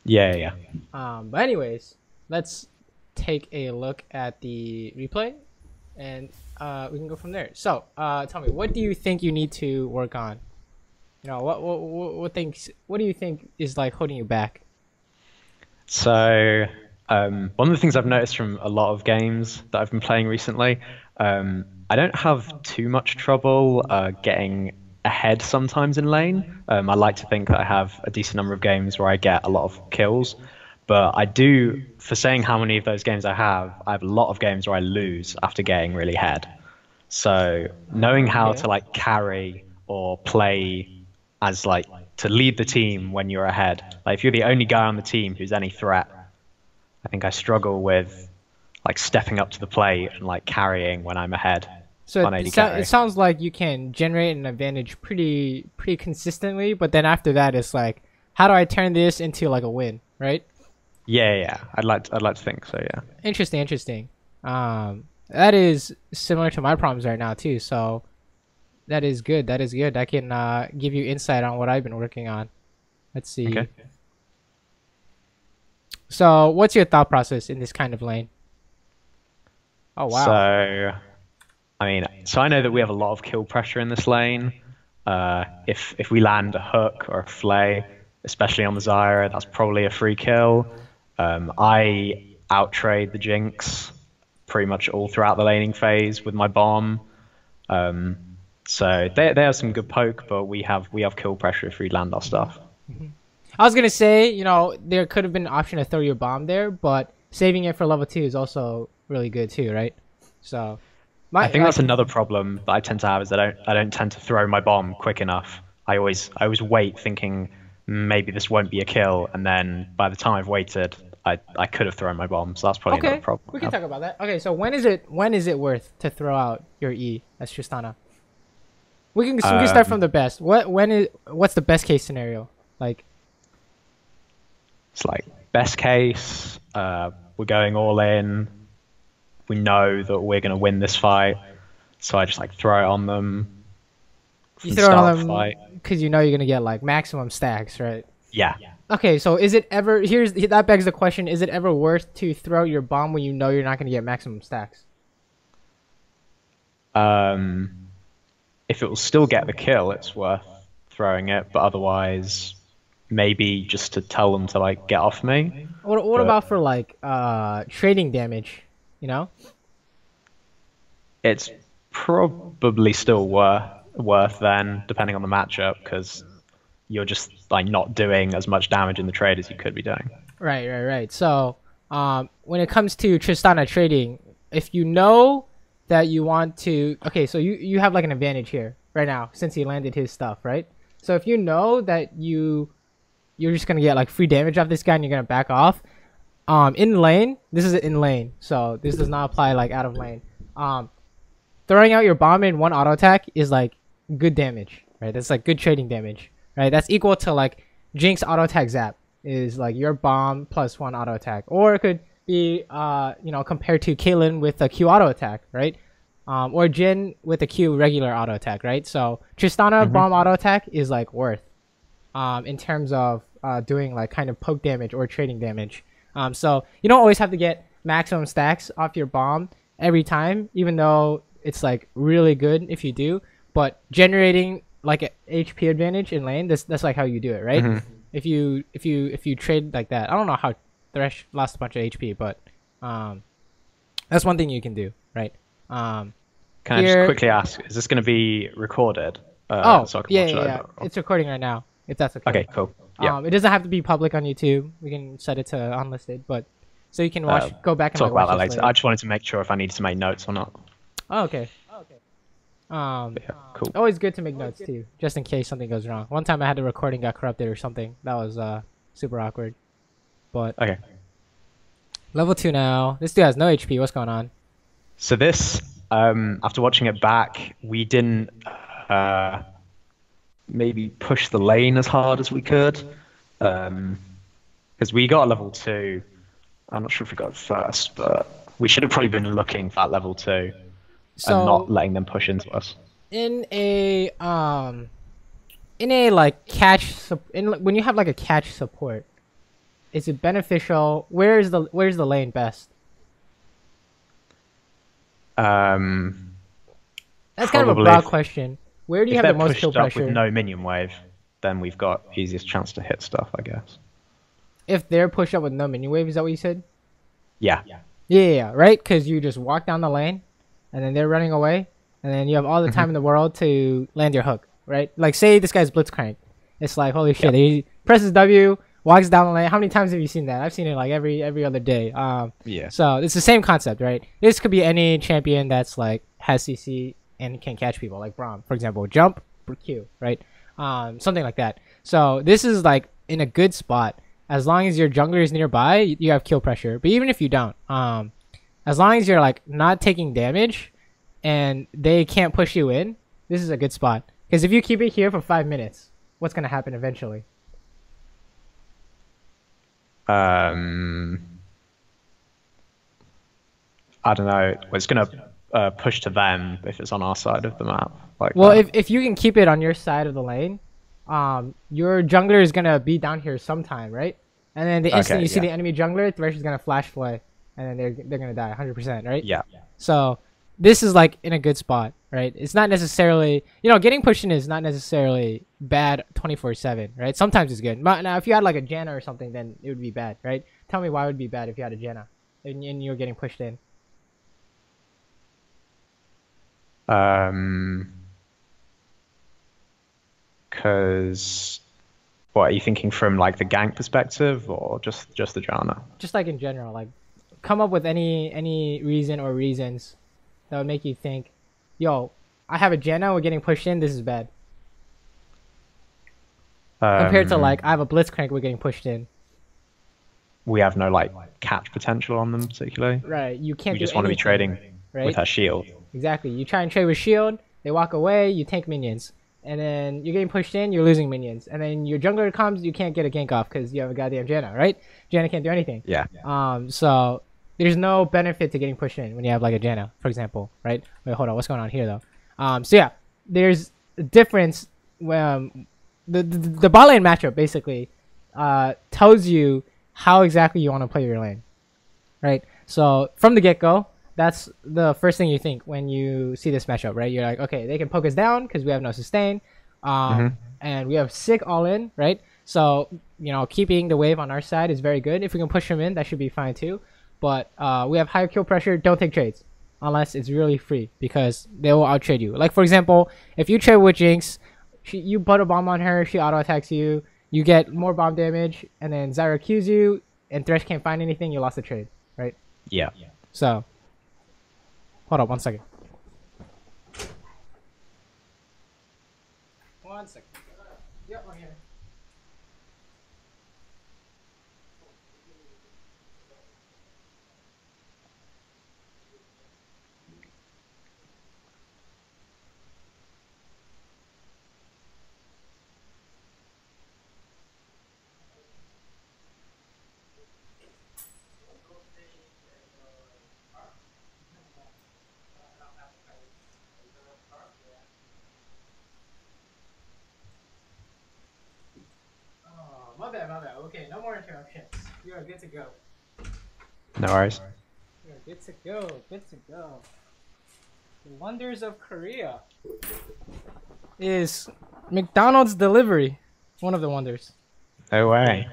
Yeah, yeah. But anyways, let's take a look at the replay, and we can go from there. So, tell me, what do you think you need to work on? You know, what do you think is like holding you back? So, one of the things I've noticed from a lot of games that I've been playing recently, I don't have too much trouble getting ahead sometimes in lane. I like to think that I have a decent number of games where I get a lot of kills, but I do, for saying how many of those games I have a lot of games where I lose after getting really ahead. So, knowing how Okay. to like carry or play as like to lead the team when you're ahead. Like if you're the only guy on the team who's any threat, I think I struggle with like stepping up to the plate and like carrying when I'm ahead So on AD it carry. sounds like you can generate an advantage pretty consistently, but then after that, it's like, how do I turn this into like a win, right? Yeah, yeah. I'd like to think so, yeah. Interesting, interesting. That is similar to my problems right now too. So that is good. That is good. I can give you insight on what I've been working on. Let's Okay. see. So, what's your thought process in this kind of lane? Oh wow. So I mean, so I know that we have a lot of kill pressure in this lane. If we land a hook or a flay, especially on the Zyra, that's probably a free kill. I outtrade the Jinx pretty much all throughout the laning phase with my bomb. Um, so they have some good poke, but we have kill pressure if we land our stuff. I was gonna say, you know, there could have been an option to throw your bomb there, but saving it for level 2 is also really good too, right? So, I my think like, that's another problem that I tend to have is I don't tend to throw my bomb quick enough. I always wait thinking maybe this won't be a kill, and then by the time I've waited, I could have thrown my bomb. So that's probably another okay, problem we I can have. talk about that. Okay, so when is it worth to throw out your E as Tristana? We can start from Um, the best. What's the best case scenario? Like, it's like best case, we're going all in. We know that we're going to win this fight, so I just like throw it on them you from the throw it on start of the them fight. because you know you're gonna get like maximum stacks, right? Yeah. Okay, so is it ever here's that begs the question: is it ever worth to throw your bomb when you know you're not gonna get maximum stacks? Um, if it will still get the kill, it's worth throwing it, but otherwise, maybe just to tell them to like get off me. What But about for like trading damage? You know? it's probably still worth then, depending on the matchup, because you're just like not doing as much damage in the trade as you could be doing. Right. So, when it comes to Tristana trading, if you know that you want to, okay, so you have like an advantage here right now since he landed his stuff, right? So if you know that you're just gonna get like free damage off this guy and you're gonna back off, in lane, this is in lane, so this does not apply like out of lane. Um, Throwing out your bomb in one auto attack is like good damage, right? That's like good trading damage, right? That's equal to like Jinx auto attack zap is like your bomb plus one auto attack, or it could be you know, compared to Caitlyn with a Q auto attack, right? Or Jin with a Q regular auto attack, right? So Tristana Hmm. bomb auto attack is like worth in terms of doing like kind of poke damage or trading damage. So you don't always have to get maximum stacks off your bomb every time, even though it's like really good if you do. But generating like a HP advantage in lane, that's like how you do it, right? Hmm. If you trade like that, I don't know how Thresh lost a bunch of HP, but um, that's one thing you can do, right? Um, Can I just Here, quickly ask, is this going to be recorded oh so I can yeah, watch yeah, it yeah, over? it's recording right now. If that's okay. Okay, cool. Yeah. It doesn't have to be public on YouTube. We can set it to unlisted, but so you can Uh, go back and Talk like about watch that this later. I later. just wanted to make sure if I needed to make notes or not. Oh, okay. But yeah, cool. Always good to make notes too, just in case something goes wrong. One time I had the recording got corrupted or something. That was super awkward. But Okay. level 2 now. This dude has no HP. What's going on? So this, after watching it back, we didn't uh, maybe push the lane as hard as we could. Because we got a level 2. I'm not sure if we got it first, but we should have probably been looking for that level 2 and not So letting them push into us. in a in a like catch when you have like a catch support, is it beneficial? Where's the lane best? Um, That's kind of a Probably broad question. Where do you if have the they're most kill pushed up with pressure? no minion wave, then we've got easiest chance to hit stuff, I guess. If they're pushed up with no minion wave, is that what you said? Yeah. Yeah, right? Because you just walk down the lane, and then they're running away, and then you have all the time in the world to land your hook, right? Like, say this guy's blitzcrank. It's like, holy shit. Yep. He presses W, walks down the lane. How many times have you seen that? I've seen it like every other day. Yeah. So it's the same concept, right? This could be any champion that's like has CC and can catch people, like Braum, for example. Jump, Q, right? Something like that. So this is like in a good spot. As long as your jungler is nearby, you have kill pressure. But even if you don't, as long as you're like not taking damage and they can't push you in, this is a good spot. Because if you keep it here for 5 minutes, what's gonna happen eventually? I don't know. It's gonna push to them if it's on our side of the map. Like Well, that. if you can keep it on your side of the lane, your jungler is gonna be down here sometime, right? And then the instant Okay, you see yeah. the enemy jungler, Thresh is gonna flash play, and then they're gonna die 100%, right? Yeah. So this is like in a good spot, right? It's not necessarily, getting pushed in is not necessarily bad 24/7, right? Sometimes it's good. But now if you had like a Janna or something, then it would be bad, right? Tell me why it would be bad if you had a Janna and you're getting pushed in. Because what are you thinking from like the gank perspective or just the Janna? Just like in general, like come up with any reason or reasons that would make you think, yo, I have a Janna, we're getting pushed in, this is bad. Compared to like I have a Blitzcrank, we're getting pushed in. We have no like catch potential on them particularly. Right, you can't We do just want to be anything, trading right? with our shield. Exactly. You try and trade with shield, they walk away, you tank minions. And then you're getting pushed in, you're losing minions. And then your jungler comes, you can't get a gank off because you have a goddamn Janna, right? Janna can't do anything. Yeah. So there's no benefit to getting pushed in when you have like a Janna, for example, right? Wait, hold on, what's going on here though? So yeah, there's a difference. The bot lane matchup basically tells you how exactly you want to play your lane, right? So from the get-go, that's the first thing you think when you see this matchup, right? You're like, okay, they can poke us down because we have no sustain, and we have sick all in, right? So keeping the wave on our side is very good. If we can push them in, that should be fine too. But we have higher kill pressure. Don't take trades unless it's really free because they will out trade you. Like for example, if you trade with Jinx, you put a bomb on her, she auto attacks you, you get more bomb damage, and then Zyra Qs you, and Thresh can't find anything. You lost the trade, right? Yeah. So. Hold on 1 second. 1 second. Yep, I'm here. My bad. Okay, no more interruptions. You are good to go. No worries. You are good to go. The wonders of Korea is McDonald's delivery. One of the wonders. No way.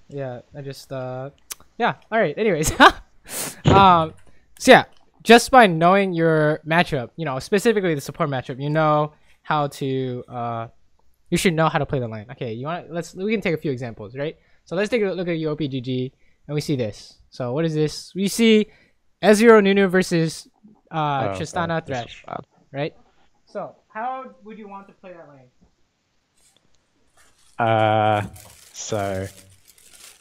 Yeah, I just yeah. All right. Anyways, so yeah, just by knowing your matchup, specifically the support matchup, how to you should know how to play the lane. Okay, we can take a few examples, right? So let's take a look at UOPGG and we see this. So what is this? We see Ezreal Nunu versus Tristana Thresh, right? So how would you want to play that lane?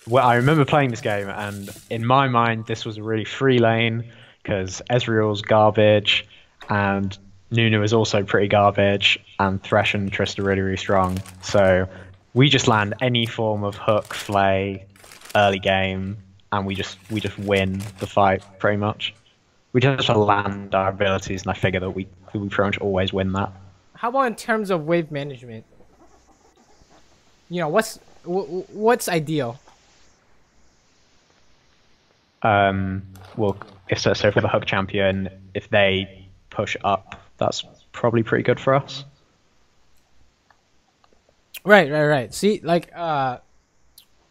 Well, I remember playing this game, and in my mind, this was a really free lane because Ezreal's garbage, and Nunu is also pretty garbage, and Thresh and Trist are really, really strong. So we just land any form of hook, flay, early game, and we just win the fight pretty much. We just land our abilities, and I figure that we pretty much always win that. How about in terms of wave management? What's ideal? Well, so for the hook champion, if they push up, that's probably pretty good for us. Right. See, like,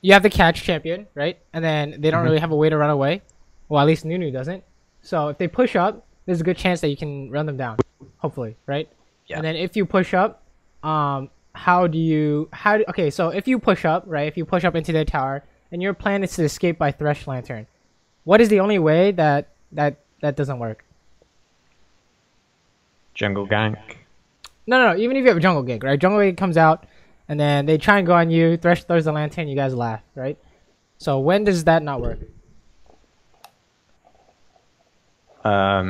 you have the catch champion, right? And then they don't really have a way to run away. Well, at least Nunu doesn't. So if they push up, there's a good chance that you can run them down, hopefully, right? Yeah. And then if you push up, okay, so if you push up, right? If you push up into their tower, and your plan is to escape by Thresh Lantern, what is the only way that doesn't work? Jungle gank. No. Even if you have a jungle gank, right? Jungle gank comes out, and then they try and go on you. Thresh throws the lantern. You guys laugh, right? So when does that not work? I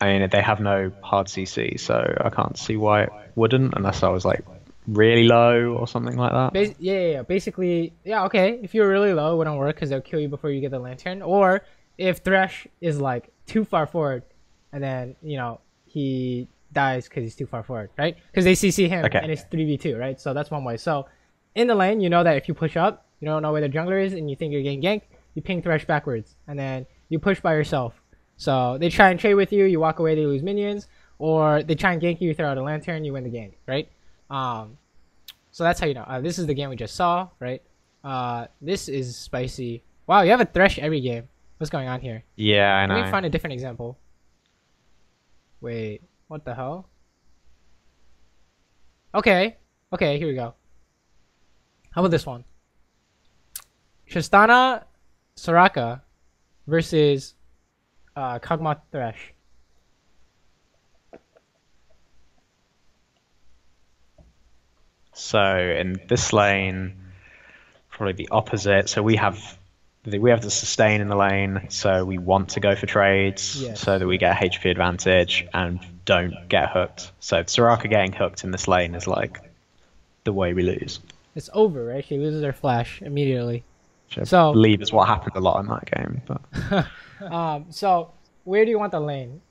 mean, they have no hard CC, so I can't see why it wouldn't, unless I was like really low or something like that. Yeah. Basically, yeah. Okay, if you're really low, it wouldn't work because they'll kill you before you get the lantern. Or if Thresh is like too far forward, and then he dies because he's too far forward, right? Because they CC him, and it's 3v2, right? So that's one way. So in the lane, you know that if you push up, you don't know where the jungler is, and you think you're getting ganked, you ping Thresh backwards, and then you push by yourself. So they try and trade with you, you walk away, they lose minions, or they try and gank you, throw out a lantern, you win the game, right? So that's how you know. This is the game we just saw, right? This is spicy. Wow, you have a Thresh every game. What's going on here? Yeah, I know. Let me find a different example. Wait, what the hell? Okay, here we go. How about this one? Tristana Soraka versus Kog'Maw Thresh. So in this lane, probably the opposite. So we have the sustain in the lane, so we want to go for trades so that we get HP advantage and don't get hooked. So Soraka getting hooked in this lane is like the way we lose. It's over, right? She loses her flash immediately. Which I believe is what happened a lot in that game. But so where do you want the lane?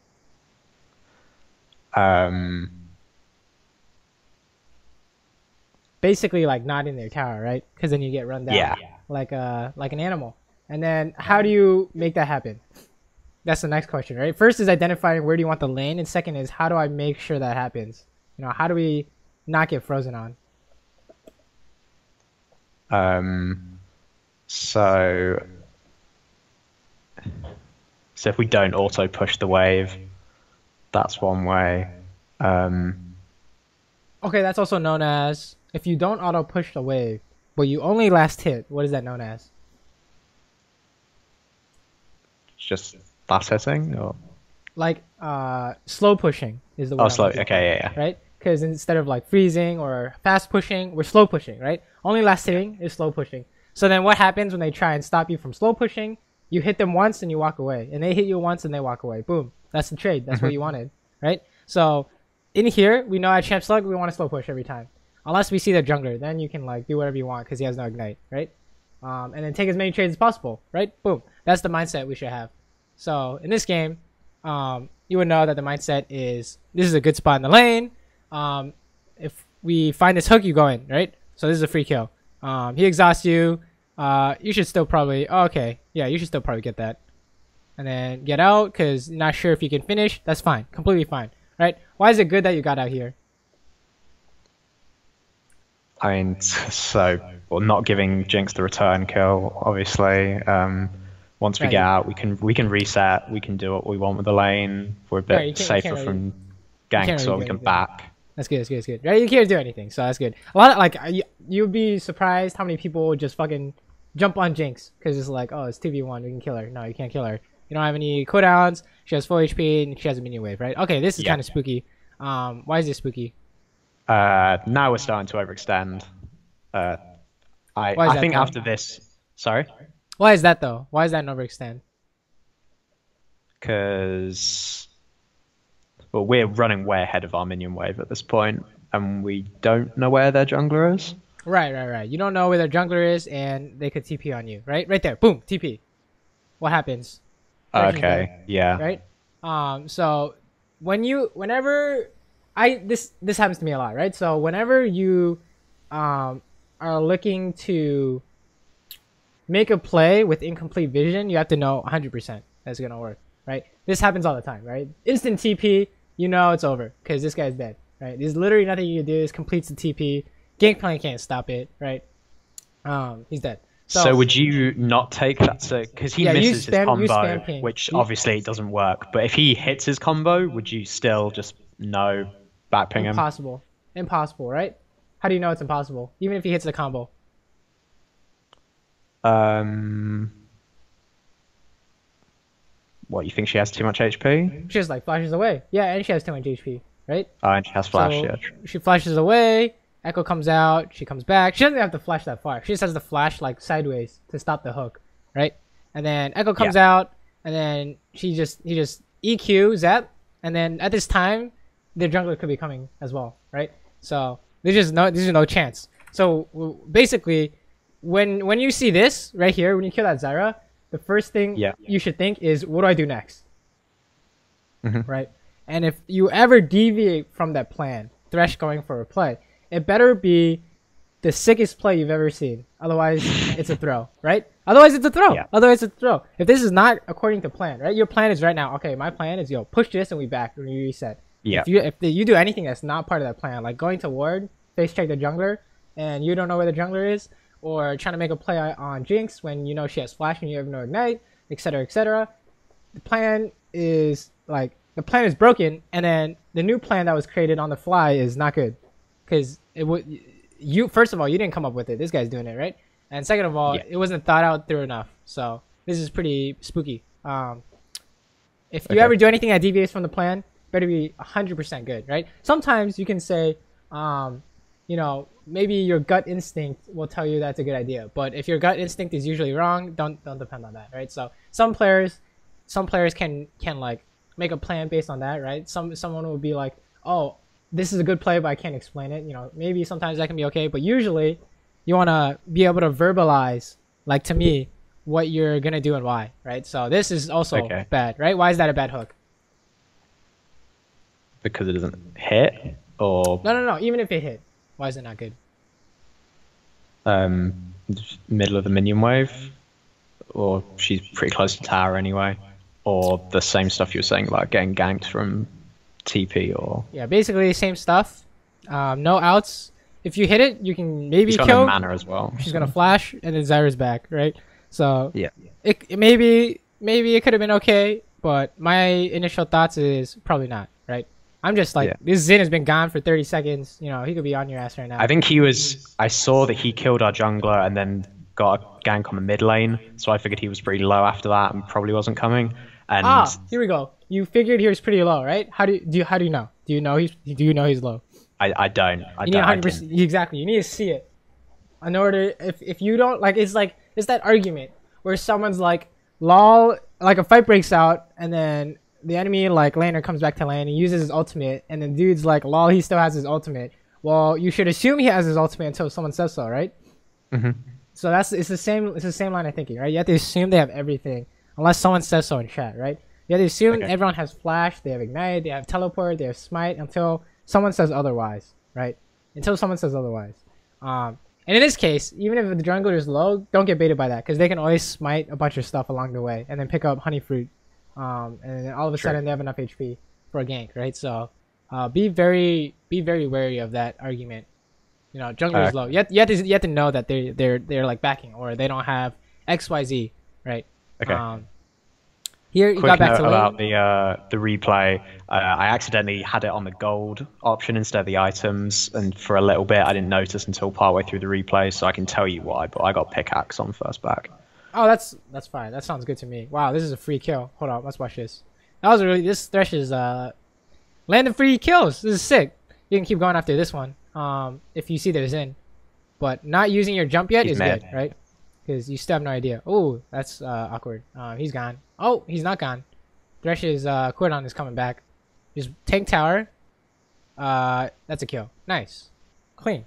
Basically, like not in their tower, right? Because then you get run down, like an animal. And then how do you make that happen? That's the next question, right? First is identifying where do you want the lane, and second is how do I make sure that happens? How do we not get frozen on? So if we don't auto push the wave, that's one way. Okay, that's also known as if you don't auto push the wave, but you only last hit. What is that known as? Just last hitting, or like slow pushing is the word. Oh, slow. Okay, yeah. Right? Because instead of like freezing or fast pushing, we're slow pushing, right? Only last hitting is slow pushing. So then what happens when they try and stop you from slow pushing? You hit them once and you walk away, and they hit you once and they walk away. Boom. That's the trade. That's what you wanted, right? So in here, we know at Champ Slug we want to slow push every time, unless we see the jungler. Then you can like do whatever you want because he has no ignite, right? And then take as many trades as possible, right? Boom. That's the mindset we should have. So in this game, you would know that the mindset is this is a good spot in the lane. If we find this hook, you go in, right? So this is a free kill. He exhausts you. You should still probably you should still probably get that, and then get out because you're not sure if you can finish. That's fine, completely fine, right? Why is it good that you got out here? I mean, not giving Jinx the return kill, obviously. Once we get out, we can reset. We can do what we want with the lane. We're a bit safer from ganks, so we can back. That's good. Right? You can't do anything, so that's good. A lot of you'd be surprised how many people would just fucking jump on Jinx because it's like, oh, it's 2v1, we can kill her. No, you can't kill her. You don't have any cooldowns. She has full HP and she has a minion wave, right? Okay, this is kind of spooky. Why is this spooky? Now we're starting to overextend. I think after this, sorry. Why is that though? Why is that an overextend? Because we're running way ahead of our minion wave at this point, and we don't know where their jungler is. Right. You don't know where their jungler is, and they could TP on you, right? Right there, boom, TP. What happens? Okay, yeah. Right. So whenever this happens to me a lot, right? So whenever you are are looking to make a play with incomplete vision, you have to know 100% that's gonna work, right? This happens all the time, right? Instant TP, you know it's over because this guy's dead, right? There's literally nothing you can do. This completes the TP. Gangplank can't stop it, right? He's dead. So would you not take that? So because he misses his combo, which obviously it doesn't work. But if he hits his combo, would you still just no backping him? Impossible. Impossible, right? How do you know it's impossible? Even if he hits the combo. What, you think she has too much HP? She just like flashes away. Yeah, and she has too much HP, right? Oh, and she has flash, So yeah. she flashes away. Echo comes out. She comes back. She doesn't have to flash that far. She just has to flash like sideways to stop the hook, right? And then Echo comes out, and then he just EQ Zap, and then at this time, the jungler could be coming as well, right? So there's no chance. So basically, when you see this right here, when you kill that Zyra, the first thing you should think is, what do I do next? Right? And if you ever deviate from that plan, Thresh going for a play, it better be the sickest play you've ever seen. Otherwise, it's a throw, right? Otherwise, it's a throw. Otherwise, it's a throw. If this is not according to plan, right? Your plan is right now, okay, my plan is, push this and we back and we reset. Yeah. If you do anything that's not part of that plan, like going to ward, face check the jungler, and you don't know where the jungler is, or trying to make a play on Jinx when you know she has flash and you have no ignite, etc., etc. The plan is broken, and then the new plan that was created on the fly is not good, because first of all, you didn't come up with it. This guy's doing it, right? And second of all, it wasn't thought out through enough. So this is pretty spooky. If you ever do anything that deviates from the plan, better be 100% good, right? Sometimes you can say, maybe your gut instinct will tell you that's a good idea. But if your gut instinct is usually wrong, don't depend on that, right? So some players can like make a plan based on that, right? Someone will be like, oh, this is a good play, but I can't explain it. Maybe sometimes that can be okay, but usually you want to be able to verbalize, like to me, what you're gonna do and why, right? So this is also bad, right? Why is that a bad hook? Because it doesn't hit, or no. Even if it hit, why is it not good? Middle of the minion wave, or she's pretty close to tower anyway, or the same stuff you were saying about getting ganked from TP, or basically same stuff. No outs. If you hit it, you can maybe kill. No mana as well. She's gonna flash, and then Zyra's back, right? So it maybe it could have been okay, but my initial thoughts is probably not, right? I'm just like, this Zin has been gone for 30 seconds. He could be on your ass right now. I think I saw that he killed our jungler and then got a gank on the mid lane, so I figured he was pretty low after that and probably wasn't coming. And here we go. You figured he was pretty low, right? How do you know? Do you know he's low? I don't. You need 100%. Exactly. You need to see it. In order, if you don't, it's that argument where someone's like, lol, like a fight breaks out and then the enemy laner comes back to lane and uses his ultimate, and the dude's like, lol, he still has his ultimate. Well, you should assume he has his ultimate until someone says so, right? So it's the same line of thinking, right? You have to assume they have everything unless someone says so in chat, right? You have to assume everyone has flash, they have ignite, they have teleport, they have smite until someone says otherwise, right? Until someone says otherwise. And in this case, even if the jungler is low, don't get baited by that, because they can always smite a bunch of stuff along the way and then pick up honey fruit. And then all of a sudden they have enough HP for a gank, right? So be very wary of that argument. Jungler is low. You have to know that they're like backing, or they don't have XYZ, right? Okay. Here you got back to about the replay. I accidentally had it on the gold option instead of the items, and for a little bit I didn't notice until partway through the replay, so I can tell you why. But I got pickaxe on first back. Oh, that's fine. That sounds good to me. Wow, this is a free kill. Hold on, let's watch this. This Thresh is landing free kills. This is sick. You can keep going after this one. If you see there's in, but not using your jump yet is good, right? Because you still have no idea. Oh, that's awkward. He's gone. Oh, he's not gone. Thresh's cooldown is coming back. Just tank tower. That's a kill. Nice, clean,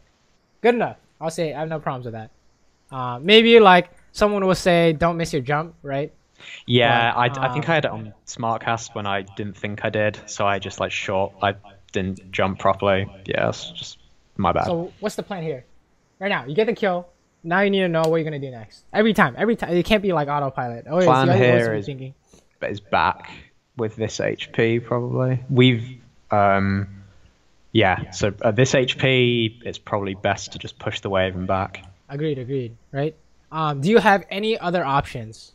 good enough. I'll say I have no problems with that. Maybe someone will say, don't miss your jump, right? Yeah, but, I think I had it on SmartCast when I didn't think I did, so I just I didn't jump properly. Yeah, it's just my bad. So what's the plan here? Right now, you get the kill. Now you need to know what you're gonna do next. Every time. It can't be like autopilot. Always, Plan you always here be is thinking. back with this HP probably. Yeah. So at this HP, it's probably best to just push the wave and back. Agreed. Right. Do you have any other options?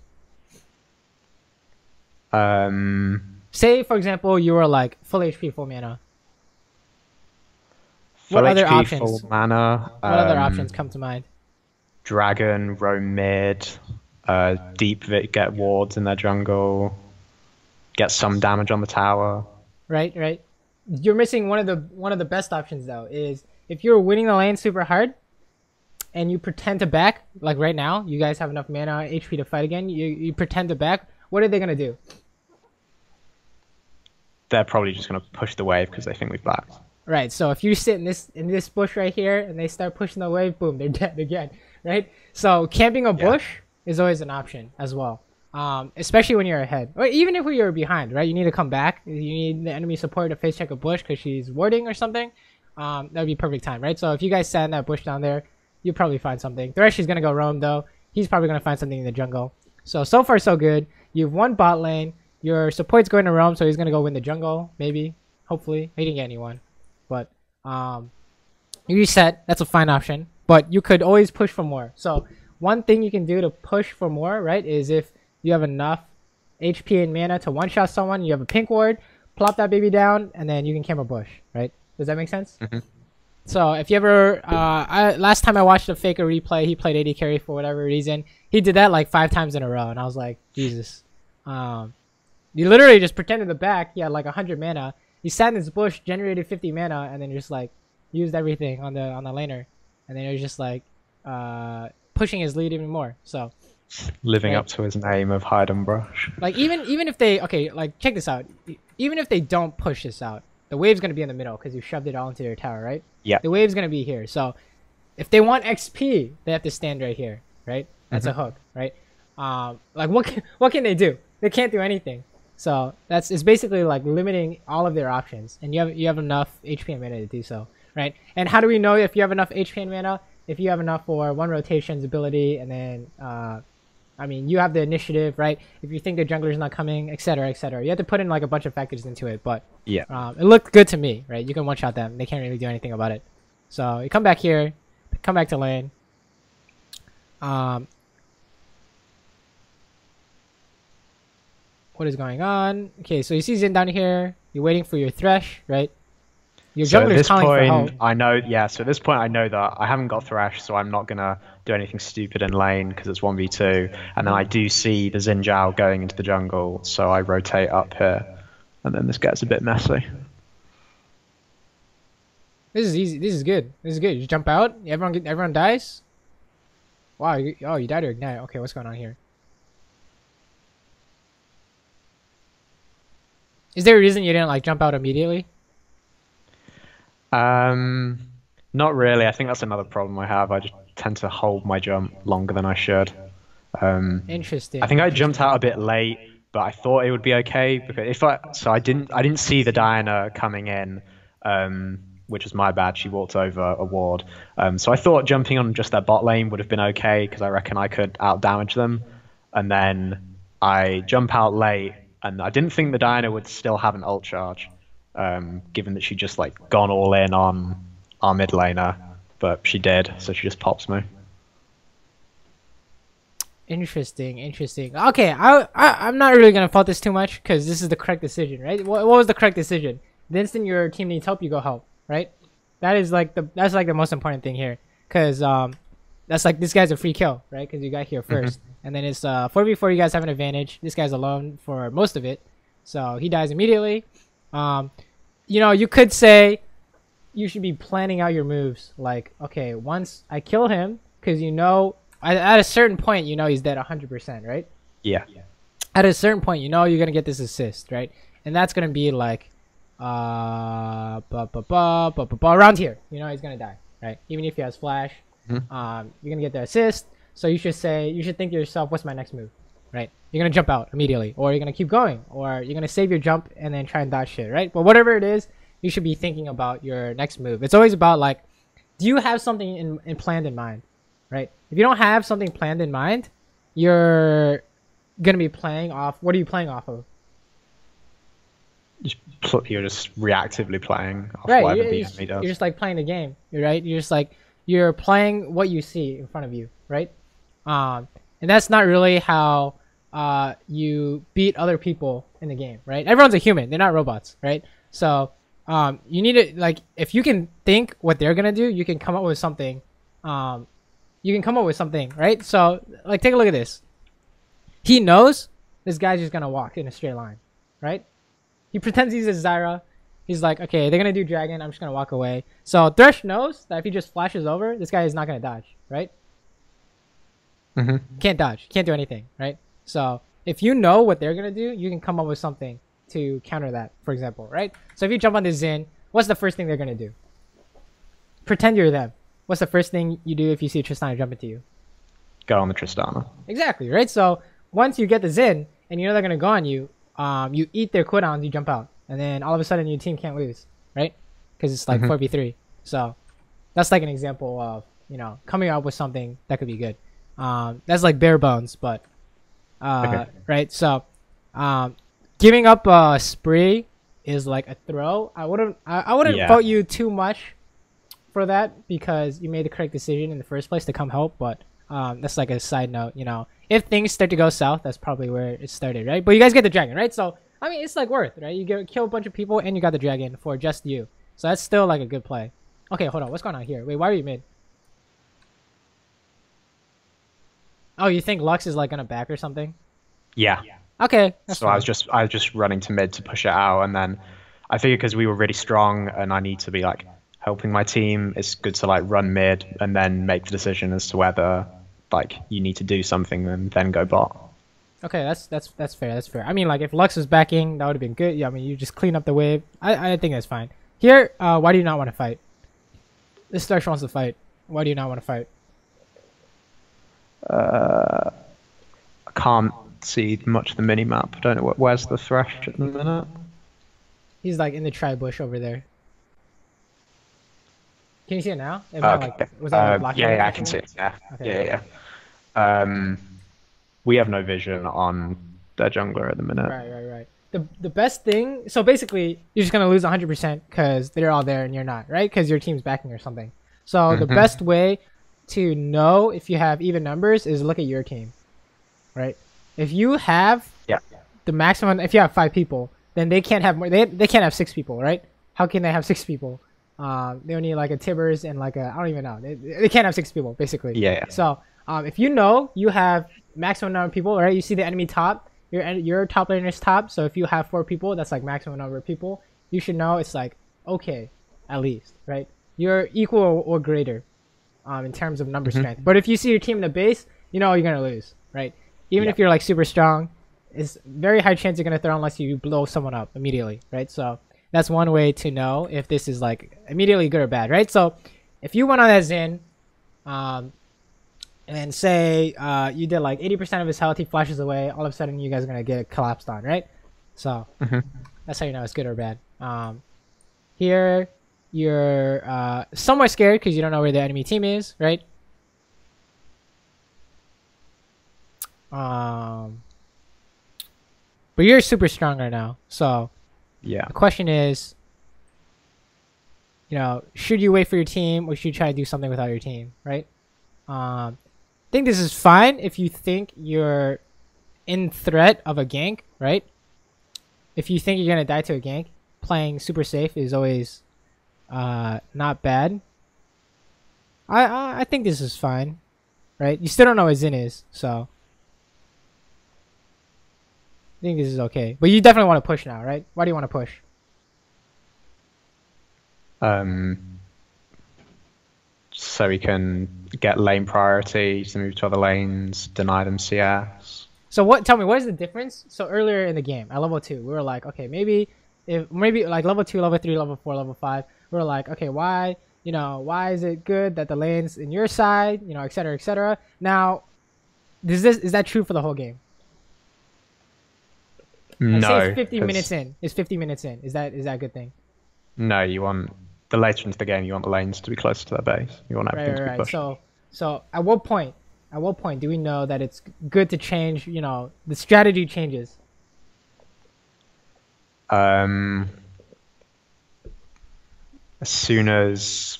Say, for example, you were like full HP, full mana. Full What other HP, options? full mana. What other options come to mind? Dragon, roam mid, deep get wards in their jungle, get some damage on the tower. Right. You're missing one of the best options though. Is if you're winning the lane super hard, and you pretend to back, like right now, you guys have enough mana, HP to fight again. You pretend to back. What are they gonna do? They're probably just gonna push the wave because they think we've backed. Right. So if you sit in this bush right here and they start pushing the wave, boom, they're dead again. Right. So camping a bush is always an option as well. Especially when you're ahead, or even if you're behind, right? You need to come back. You need the enemy support to face check a bush because she's warding or something. That would be perfect time, right? So if you guys sat in that bush down there, you'll probably find something. Thresh is gonna go roam though. He's probably gonna find something in the jungle. So far so good. You've won bot lane. Your support's going to roam, so he's gonna go win the jungle, maybe, hopefully. He didn't get anyone, but you reset. That's a fine option, but you could always push for more. So one thing you can do to push for more, right, is if you have enough HP and mana to one-shot someone, you have a pink ward, plop that baby down, and then you can camp a bush, right? Does that make sense? So if you ever, last time I watched a Faker replay, he played AD carry for whatever reason. He did that like 5 times in a row, and I was like, Jesus. You literally just pretended to back. He had like 100 mana. He sat in his bush, generated 50 mana, and then just like used everything on the laner, and then it was just like pushing his lead even more. So living up to his name of hide and brush. Like even if they like check this out. Even if they don't push this out, the wave's gonna be in the middle because you shoved it all into their tower, right? Yeah. The wave's gonna be here. So if they want XP, they have to stand right here, right? That's a hook, right? Like what can they do? They can't do anything. So it's basically like limiting all of their options, and you have enough HP and mana to do so, right? And how do we know if you have enough HP and mana? If you have enough for one rotation's ability, and then I mean, you have the initiative, right? If you think the jungler's not coming, etc., etc. You have to put in like a bunch of factors into it, but yeah, it looked good to me, right? You can one-shot them; they can't really do anything about it. So you come back here, come back to lane. What is going on? Okay, so you see Xin down here. You're waiting for your Thresh, right? Your jungler's calling for help. I know, yeah, so at this point I know that I haven't got Thresh, so I'm not going to do anything stupid in lane because it's 1v2. And then I do see the Xin Zhao going into the jungle, so I rotate up here. And then this gets a bit messy. This is easy. This is good. This is good. You jump out. Everyone dies. Wow. You died to ignite. Okay, what's going on here? Is there a reason you didn't like jump out immediately? Not really. I think that's another problem I have. I just tend to hold my jump longer than I should. Interesting. I think I jumped out a bit late, but I thought it would be okay because I didn't see the Diana coming in, which was my bad. She walked over a ward. So I thought jumping on just their bot lane would have been okay because I reckon I could out damage them. And then I jump out late, and I didn't think the Diana would still have an ult charge. Given that she just like gone all in on our mid laner, but she did, so she just pops me. Interesting. Okay, I'm not really gonna fault this too much because this is the correct decision, right? What was the correct decision? The instant your team needs help, you go help, right? That's like the most important thing here, because that's like this guy's a free kill, right? Because you got here first, and then it's 4v4. You guys have an advantage. This guy's alone for most of it, so he dies immediately. You know, you could say you should be planning out your moves. Like, okay, once I kill him, because you know, at a certain point, you know he's dead 100%, right? Yeah. At a certain point, you know you're gonna get this assist, right? And that's gonna be like, around here. You know he's gonna die, right? Even if he has flash, you're gonna get the assist. So you should think to yourself, what's my next move? Right? You're gonna jump out immediately, or you're gonna keep going, or you're gonna save your jump and then try and dodge shit, right? But whatever it is, you should be thinking about your next move. It's always about like do you have something in planned in mind, right? If you don't have something planned in mind, you're gonna be playing off. What are you playing off of? You're just reactively playing off Right, whatever the enemy you're does. just like playing the game, right? You're just like you're playing what you see in front of you, right? And that's not really how you beat other people in the game, right? Everyone's a human; they're not robots, right? So you need to like if you can think what they're gonna do, you can come up with something. You can come up with something, right? So like take a look at this. He knows this guy's just gonna walk in a straight line, right? He pretends he's a Zyra. He's like, okay, they're gonna do dragon. I'm just gonna walk away. So Thresh knows that if he just flashes over, this guy is not gonna dodge, right? Can't dodge. Can't do anything, right? So if you know what they're gonna do, you can come up with something to counter that, for example, right? So if you jump on this Xin, what's the first thing they're gonna do? Pretend you're them. What's the first thing you do if you see Tristana jump into you? Go on the Tristana. Exactly, right? So once you get the Xin and you know they're gonna go on you, you eat their cooldowns, you jump out, and then all of a sudden your team can't lose, right? Because it's like 4v3. So that's like an example of coming up with something that could be good. That's like bare bones, but right. So giving up a spree is like a throw. I wouldn't vote you too much for that because you made the correct decision in the first place to come help. But that's like a side note. If things start to go south, that's probably where it started, right? But you guys get the dragon, right? So I mean, it's like worth, right? You kill a bunch of people and you got the dragon for just you. So that's still like a good play. Okay, hold on. What's going on here? Wait, why are you mid? Oh, you think Lux is like gonna back or something? Yeah. Okay. So I was just running to mid to push it out, and then I figured because we were really strong and I need to be like helping my team, it's good to like run mid and then make the decision as to whether like you need to do something and then go bot. Okay, that's fair. That's fair. I mean, like if Lux was backing, that would have been good. Yeah, I mean, you just clean up the wave. I think that's fine. Here, why do you not want to fight? This Thresh wants to fight. Why do you not want to fight? I can't see much of the mini map. I don't know where's the Thresh at the minute. He's like in the tri bush over there. Can you see it now? Okay. Was that blocking? Yeah, I can see it. Yeah, okay. Yeah. We have no vision on their jungler at the minute. Right. The best thing. So basically, you're just gonna lose 100% because they're all there and you're not, right? Because your team's backing or something. So the best way to know if you have even numbers is look at your team, right? If you have the maximum, if you have 5 people, then they can't have more. They can't have 6 people, right? How can they have 6 people? They only need like a Tibbers and like a I don't even know. They can't have 6 people basically. Yeah. So if you know you have maximum number of people, right? You see the enemy top, your top laner's top. So if you have 4 people, that's like maximum number of people. You should know it's like okay, at least, right? You're equal or greater in terms of number strength. But if you see your team in the base, you know you're gonna lose, right? Even if you're like super strong, it's very high chance you're gonna throw unless you blow someone up immediately, right? So that's one way to know if this is like immediately good or bad, right? So if you went on that Xin, and say you did like 80% of his health, he flashes away, all of a sudden you guys are gonna get collapsed on, right? So that's how you know it's good or bad. Here you're somewhat scared because you don't know where the enemy team is, right? But you're super strong right now, so yeah. The question is, should you wait for your team or should you try to do something without your team, right? I think this is fine if you think you're in threat of a gank, right? If you think you're gonna die to a gank, playing super safe is always not bad. I think this is fine, right? You still don't know what Xin is, so I think this is okay. But you definitely want to push now, right? Why do you want to push? So we can get lane priority to move to other lanes, deny them CS. So tell me, what is the difference? So earlier in the game, at level 2, we were like, okay, maybe like level 2, level 3, level 4, level 5, we were like, okay, why is it good that the lane's in your side, et cetera, et cetera. Now, is that true for the whole game? No. Say it's 50 minutes in. It's 50 minutes in. Is that a good thing? No, you want the later into the game, you want the lanes to be closer to their base. You want everything to be pushed. So at what point do we know that it's good to change? You know, the strategy changes. As soon as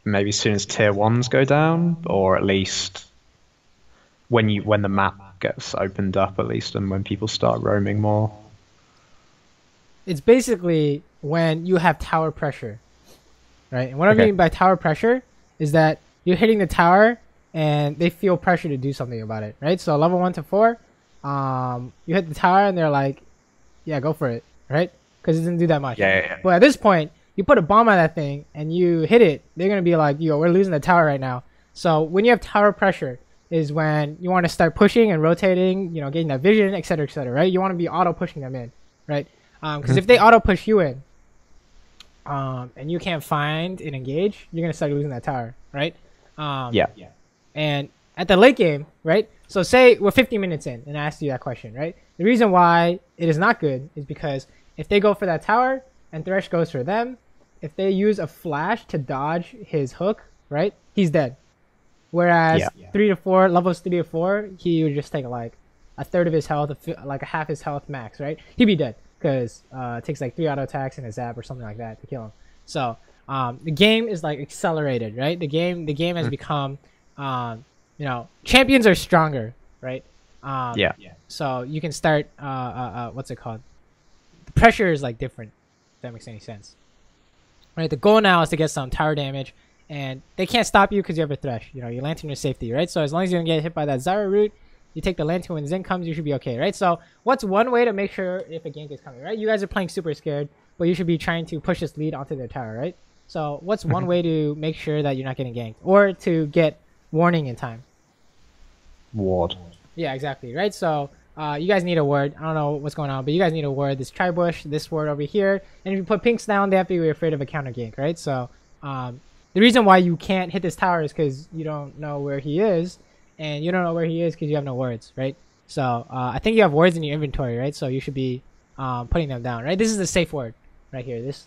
tier 1s go down, or at least when the map gets opened up, at least, and when people start roaming more. It's basically when you have tower pressure, right? And what I mean by tower pressure is that you're hitting the tower and they feel pressure to do something about it, right? So level 1 to 4, you hit the tower and they're like, yeah, go for it, right? Because it didn't do that much. Yeah. But at this point, you put a bomb on that thing and you hit it, they're going to be like, yo, we're losing the tower right now. So when you have tower pressure is when you want to start pushing and rotating, you know, getting that vision, et cetera, right? You want to be auto pushing them in, right? Because if they auto push you in and you can't find and engage, you're going to start losing that tower, right? And at the late game, right? So say we're 50 minutes in and I asked you that question, right? The reason why it is not good is because if they go for that tower and Thresh goes for them, if they use a flash to dodge his hook, right? He's dead. Whereas 3 to 4, levels 3 to 4, he would just take like a third of his health, like a half his health max, right? He'd be dead because it takes like 3 auto attacks and a zap or something like that to kill him. So the game is like accelerated, right? The game has become, you know, champions are stronger, right? So you can start, what's it called? The pressure is like different. If that makes any sense, right? The goal now is to get some tower damage. And they can't stop you because you have a Thresh. You know, your Lantern is safety, right? So as long as you don't get hit by that Zyra root, you take the Lantern when Zen comes, you should be okay, right? So what's one way to make sure if a gank is coming, right? You guys are playing super scared, but you should be trying to push this lead onto their tower, right? So what's one way to make sure that you're not getting ganked or to get warning in time? Ward. Yeah, exactly, right? So you guys need a ward. I don't know what's going on, but you guys need a ward. This Tribush, this ward over here. And if you put pinks down, they have to be afraid of a counter gank, right? So the reason why you can't hit this tower is because you don't know where he is, and you don't know where he is because you have no wards, right? So I think you have wards in your inventory, right? So you should be putting them down, right? This is the safe ward right here. This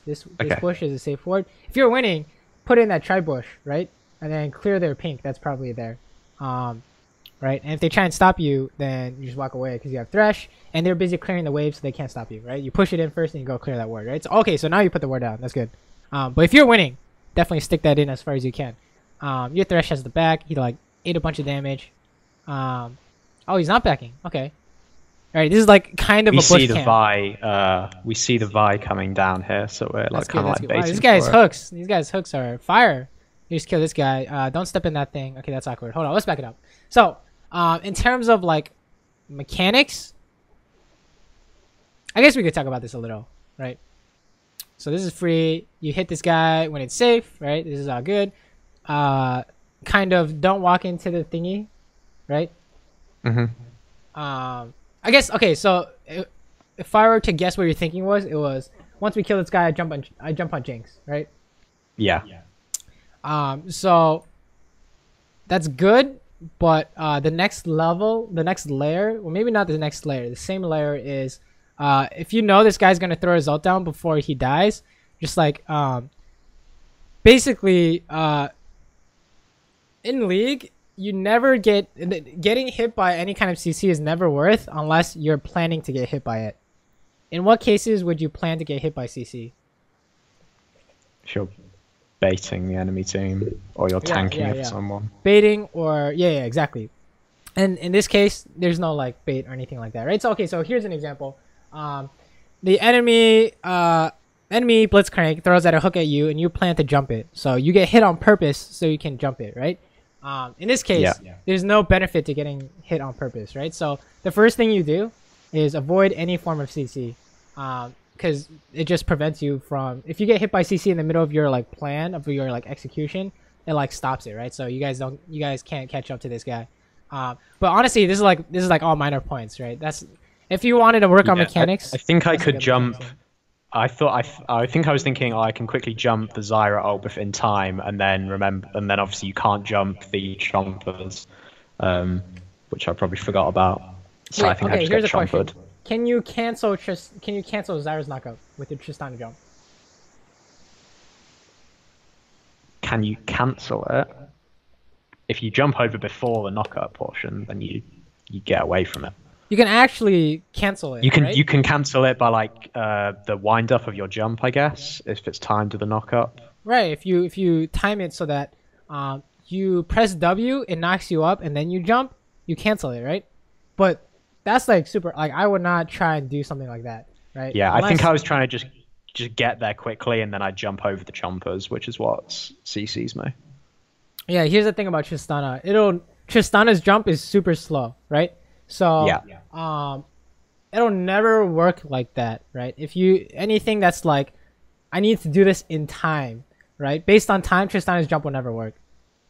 bush is a safe ward. If you're winning, put in that Tribush, right? And then clear their pink. That's probably there, right? And if they try and stop you, then you just walk away because you have Thresh, and they're busy clearing the wave, so they can't stop you, right? You push it in first, and you go clear that ward, right? So, okay, so now you put the ward down. That's good. But if you're winning, definitely stick that in as far as you can. Your Thresh has the back. He like ate a bunch of damage. Oh, he's not backing. Okay. All right, this is like kind of a bush camp. We see the Vi coming down here, so we're like kind of like baiting. Wow, these guys' hooks are fire. You just kill this guy. Don't step in that thing. Okay, that's awkward. Hold on, let's back it up. So, in terms of like mechanics, I guess we could talk about this a little, right? So this is free. You hit this guy when it's safe, right? This is all good. Kind of don't walk into the thingy, right? I guess, okay, so if I were to guess what your thinking was, it was once we kill this guy, I jump on Jinx, right? Yeah. So that's good, but the next level, the next layer, well, maybe not the next layer. The same layer is if you know this guy's gonna throw his ult down before he dies, just like basically in League, you never getting hit by any kind of CC is never worth unless you're planning to get hit by it. In what cases would you plan to get hit by CC? Sure. Baiting the enemy team, or you're tanking it for someone. Baiting, or yeah, exactly. And in this case, there's no like bait or anything like that, right? So okay, so here's an example. The enemy blitzcrank throws out a hook at you, and you plan to jump it. So you get hit on purpose, so you can jump it, right? In this case, there's no benefit to getting hit on purpose, right? So the first thing you do is avoid any form of CC. Because it just prevents you from, if you get hit by CC in the middle of your like plan of your like execution, it like stops it, right? So you guys can't catch up to this guy. But honestly, this is like all minor points, right? That's if you wanted to work on mechanics. I think I could jump. I think I was thinking, I can quickly jump the Zyra ult in time, and then obviously you can't jump the chompers, which I probably forgot about. So I think I just get chompered. Can you cancel Zyra's knockup with the Tristana jump? can you cancel it? If you jump over before the knockup portion, then you get away from it. You can actually cancel it. You can cancel it by like the wind up of your jump, I guess, if it's timed to the knockup. Right. If you time it so that you press W, it knocks you up, and then you jump, you cancel it, right? But that's like super. Like I would not try and do something like that, right? Yeah, I think I was trying to just get there quickly, and then I jump over the chompers, which is what CCs me. Yeah. Here's the thing about Tristana. Tristana's jump is super slow, right? So it'll never work like that, right? If you anything that's like, I need to do this in time, right? Based on time, Tristana's jump will never work,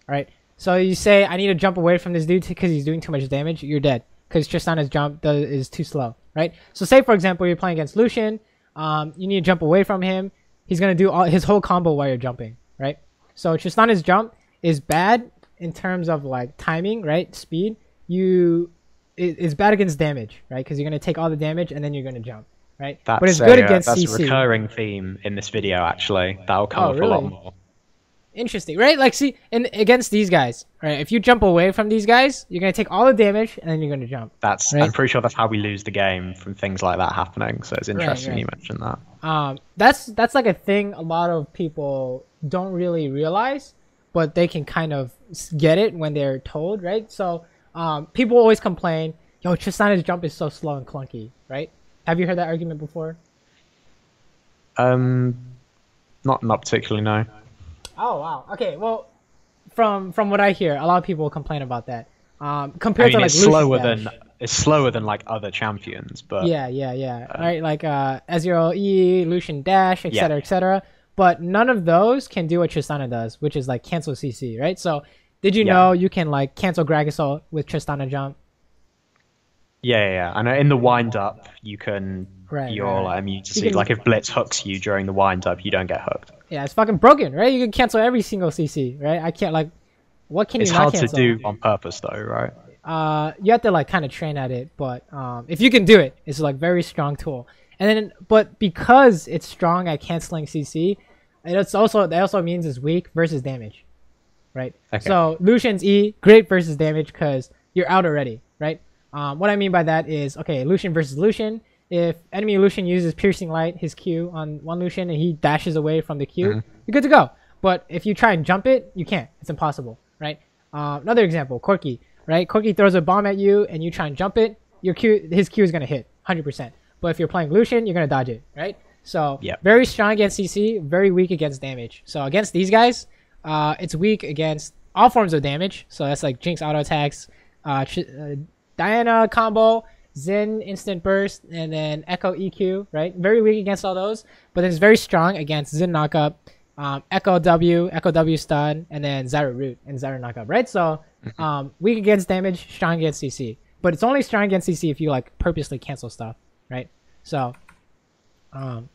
right? So you say, I need to jump away from this dude because he's doing too much damage, you're dead because Tristana's jump is too slow, right? So say, for example, you're playing against Lucian, you need to jump away from him. He's going to do his whole combo while you're jumping, right? So Tristana's jump is bad in terms of like timing, right? Speed. It's bad against damage, right? Because you're going to take all the damage and then you're going to jump, right? But it's good against CC. That's a recurring theme in this video, actually. That'll come up a lot more. Interesting, right? Like, see, against these guys, right? If you jump away from these guys, you're going to take all the damage and then you're going to jump. Right? I'm pretty sure that's how we lose the game from things like that happening. So it's interesting you mentioned that. That's like a thing a lot of people don't really realize, but they can kind of get it when they're told, right? So people always complain, yo, Tristana's jump is so slow and clunky, right? Have you heard that argument before? Not particularly, no. Oh wow. Okay. Well, from what I hear, a lot of people complain about that. Compared to like it's slower than like other champions, but yeah. Right, like Ezreal E, Lucian Dash, etc., etc. But none of those can do what Tristana does, which is like cancel CC, right? So did you know you can like cancel Gragasol with Tristana jump? Yeah. I know in the wind up you can you're immune to CC. Like if Blitz hooks you during the wind up, you don't get hooked. Yeah, it's fucking broken, right? You can cancel every single CC, right? I can't like, what can you not cancel? It's hard to do on purpose though, right? You have to like kind of train at it, but if you can do it, it's like very strong tool. And then, but because it's strong at canceling CC, that also means it's weak versus damage, right? Okay. So Lucian's E, great versus damage because you're out already, right? What I mean by that is, okay, Lucian versus Lucian. If enemy Lucian uses Piercing Light, his Q, on one Lucian, and he dashes away from the Q, you're good to go. But if you try and jump it, you can't. It's impossible, right? Another example, Corki, right? Corki throws a bomb at you, and you try and jump it, his Q is going to hit, 100%. But if you're playing Lucian, you're going to dodge it, right? So very strong against CC, very weak against damage. So against these guys, it's weak against all forms of damage. So that's like Jinx auto attacks, Diana combo, Xin instant burst, and then Echo EQ, right? Very weak against all those, but then it's very strong against Xin knockup, Echo W stun, and then Zyra root and Zyra knockup, right? So weak against damage, strong against CC. But it's only strong against CC if you like purposely cancel stuff, right? So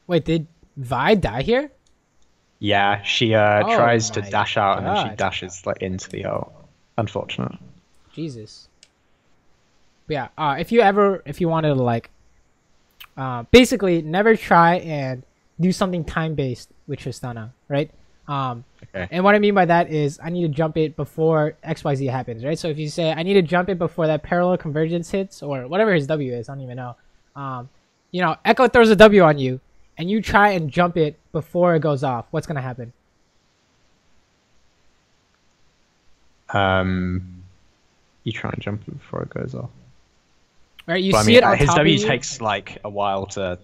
wait, did Vi die here? Yeah, she tries to dash out and then she dashes like into the ult. Unfortunate. Jesus. But yeah, if you wanted to like, basically never try and do something time-based with Tristana, right? Okay. And what I mean by that is I need to jump it before XYZ happens, right? So if you say I need to jump it before that parallel convergence hits or whatever his W is, I don't even know. You know, Echo throws a W on you, and you try and jump it before it goes off. What's gonna happen? You try and jump it before it goes off. Right, you see it on his top W of you. takes like a while to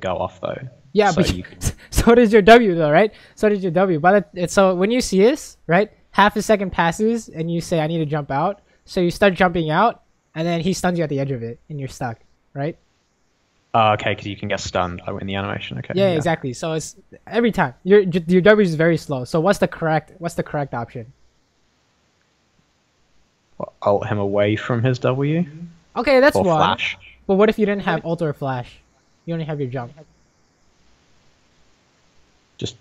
go off though. Yeah, so but so does your W though, right? So does your W. So when you see this, right, half a second passes and you say I need to jump out. So you start jumping out, and then he stuns you at the edge of it, and you're stuck, right? Okay, because you can get stunned in the animation. Okay. Yeah, exactly. So it's every time your W is very slow. So what's the correct option? Well, ult him away from his W. Okay, that's or one. Flash. But what if you didn't have ult or flash? You only have your jump. Just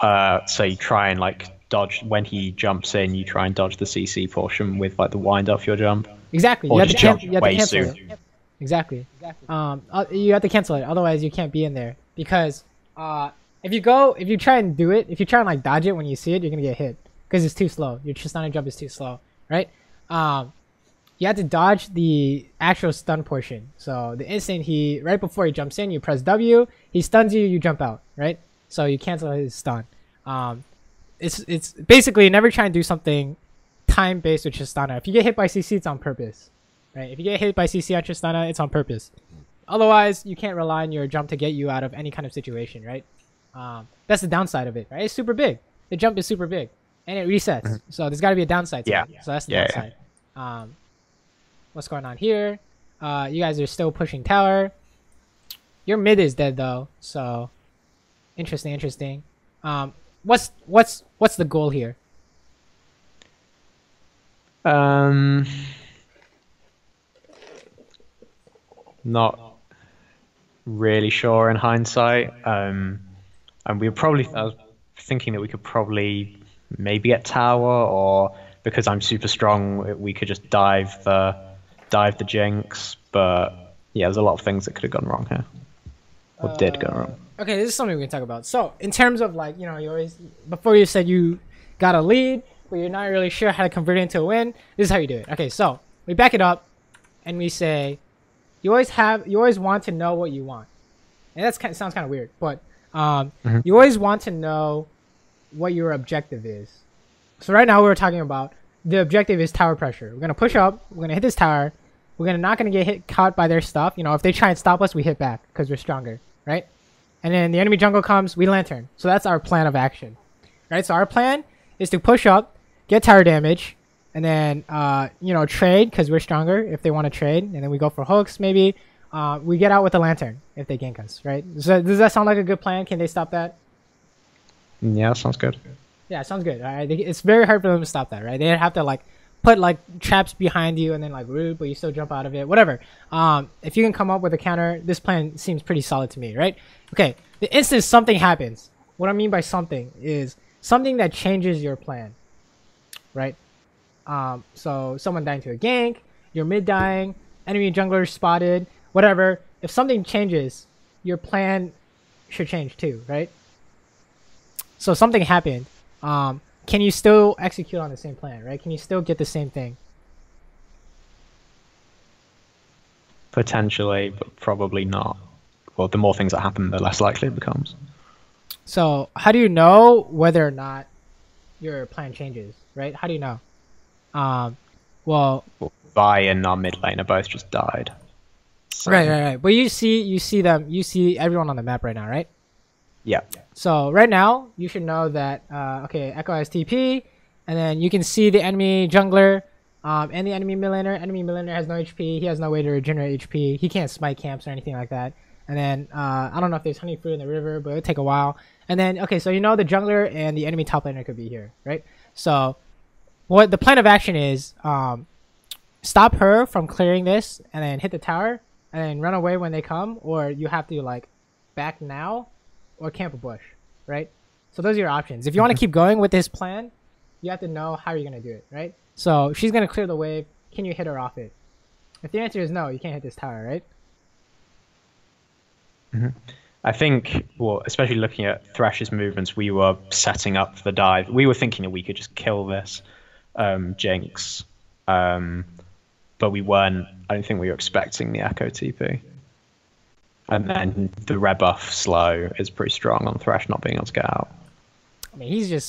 so you try and like dodge when he jumps in. You try and dodge the CC portion with like the wind off your jump. Exactly. Or you just have to jump way cancel soon. it. Exactly. You have to cancel it. Otherwise, you can't be in there because if you try and do it, if you try and like dodge it when you see it, you're gonna get hit because it's too slow. Your Tristana jump is too slow, right? You have to dodge the actual stun portion. So the instant right before he jumps in, you press W, he stuns you, you jump out, right? So you cancel his stun. It's basically never try and do something time based with Tristana. If you get hit by CC, it's on purpose, right? If you get hit by CC on Tristana, it's on purpose. Otherwise, you can't rely on your jump to get you out of any kind of situation, right? That's the downside of it, right? It's super big. The jump is super big, and it resets. So there's got to be a downside to it. So that's the downside. What's going on here? You guys are still pushing tower. Your mid is dead though, so interesting. What's the goal here? Not really sure in hindsight. And we were probably I was thinking that we could probably maybe get tower, or because I'm super strong, we could just dive the Jinx. But yeah, there's a lot of things that could have gone wrong here, or did go wrong. Okay, this is something we can talk about. So in terms of like, you know, you always, before you said you got a lead, but you're not really sure how to convert it into a win. This is how you do it. Okay, so we back it up, and we say, you always want to know what you want, and sounds kind of weird, but you always want to know what your objective is. So right now we're talking about the objective is tower pressure. We're gonna push up. We're gonna hit this tower. We're not gonna get caught by their stuff. You know, if they try and stop us, we hit back because we're stronger, right? And then the enemy jungle comes, we lantern. So that's our plan of action, right? So our plan is to push up, get tower damage, and then you know, trade because we're stronger if they want to trade, and then we go for hooks maybe. We get out with the lantern if they gank us, right? So does that sound like a good plan? Can they stop that? Yeah, sounds good. Yeah, sounds good. All right, it's very hard for them to stop that, right? They have to like put like traps behind you and then like root, but you still jump out of it. Whatever. If you can come up with a counter, this plan seems pretty solid to me, right? Okay. The instant something happens, what I mean by something is something that changes your plan, right? So someone dying to a gank, your mid dying, enemy jungler spotted, whatever. If something changes, your plan should change too, right? So something happened. Can you still execute on the same plan, right? Can you still get the same thing? Potentially, but probably not. Well, the more things that happen, the less likely it becomes. So how do you know whether or not your plan changes, right? How do you know? Well, Vi and our mid laner both just died. So. Right. But you see everyone on the map right now, right? Yeah. So right now, you should know that, okay, Echo has TP, and then you can see the enemy jungler and the enemy mid laner. Enemy mid laner has no HP. He has no way to regenerate HP. He can't smite camps or anything like that. And then, I don't know if there's honey fruit in the river, but it'll take a while. And then, okay, so you know the jungler and the enemy top laner could be here, right? So what the plan of action is, stop her from clearing this, and then hit the tower, and then run away when they come, or you have to, like, back now, or camp a bush, right? So those are your options. If you want to keep going with this plan, you have to know how you're going to do it, right? So she's going to clear the wave. Can you hit her off it? If the answer is no, you can't hit this tower, right? I think, well, especially looking at Thresh's movements, we were setting up the dive. We were thinking that we could just kill this Jinx, but we weren't. I don't think we were expecting the Echo TP. And then the rebuff slow is pretty strong on Thresh not being able to get out. I mean,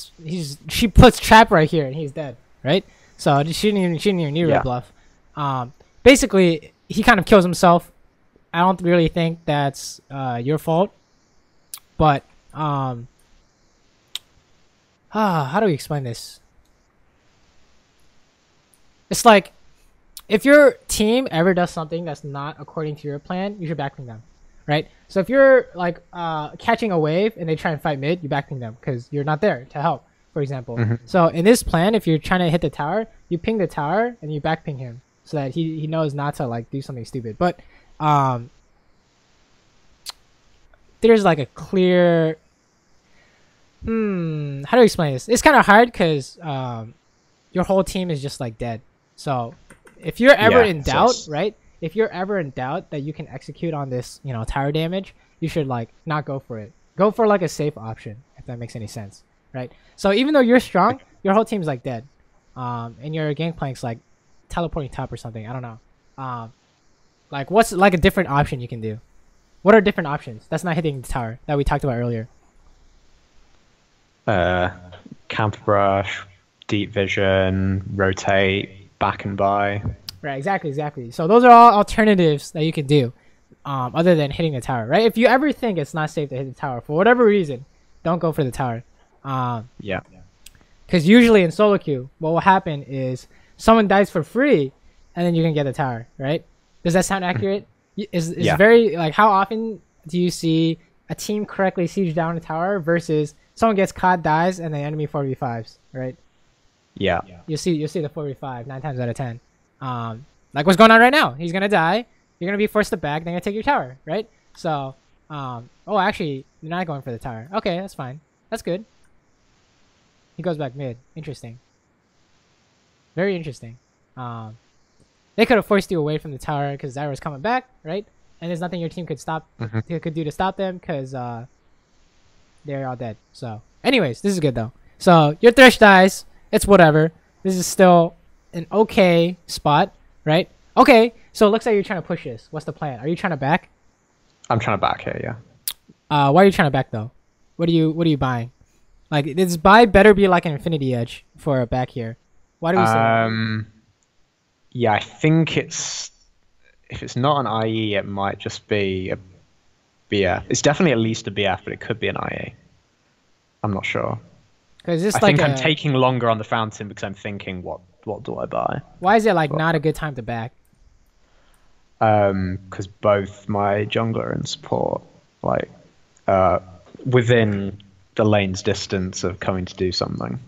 she puts trap right here and he's dead, right? So she didn't even need red bluff. Basically, he kind of kills himself. I don't really think that's your fault, but how do we explain this? It's like if your team ever does something that's not according to your plan, you should backping them, right? So if you're like catching a wave and they try and fight mid, you backping them because you're not there to help, for example. So in this plan, if you're trying to hit the tower, you ping the tower and you backping him so that he knows not to like do something stupid. But there's like a clear how do I explain this? It's kind of hard because your whole team is just like dead. So if you're ever in doubt, right? If you're ever in doubt that you can execute on this, you know, tower damage, you should like not go for it. Go for like a safe option, if that makes any sense, right? So even though you're strong, your whole team's like dead, and your gangplank's like teleporting top or something. I don't know. Like what's like a different option you can do? What are different options that's not hitting the tower that we talked about earlier? Counter brush, deep vision, rotate, back and buy. Right, exactly. So those are all alternatives that you can do, other than hitting the tower, right? If you ever think it's not safe to hit the tower for whatever reason, don't go for the tower. Yeah. Because usually in solo queue, what will happen is someone dies for free, and then you can get the tower, right? Does that sound accurate? Is very like how often do you see a team correctly siege down a tower versus someone gets caught, dies, and the enemy 4v5s, right? Yeah. You'll see the 4v5 9 times out of 10. Like what's going on right now? He's gonna die. You're gonna be forced to back. They're gonna take your tower, right? So, oh, actually, you're not going for the tower. Okay, that's fine. That's good. He goes back mid. Interesting. Very interesting. They could have forced you away from the tower because Zyra was coming back, right? And there's nothing your team could do to stop them because they're all dead. So, anyways, this is good though. So your Thresh dies. It's whatever. This is still an okay spot, right? Okay, so it looks like you're trying to push this. What's the plan? Are you trying to back? I'm trying to back here, yeah. Why are you trying to back though? What are you buying? Like this buy better be like an Infinity Edge for a back here. Why do we say that? Yeah, I think if it's not an IE, it might just be a BF. It's definitely at least a BF, but it could be an IE. I'm not sure. Because I think I'm taking longer on the fountain because I'm thinking, what do I buy? Why is it like not a good time to back? Because both my jungler and support, like, within the lane's distance of coming to do something,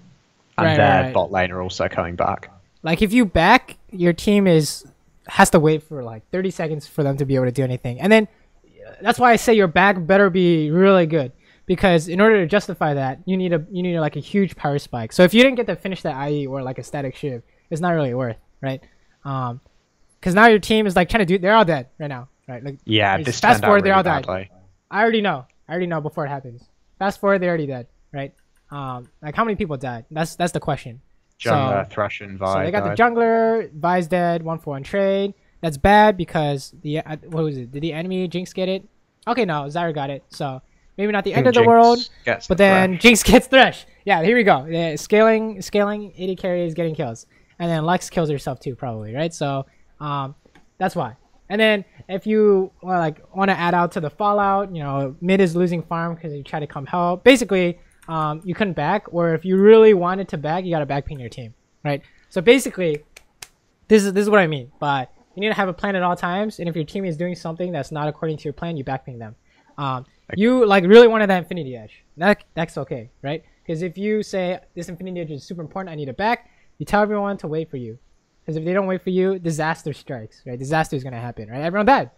and their bot lane are also coming back. Like if you back, your team has to wait for like 30 seconds for them to be able to do anything, and then that's why I say your back better be really good. Because in order to justify that, you need like a huge power spike. So if you didn't get to finish that IE or like a static shiv, it's not really worth, right? Because now your team is like trying to they're all dead right now, right? Like yeah, this fast forward, really they're all badly. died. I already know before it happens. Fast forward, they're already dead, right? Like how many people died? That's the question. Jungler, Thresh, and Vi. So they got the jungler, Vi's dead, 1-for-1 trade. That's bad because what was it? Did the enemy Jinx get it? Okay, no, Zyra got it. So. Maybe not the end of the world, but then Jinx gets Thresh. Yeah, here we go. Yeah, scaling 80 carries, getting kills. And then Lux kills herself too, probably, right? So that's why. And then if you want to add out to the fallout, mid is losing farm because you try to come help. Basically, you couldn't back, or if you really wanted to back, you got to back ping your team, right? So basically, this is what I mean. But you need to have a plan at all times, and if your team is doing something that's not according to your plan, you back ping them. You like really wanted that Infinity Edge. That's okay, right? Because if you say this Infinity Edge is super important, I need it back, you tell everyone to wait for you. Because if they don't wait for you, disaster strikes, right? Disaster is gonna happen, right? Everyone died,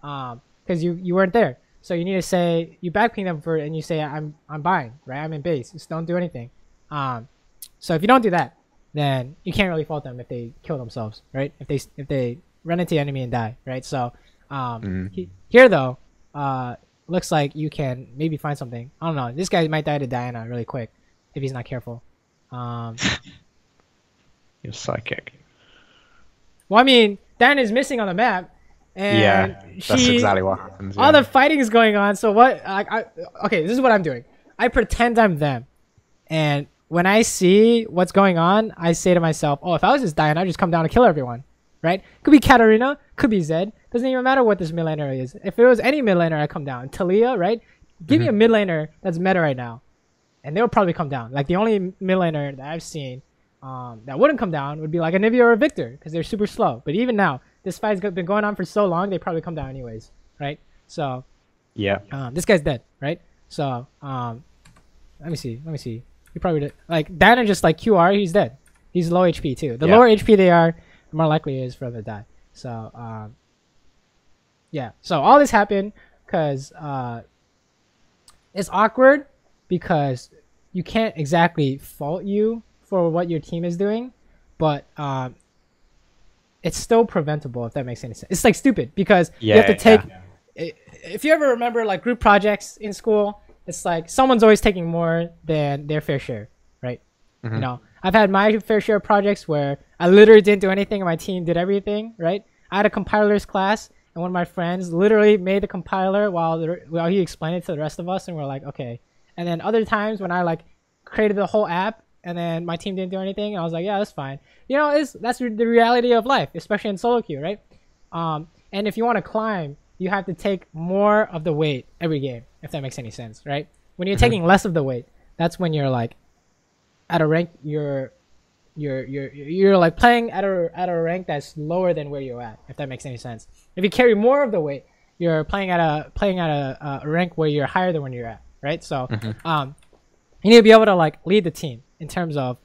because you weren't there. So you need to say you backping them and you say I'm buying, right? I'm in base. Just don't do anything. So if you don't do that, then you can't really fault them if they kill themselves, right? If they run into the enemy and die, right? So here though, looks like you can maybe find something. I don't know. This guy might die to Diana really quick if he's not careful. You're psychic. Well, I mean, Diana's missing on the map, and yeah, that's exactly what happens. All the fighting is going on. So what? Okay, this is what I'm doing. I pretend I'm them, and when I see what's going on, I say to myself, "Oh, if I was just Diana, I'd just come down and kill everyone." Right? Could be Katarina, could be Zed. Doesn't even matter what this mid laner is. If it was any mid laner, I'd come down. Talia, right? Give me a mid laner that's meta right now, and they'll probably come down. Like the only mid laner that I've seen that wouldn't come down would be like a Nivea or a Victor because they're super slow. But even now, this fight's been going on for so long, they probably come down anyways, right? So yeah, this guy's dead, right? So let me see. He probably did. Like Diana just like QR, he's dead. He's low HP too. The lower HP they are, the more likely it is for them to die. So yeah, so all this happened because it's awkward because you can't exactly fault you for what your team is doing, but it's still preventable if that makes any sense. It's like stupid because you have to take if you ever remember like group projects in school it's like someone's always taking more than their fair share, right? Mm-hmm. You know, I've had my fair share of projects where I literally didn't do anything and my team did everything, right? I had a compilers class and one of my friends literally made the compiler while he explained it to the rest of us, and we're like, okay. And then other times when I like created the whole app and then my team didn't do anything, and I was like, yeah, that's fine. You know, that's the reality of life, especially in solo queue, right? And if you want to climb, you have to take more of the weight every game, if that makes any sense, right? When you're taking less of the weight, that's when you're like at a rank you're like playing at a rank that's lower than where you're at, if that makes any sense. If you carry more of the weight, you're playing at a rank where you're higher than when you're at, right? So you need to be able to like lead the team in terms of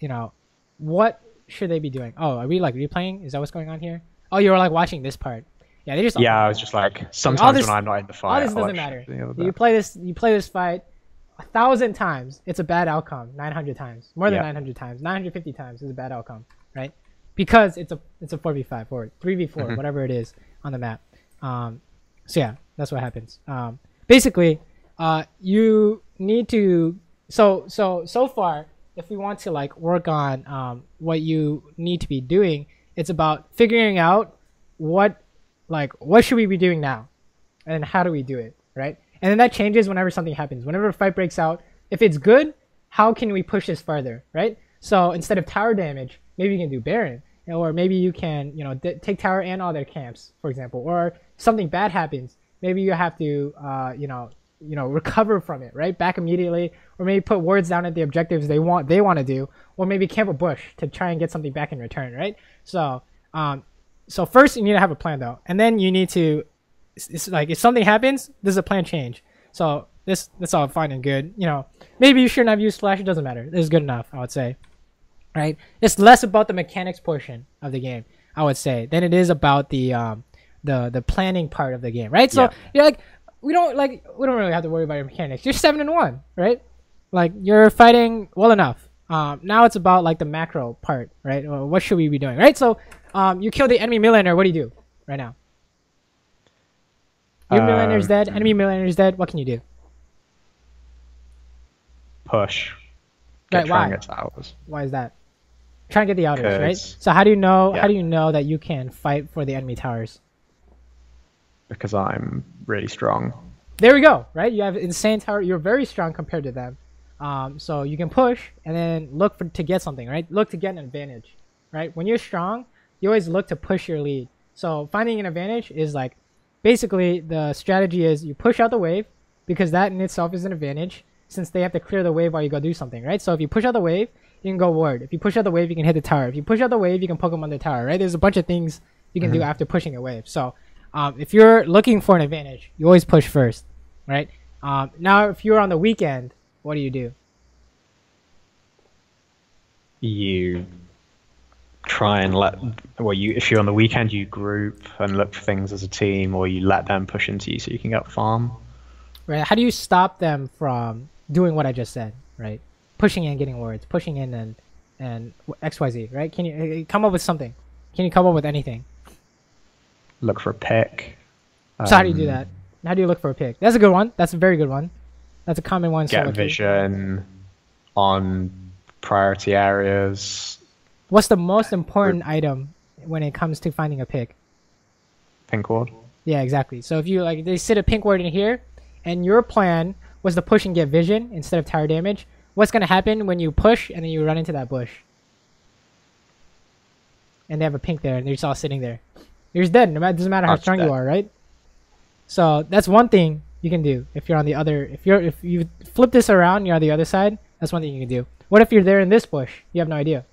you know, what should they be doing. Oh, are we like replaying? Is that what's going on here? Oh, you were like watching this part. Yeah, they just I was just like, sometimes when I'm not in the fight, all this doesn't matter. You play this fight 1,000 times, it's a bad outcome. 900 times, more than 900 times, 950 times is a bad outcome, right? Because it's a 4v5 or 3v4, whatever it is on the map. So yeah, that's what happens. Basically, you need to so far, if we want to like work on what you need to be doing, it's about figuring out what should we be doing now, and how do we do it, right? And then that changes whenever something happens. Whenever a fight breaks out, if it's good, how can we push this further, right? So instead of tower damage, maybe you can do Baron, or maybe you can, you know, take tower and all their camps, for example. Or something bad happens, maybe you have to, you know, recover from it, right? Back immediately, or maybe put wards down at the objectives they want to do, or maybe camp a bush to try and get something back in return, right? So, so first you need to have a plan though, and then you need to. It's like if something happens, does the plan change? So that's all fine and good. You know, maybe you shouldn't have used flash. It doesn't matter. It's good enough, I would say. Right? It's less about the mechanics portion of the game, I would say, than it is about the planning part of the game. Right? So you're like, we don't really have to worry about your mechanics. You're 7-1, right? Like you're fighting well enough. Now it's about like the macro part, right? Or what should we be doing, right? So you kill the enemy millionaire. What do you do right now? Your millionaire's dead. Enemy millionaire's dead. What can you do? Push. Right, why? Get towers. Why is that? Try and get the outers, right? So how do you know? How do you know that you can fight for the enemy towers? Because I'm really strong. There we go. Right, you have insane tower. You're very strong compared to them. So you can push and then look to get something, right? Look to get an advantage, right? When you're strong, you always look to push your lead. So finding an advantage is like. Basically, the strategy is you push out the wave, because that in itself is an advantage, since they have to clear the wave while you go do something, right? So if you push out the wave, you can go ward. If you push out the wave, you can hit the tower. If you push out the wave, you can poke them on the tower, right? There's a bunch of things you can do after pushing a wave. So if you're looking for an advantage, you always push first, right? Now, if you're on the weekend, what do? You try and if you're on the weekend, you group and look for things as a team, or you let them push into you so you can get farm. Right. How do you stop them from doing what I just said, right? Pushing in, getting wards, pushing in and XYZ, right? Can you come up with something? Can you come up with anything? Look for a pick. So how do you do that? How do you look for a pick? That's a good one. That's a very good one. That's a common one. Get vision on priority areas. What's the most important item when it comes to finding a pick? Pink ward. Yeah, exactly. So if you they sit a pink ward in here, and your plan was to push and get vision instead of tower damage, what's gonna happen when you push and then you run into that bush? And they have a pink there, and they're just all sitting there. You're just dead. It doesn't matter how strong you are, right? So that's one thing you can do if you're on the other. If you flip this around, you're on the other side. That's one thing you can do. What if you're there in this bush? You have no idea.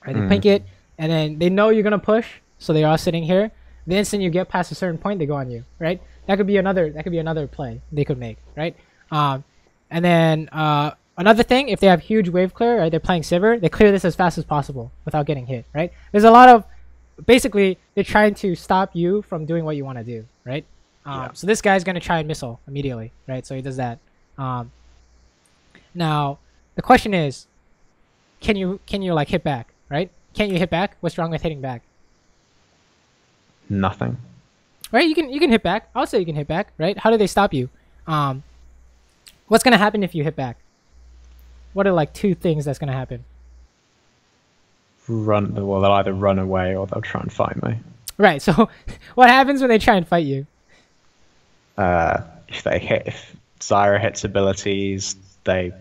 Right, they pink it, and then they know you're gonna push, so they're all sitting here. The instant you get past a certain point, they go on you, right? That could be another play they could make, right? And then another thing, if they have huge wave clear, right? They're playing Saber, they clear this as fast as possible without getting hit, right? There's a lot of, basically, they're trying to stop you from doing what you want to do, right? So this guy's gonna try and missile immediately, right? So he does that. Now the question is, can you like hit back? Right? Can't you hit back? What's wrong with hitting back? Nothing. Right? You can hit back. I'll say you can hit back. Right? How do they stop you? Um, what's gonna happen if you hit back? What are like two things that's gonna happen? Well, they'll either run away or they'll try and fight me. Right. So, what happens when they try and fight you? If Zyra hits abilities, they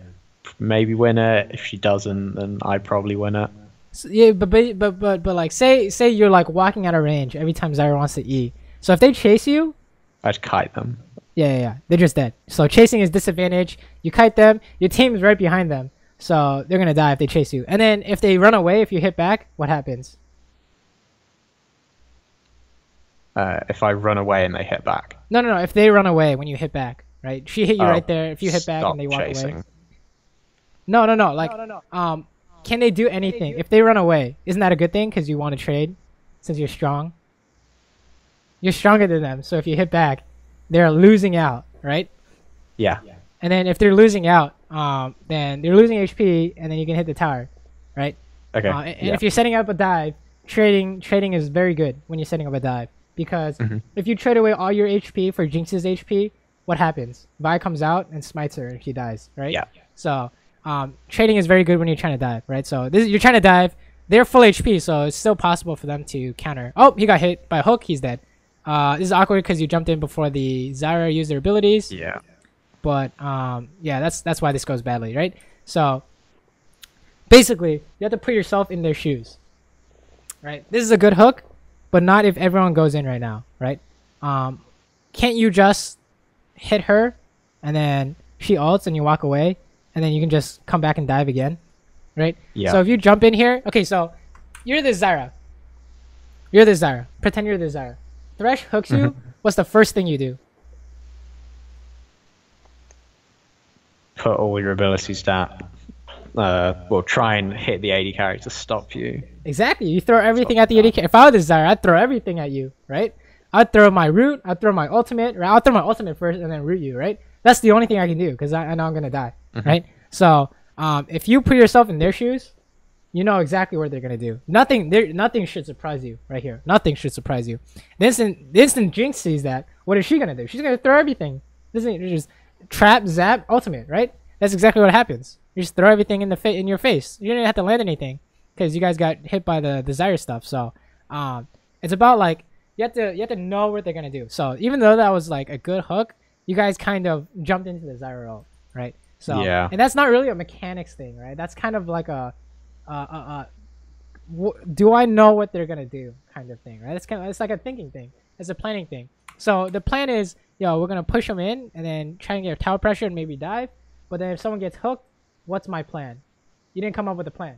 maybe win it. If she doesn't, then I probably win it. So, yeah, but like say you're like walking out of range every time Zyra wants to E. So if they chase you, I'd kite them. Yeah. They're just dead. So chasing is disadvantage. You kite them. Your team's right behind them. So they're going to die if they chase you. And then if they run away, if you hit back, what happens? If I run away and they hit back. No. If they run away when you hit back, right? She hit you right there. If you hit back and they walk chasing. away. No. Like, can they do anything? If they run away, isn't that a good thing? Because you want to trade since you're strong. You're stronger than them. So if you hit back, they're losing out, right? Yeah. And then if they're losing out, then they're losing HP, and then you can hit the tower, right? Okay. And if you're setting up a dive, trading is very good when you're setting up a dive, because if you trade away all your HP for Jinx's HP, what happens? Vi comes out and smites her, and she dies, right? Yeah. So trading is very good when you're trying to dive, right? So you're trying to dive. They're full HP, so it's still possible for them to counter. Oh, he got hit by a hook. He's dead. This is awkward because you jumped in before the Zyra used their abilities. Yeah. But yeah, that's why this goes badly, right? So basically, you have to put yourself in their shoes, right? This is a good hook, but not if everyone goes in right now, right? Can't you just hit her, and then she ults and you walk away, and then you can just come back and dive again, right? Yeah. So if you jump in here, okay, so you're the Zyra. You're the Zyra. Pretend you're the Zyra. Thresh hooks you. What's the first thing you do? Put all your abilities down. Well, try and hit the AD carry to stop you. Exactly. You throw everything at the AD carry. If I was the Zyra, I'd throw everything at you, right? I'd throw my root. I'd throw my ultimate. Right? I'll throw my ultimate first and then root you, right? That's the only thing I can do because I know I'm gonna die, right? So if you put yourself in their shoes, you know exactly what they're gonna do. Nothing should surprise you right here. Nothing should surprise you. The instant Jinx sees that, what is she gonna do? She's gonna throw everything. Just trap, zap, ultimate, right? That's exactly what happens. You just throw everything in your face. You don't even have to land anything because you guys got hit by the desire stuff. So it's about like you have to know what they're gonna do. So even though that was like a good hook, you guys kind of jumped into the Zyra ult, right? So yeah. And that's not really a mechanics thing, right? That's kind of like do I know what they're gonna do kind of thing, right? It's like a thinking thing. It's a planning thing. So the plan is, we're gonna push them in and then try and get tower pressure and maybe dive. But then if someone gets hooked, what's my plan? You didn't come up with a plan,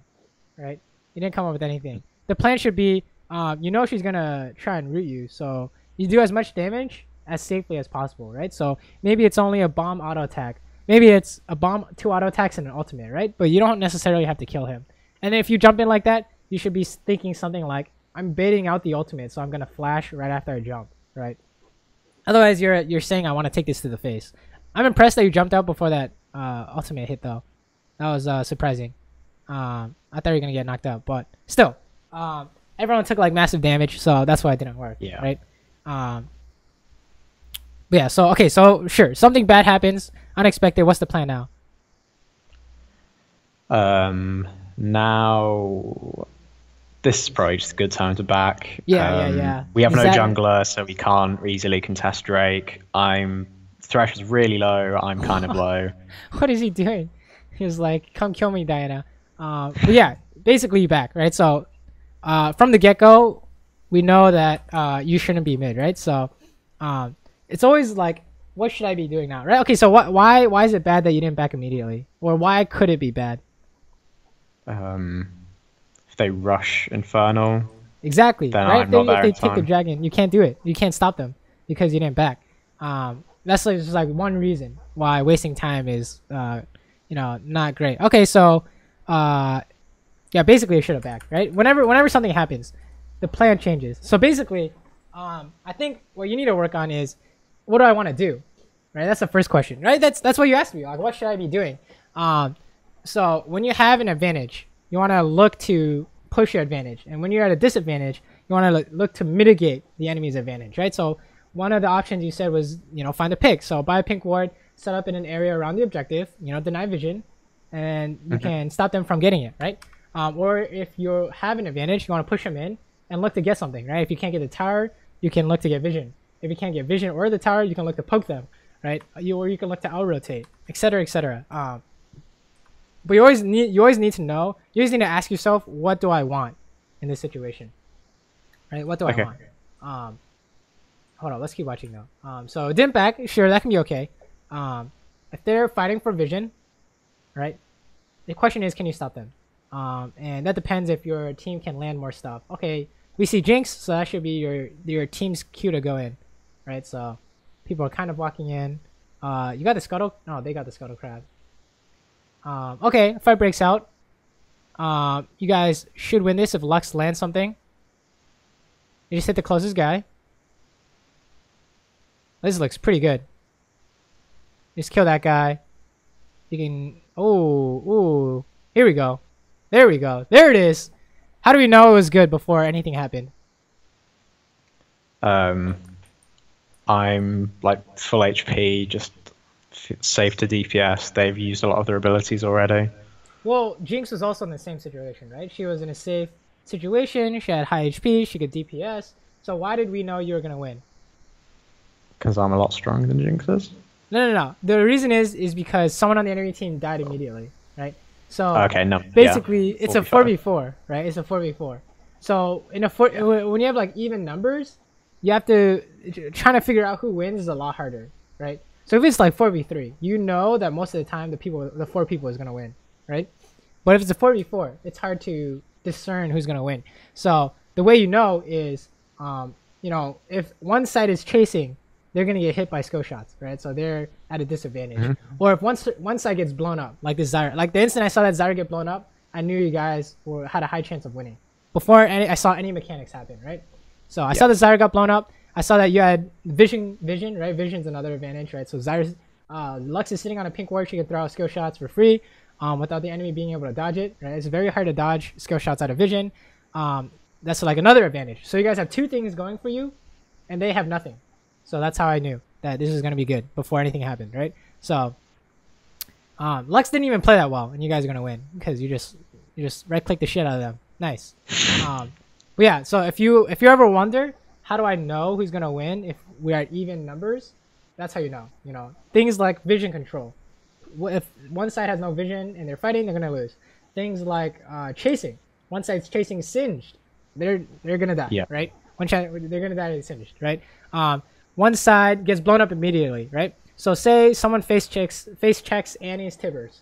right? You didn't come up with anything. The plan should be, she's gonna try and root you, so you do as much damage as safely as possible, right? So maybe it's only a bomb auto attack. Maybe it's a bomb, 2 auto attacks, and an ultimate, right? But you don't necessarily have to kill him. And then if you jump in like that, you should be thinking something like, I'm baiting out the ultimate, so I'm gonna flash right after I jump, right? Otherwise, you're saying I want to take this to the face. I'm impressed that you jumped out before that ultimate hit, though. That was surprising. I thought you were gonna get knocked out, but still, everyone took like massive damage, so that's why it didn't work. Yeah. Right. But yeah. So okay. So sure, something bad happens, unexpected. What's the plan now? Now this is probably just a good time to back. Yeah. We have no jungler, so we can't easily contest Drake. Thresh is really low. I'm kind of low. What is he doing? He was like, "Come kill me, Diana." But yeah, basically you back, right? So from the get-go, we know that you shouldn't be mid, right? So it's always like, what should I be doing now, right? Okay, so why is it bad that you didn't back immediately, or why could it be bad? If they rush Infernal, exactly, then right? I'm not there They in take the time. dragon. You can't do it. You can't stop them because you didn't back. That's like just like one reason why wasting time is not great. Okay, so yeah, basically I should have backed, right? Whenever something happens, the plan changes. So basically, I think what you need to work on is, what do I want to do, right? That's the first question, right? That's what you asked me, like, what should I be doing? So when you have an advantage, you want to look to push your advantage, and when you're at a disadvantage, you want to look to mitigate the enemy's advantage, right? So one of the options you said was, find a pick. So buy a pink ward, set up in an area around the objective, deny vision, and you can stop them from getting it, right? Or if you have an advantage, you want to push them in and look to get something, right? If you can't get the tower, you can look to get vision. If you can't get vision or the tower, you can look to poke them, right? Or you can look to out-rotate, etc., etc. But you always need to know. You always need to ask yourself, what do I want in this situation, right? What do I want? Hold on, let's keep watching though. So dim back, sure, that can be okay. If they're fighting for vision, right? The question is, can you stop them? And that depends if your team can land more stuff. Okay, we see Jinx, so that should be your team's cue to go in, right? So people are kind of walking in. You got the scuttle? No, they got the scuttle crab. Okay, fight breaks out. You guys should win this if Lux lands something. You just hit the closest guy. This looks pretty good. Just kill that guy. You can... Oh, here we go. There we go. There it is. How do we know it was good before anything happened? I'm like full HP, just safe to DPS. They've used a lot of their abilities already. Well, Jinx was also in the same situation, right? She was in a safe situation. She had high HP. She could DPS. So why did we know you were going to win? Because I'm a lot stronger than Jinx is. No. The reason is because someone on the enemy team died immediately, right? So okay, no. Basically, yeah, it's a 4v4, right? It's a 4v4. So when you have like even numbers, you have to trying to figure out who wins is a lot harder, right? So if it's like 4v3, you know that most of the time the 4 people is gonna win, right? But if it's a 4v4, it's hard to discern who's gonna win. So the way you know is, if one side is chasing, they're gonna get hit by skill shots, right? So they're at a disadvantage. Or if one side gets blown up, like this Zyra, like the instant I saw that Zyra get blown up, I knew you guys had a high chance of winning before I saw any mechanics happen, right? So I saw the Zyra got blown up. I saw that you had vision, right? Vision's another advantage, right? So Zyra's Lux is sitting on a pink ward. She can throw out skill shots for free without the enemy being able to dodge it, right? It's very hard to dodge skill shots out of vision. That's like another advantage. So you guys have 2 things going for you, and they have nothing. So that's how I knew that this is going to be good before anything happened, right? So Lux didn't even play that well, and you guys are going to win because you just right-click the shit out of them. Nice. But yeah, so if you ever wonder, how do I know who's going to win if we are at even numbers? That's how you know. Things like vision control. If one side has no vision and they're fighting, they're going to lose. Things like chasing. One side's chasing singed. They're going to die, right? They're going to die and singed, right? One side gets blown up immediately, right? So say someone face checks Annie's Tibbers.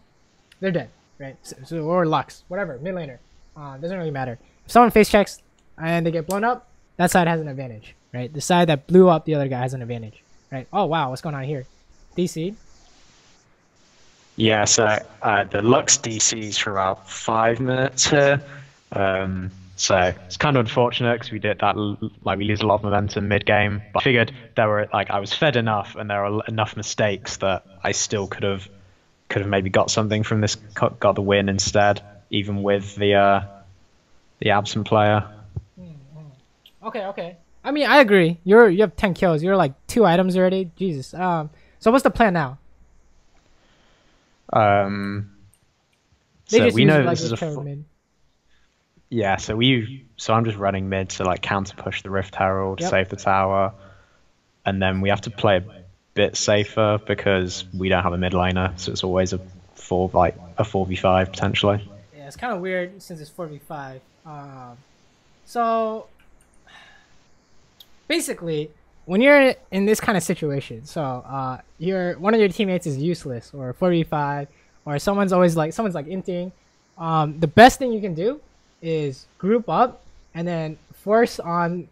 They're dead, right? Or Lux, whatever, mid laner. Doesn't really matter. If someone face checks and they get blown up, that side has an advantage, right? The side that blew up the other guy has an advantage, right? Oh, wow, what's going on here? DC? Yeah, so the Lux DCs for about 5 minutes here. So it's kind of unfortunate because we did that, we lose a lot of momentum mid-game. But I figured I was fed enough and there were enough mistakes that I still could have maybe got something from this, got the win instead, even with the absent player. Okay. I mean, I agree. You have 10 kills. You're like 2 items already. Jesus. So what's the plan now? So we know this is so I'm just running mid to counter push the Rift Herald, save the tower, and then we have to play a bit safer because we don't have a mid laner, so it's always a 4v5 potentially. Yeah, it's kind of weird since it's 4v5. So basically, when you're in this kind of situation, so one of your teammates is useless or 4v5, or someone's inting, the best thing you can do is group up and then force on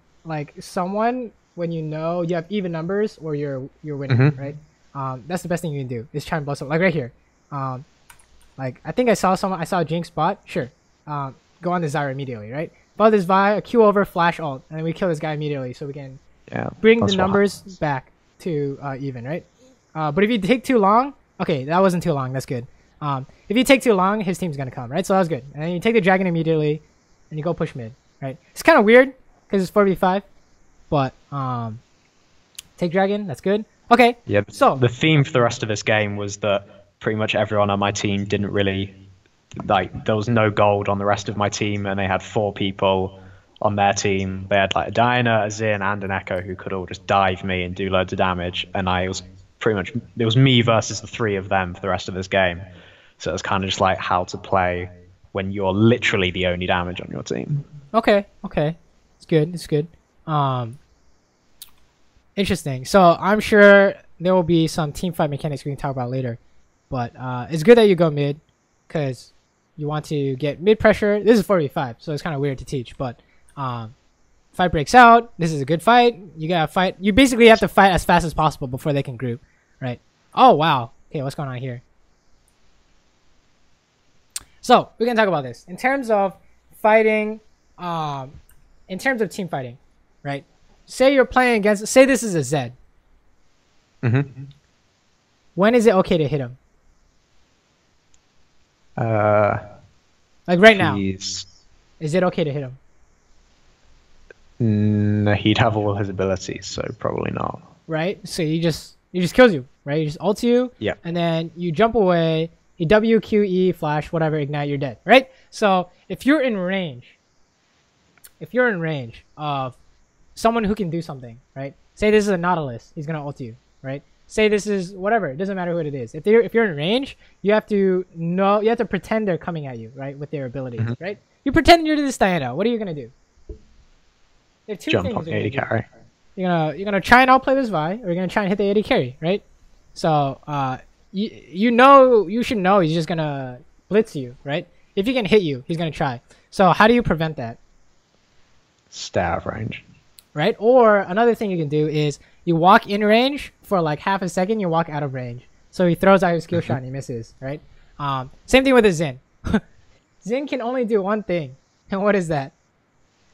someone when you know you have even numbers or you're winning, right? That's the best thing you can do is try and blow someone, right here. I think I saw Jinx bot. Sure, go on the Zyra immediately, right? Follow this Vi, a Q over, flash ult, and then we kill this guy immediately so we can bring the numbers back to even, right? But if you take too long, okay, that wasn't too long. That's good. If you take too long, his team's gonna come, right? So that was good. And then you take the dragon immediately, and you go push mid, right? It's kind of weird because it's 4v5, but take dragon, that's good. Okay. Yeah, So the theme for the rest of this game was that pretty much everyone on my team didn't really like. There was no gold on the rest of my team, and they had 4 people on their team. They had like a Diana, a Xin, and an Echo who could all just dive me and do loads of damage. And I was pretty much it was me versus the 3 of them for the rest of this game. So it was kind of just like how to play when you're literally the only damage on your team. okay, okay, it's good. It's good. Interesting. So I'm sure there will be some team fight mechanics we can talk about later, but it's good that you go mid because you want to get mid pressure. This is 4v5, so it's kind of weird to teach, but fight breaks out. This is a good fight. You gotta fight. You basically have to fight as fast as possible before they can group, right? Oh wow. Okay, what's going on here? So we can talk about this in terms of fighting, in terms of team fighting, right? Say you're playing against. Say this is a Zed. When is it okay to hit him? Like right now. Is it okay to hit him? No, he'd have all his abilities, so probably not. Right. So he just kills you, right? He just ults you. Yeah. And then you jump away. He W, Q, E, flash, whatever, ignite, you're dead, right? So if you're in range of someone who can do something, right? Say this is a Nautilus, he's gonna ult you, right? Say this is whatever, it doesn't matter who it is. If you're in range, you have to pretend they're coming at you, right? With their abilities, right? You pretend you're this Diana. What are you gonna do? There are 2 Jump things on AD carry. You're gonna try and outplay this Vi, or you're gonna try and hit the AD carry, right? So you should know he's just gonna blitz you, right? If he can hit you, he's gonna try. So how do you prevent that? Stay out of range. Right? Or another thing you can do is you walk in range for like half a second, you walk out of range. So he throws out his skill shot and he misses, right? Same thing with a Xin. Xin can only do one thing. And what is that?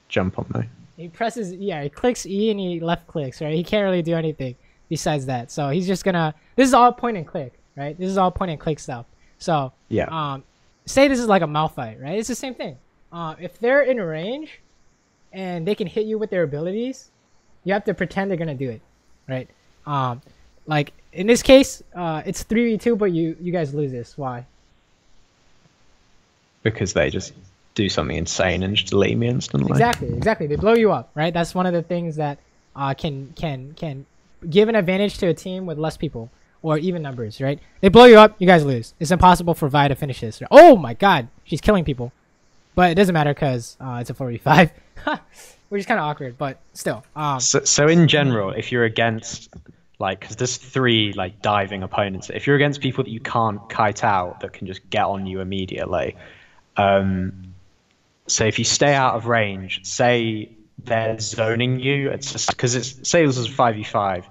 Jump on me. He presses, he clicks E and he left clicks, right? He can't really do anything besides that. So he's just gonna, this is all point and click, right? This is all point and click stuff. So, yeah. Say this is like a Malphite, right? It's the same thing. If they're in range and they can hit you with their abilities, you have to pretend they're gonna do it, right? Like in this case, it's 3v2, but you guys lose this. Why? Because they just do something insane and just delete me instantly. Exactly. They blow you up, right? That's one of the things that can give an advantage to a team with less people or even numbers, right? They blow you up, you guys lose. It's impossible for Vi to finish this. Oh my god, she's killing people. But it doesn't matter because it's a 4v5. Which is kind of awkward, but still. So in general, if you're against, like, because there's 3 like diving opponents, if you're against people that you can't kite out that can just get on you immediately, so if you stay out of range, say they're zoning you, it's just because it's say this is 5v5,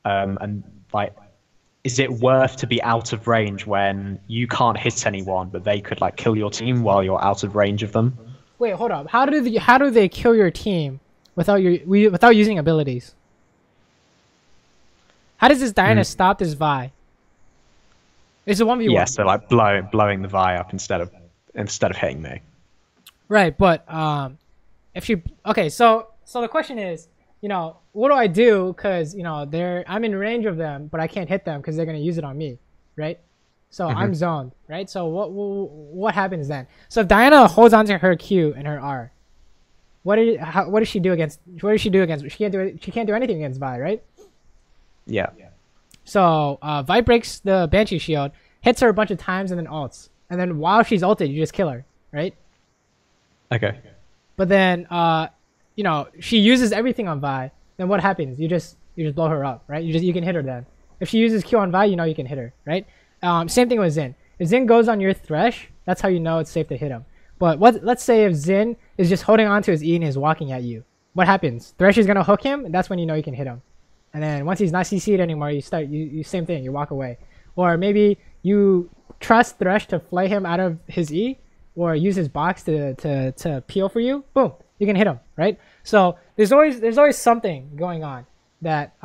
and like, is it worth to be out of range when you can't hit anyone, but they could like kill your team while you're out of range of them? Wait, hold up. How do they kill your team without using abilities? How does this Diana stop this Vi? It's a 1v1. Yeah, so like blowing the Vi up instead of hitting me. Right, but if you so the question is, what do I do? Because I'm in range of them, but I can't hit them because they're gonna use it on me, right? So I'm zoned, right? So what happens then? So if Diana holds onto her Q and her R, what does she do against? She can't do it. She can't do anything against Vi, right? Yeah. So Vi breaks the Banshee shield, hits her a bunch of times, and then ults. And then while she's ulted, you just kill her, right? Okay. But then she uses everything on Vi. Then what happens? You just blow her up, right? You can hit her then. If she uses Q on Vi, you can hit her, right? Same thing with Xin. If Xin goes on your Thresh, that's how you know it's safe to hit him. But let's say if Xin is just holding on to his E and is walking at you, what happens? Thresh is gonna hook him, and that's when you know you can hit him. And then once he's not CC'd anymore, you same thing, you walk away. Or maybe you trust Thresh to flay him out of his E, or use his box to peel for you. Boom, you can hit him, right? So there's always something going on that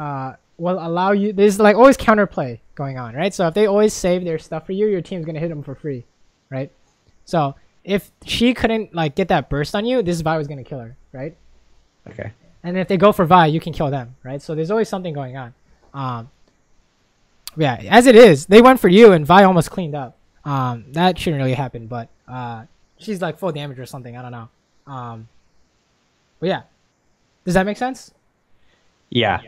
will allow you. There's like always counterplay going on, right? So if they always save their stuff for you, your team's gonna hit them for free, right? So if she couldn't like get that burst on you, this Vi was gonna kill her, right? Okay. And if they go for Vi, you can kill them, right? So there's always something going on. Yeah, as it is, they went for you and Vi almost cleaned up. That shouldn't really happen, but she's like full damage or something. I don't know. But yeah, does that make sense? Yeah.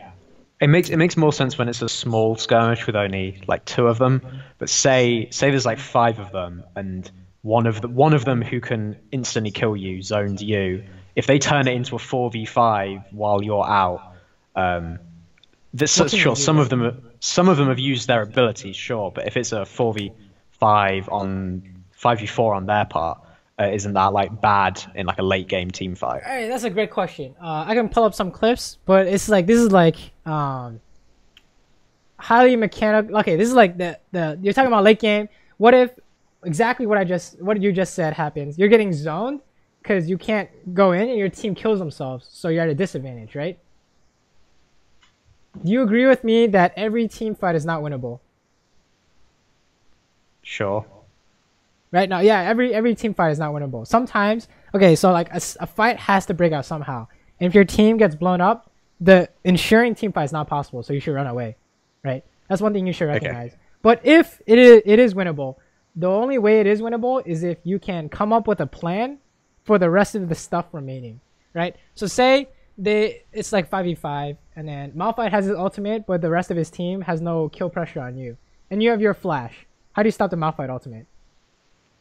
It makes more sense when it's a small skirmish with only like two of them. But say there's like five of them, and one of them who can instantly kill you zoned you. If they turn it into a 4v5 while you're out, this What can you sure do? some of them have used their abilities, sure. But if it's a 4v5 on 5v4 on their part, isn't that like bad in like a late game team fight? All right, that's a great question. I can pull up some clips, but it's like this is like highly mechanical. Okay, this is like the you're talking about late game. What if exactly what you just said happens? You're getting zoned because you can't go in, and your team kills themselves, so you're at a disadvantage, right? Do you agree with me that every team fight is not winnable? Sure. Right now, yeah, every team fight is not winnable. Sometimes, okay, so like a fight has to break out somehow. And if your team gets blown up, the ensuring team fight is not possible, so you should run away, right? That's one thing you should recognize. Okay. But if it is winnable, the only way it is winnable is if you can come up with a plan for the rest of the stuff remaining, right? So say it's like 5v5, and then Malphite has his ultimate, but the rest of his team has no kill pressure on you, and you have your flash. How do you stop the Malphite ultimate?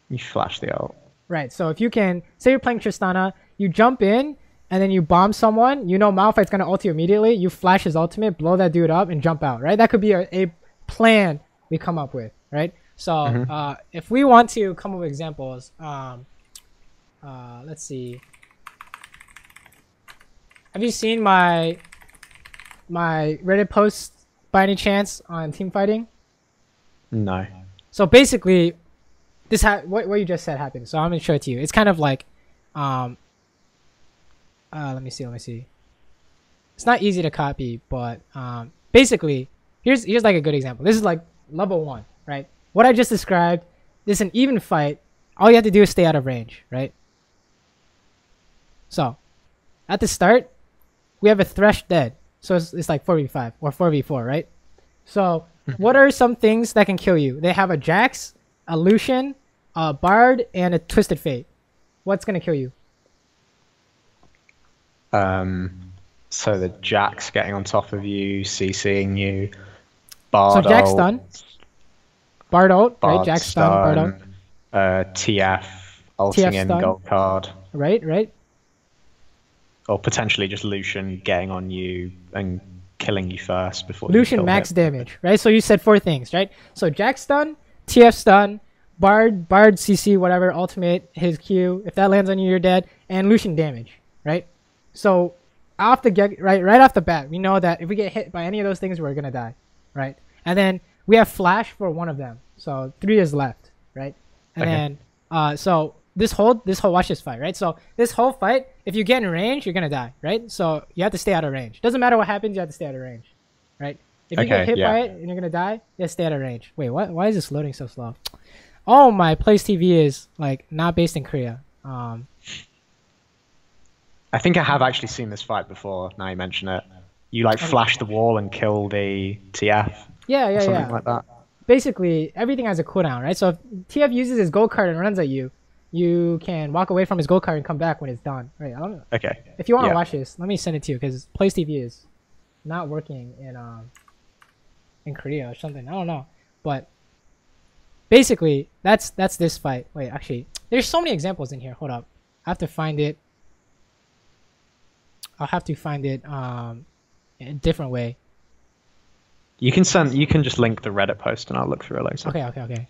You flash the ult. Right, so if you can, say you're playing Tristana, you jump in, and then you bomb someone, you know Malphite's going to ult you immediately, you flash his ultimate, blow that dude up, and jump out, right? That could be a plan we come up with, right? So if we want to come up with examples, let's see. Have you seen my Reddit post by any chance on Teamfighting? No. So basically, what you just said happened. So I'm gonna show it to you. It's kind of like, let me see. It's not easy to copy, but basically, here's like a good example. This is like level 1, right? What I just described. This is an even fight. All you have to do is stay out of range, right? So, at the start, we have a Thresh dead. So it's like 4v5 or 4v4, right? So, what are some things that can kill you? They have a Jax, a Lucian, a Bard, and a Twisted Fate. What's gonna kill you? So the Jack's getting on top of you, CCing you. Bard So Jack's ult, done. Bard ult, right? Bard Jack's done. Bard ult. stun, TF ulting TF in stun. gold card, Right. or potentially just Lucian getting on you and killing you first before you Lucian kill max him. damage, right? So you said 4 things, right? So Jack's stun, TF stun, Bard CC, whatever, ultimate, his Q. If that lands on you, you're dead. And Lucian damage, right? So off the right off the bat, we know that if we get hit by any of those things, we're gonna die, right? And then we have flash for one of them, so 3 is left, right? And Okay. then so this whole watch this fight, right? So this whole fight, if you get in range, you're gonna die, right? So you have to stay out of range. Doesn't matter what happens, you have to stay out of range, right? If you get Okay, hit yeah. by it and you're gonna die, you have to stay out of range. Wait, what? Why is this loading so slow? Oh, my Place TV is like not based in Korea. I think I have actually seen this fight before. Now you mention it, you like flash the wall and kill the TF, Yeah, something like that. Basically, everything has a cooldown, right? So if TF uses his gold card and runs at you, you can walk away from his gold card and come back when it's done. Right? I don't know. Okay. If you want to Yeah. watch this, let me send it to you because Place TV is not working in Korea or something. I don't know, but basically that's this fight. Wait, actually, there's so many examples in here. Hold up, I have to find it. I'll have to find it in a different way. You can just link the Reddit post and I'll look through it later. Okay.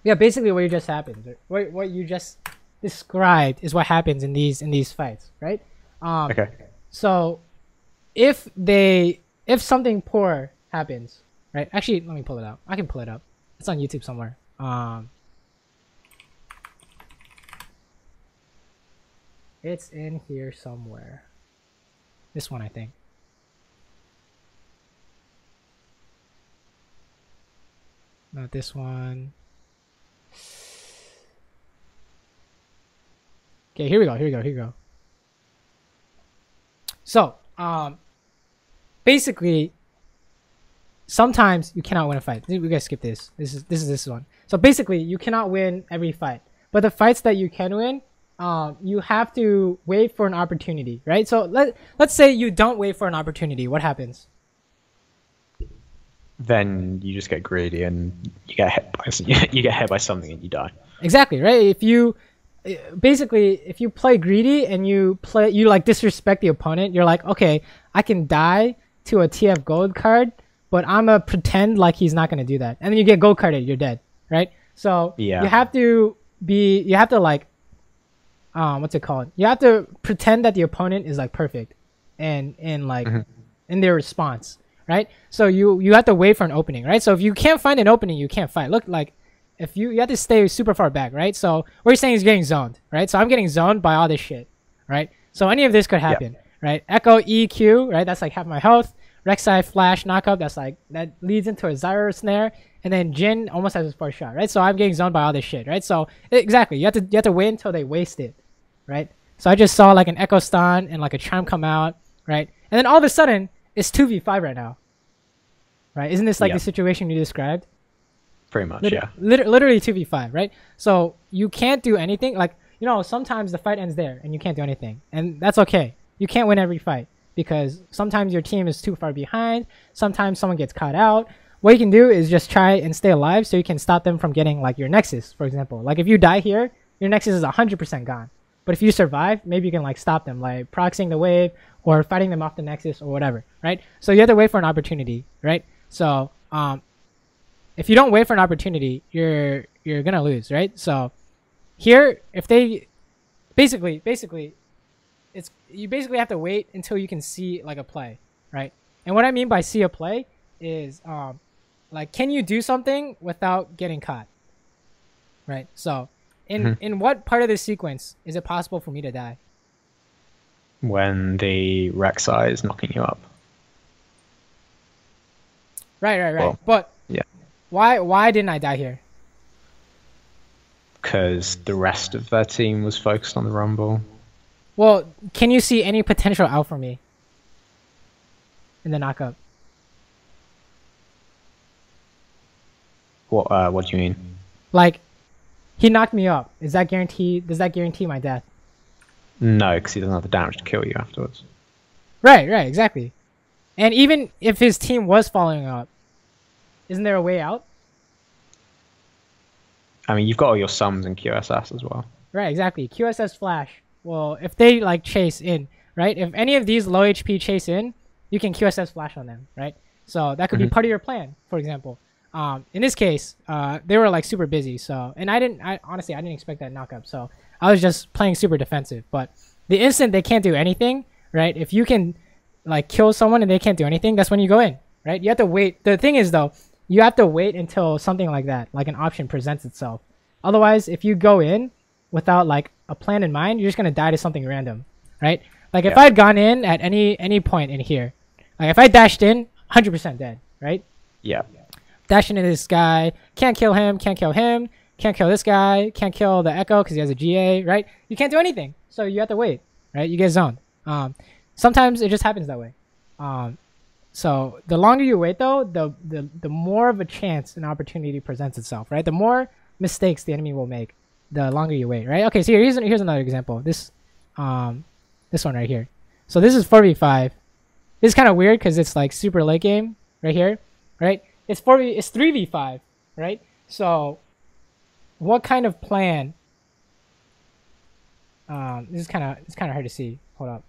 Yeah, basically what you just happened, what you just described is what happens in these fights, right? Okay. So if something poor happens, right? Actually, let me pull it up. I can pull it up. It's on YouTube somewhere. It's in here somewhere. This one, I think. Not this one. Okay, here we go. So, basically, sometimes you cannot win a fight. We gotta skip this. This is this one. So basically, you cannot win every fight. But the fights that you can win, you have to wait for an opportunity, right? So let's say you don't wait for an opportunity. What happens? Then you just get greedy and you get hit by something and you die. Exactly, right? If you play greedy and you like disrespect the opponent, you're like, okay, I can die to a TF gold card, but I'm gonna pretend like he's not gonna do that, and then you get gold carded, you're dead, right? So Yeah. you have to like, what's it called? You have to pretend that the opponent is like perfect, and like in their response, right? So you have to wait for an opening, right? So if you can't find an opening, you can't fight. Look, like if you have to stay super far back, right? So what you're saying is getting zoned, right? So I'm getting zoned by all this shit, right? So any of this could happen, right? Echo EQ, right? That's like half my health. Rek'Sai flash knockup, that leads into a Zyro snare, and then Jin almost has his first shot, right? So I'm getting zoned by all this shit, right? So exactly, you have to wait until they waste it, right? So I just saw like an Echo Stun and like a Charm come out, right? And then all of a sudden it's 2v5 right now, right? Isn't this like the situation you described? Pretty much, Literally 2v5, right? So you can't do anything. Like, you know, sometimes the fight ends there and you can't do anything, and that's okay. You can't win every fight, because sometimes your team is too far behind. Sometimes someone gets caught out. What you can do is just try and stay alive so you can stop them from getting like your Nexus, for example. Like if you die here, your Nexus is 100% gone. But if you survive, maybe you can like stop them, like proxying the wave or fighting them off the Nexus or whatever, right? So you have to wait for an opportunity, right? So if you don't wait for an opportunity, you're gonna lose, right? So here, if they basically you basically have to wait until you can see like a play, right? And what I mean by see a play is like, can you do something without getting caught, right? So in what part of this sequence is it possible for me to die? When the Rek'Sai is knocking you up. Right. Well, but yeah, why didn't I die here? because the rest of their team was focused on the Rumble. Well, can you see any potential out for me in the knockup? What do you mean? Like, he knocked me up. Is that guaranteed? Does that guarantee my death? No, because he doesn't have the damage to kill you afterwards. Right, exactly. And even if his team was following up, isn't there a way out? I mean, you've got all your sums and QSS as well. Right, exactly. QSS flash. Well, if they like chase in, right? If any of these low HP chase in, you can QSS flash on them, right? So that could be part of your plan, for example. In this case, they were like super busy. So, and honestly, I didn't expect that knockup. So I was just playing super defensive. But the instant they can't do anything, right? If you can like kill someone and they can't do anything, that's when you go in, right? You have to wait. The thing is though, you have to wait until something like that, like an option presents itself. Otherwise, if you go in without like a plan in mind, you're just going to die to something random, right? Like if I had gone in at any point in here, like if I dashed in, 100% dead, right? Yeah. Dashing into this guy, can't kill him, can't kill this guy, can't kill the Echo because he has a GA, right? You can't do anything, so you have to wait, right? You get zoned. Sometimes it just happens that way. So the longer you wait, though, the more of a chance an opportunity presents itself, right? The more mistakes the enemy will make, the longer you wait, right? Okay, so here's another example. This one right here. So this is 4v5. This is kind of weird because it's like super late game right here, right? It's 3v5, right? So what kind of plan? It's kind of hard to see. Hold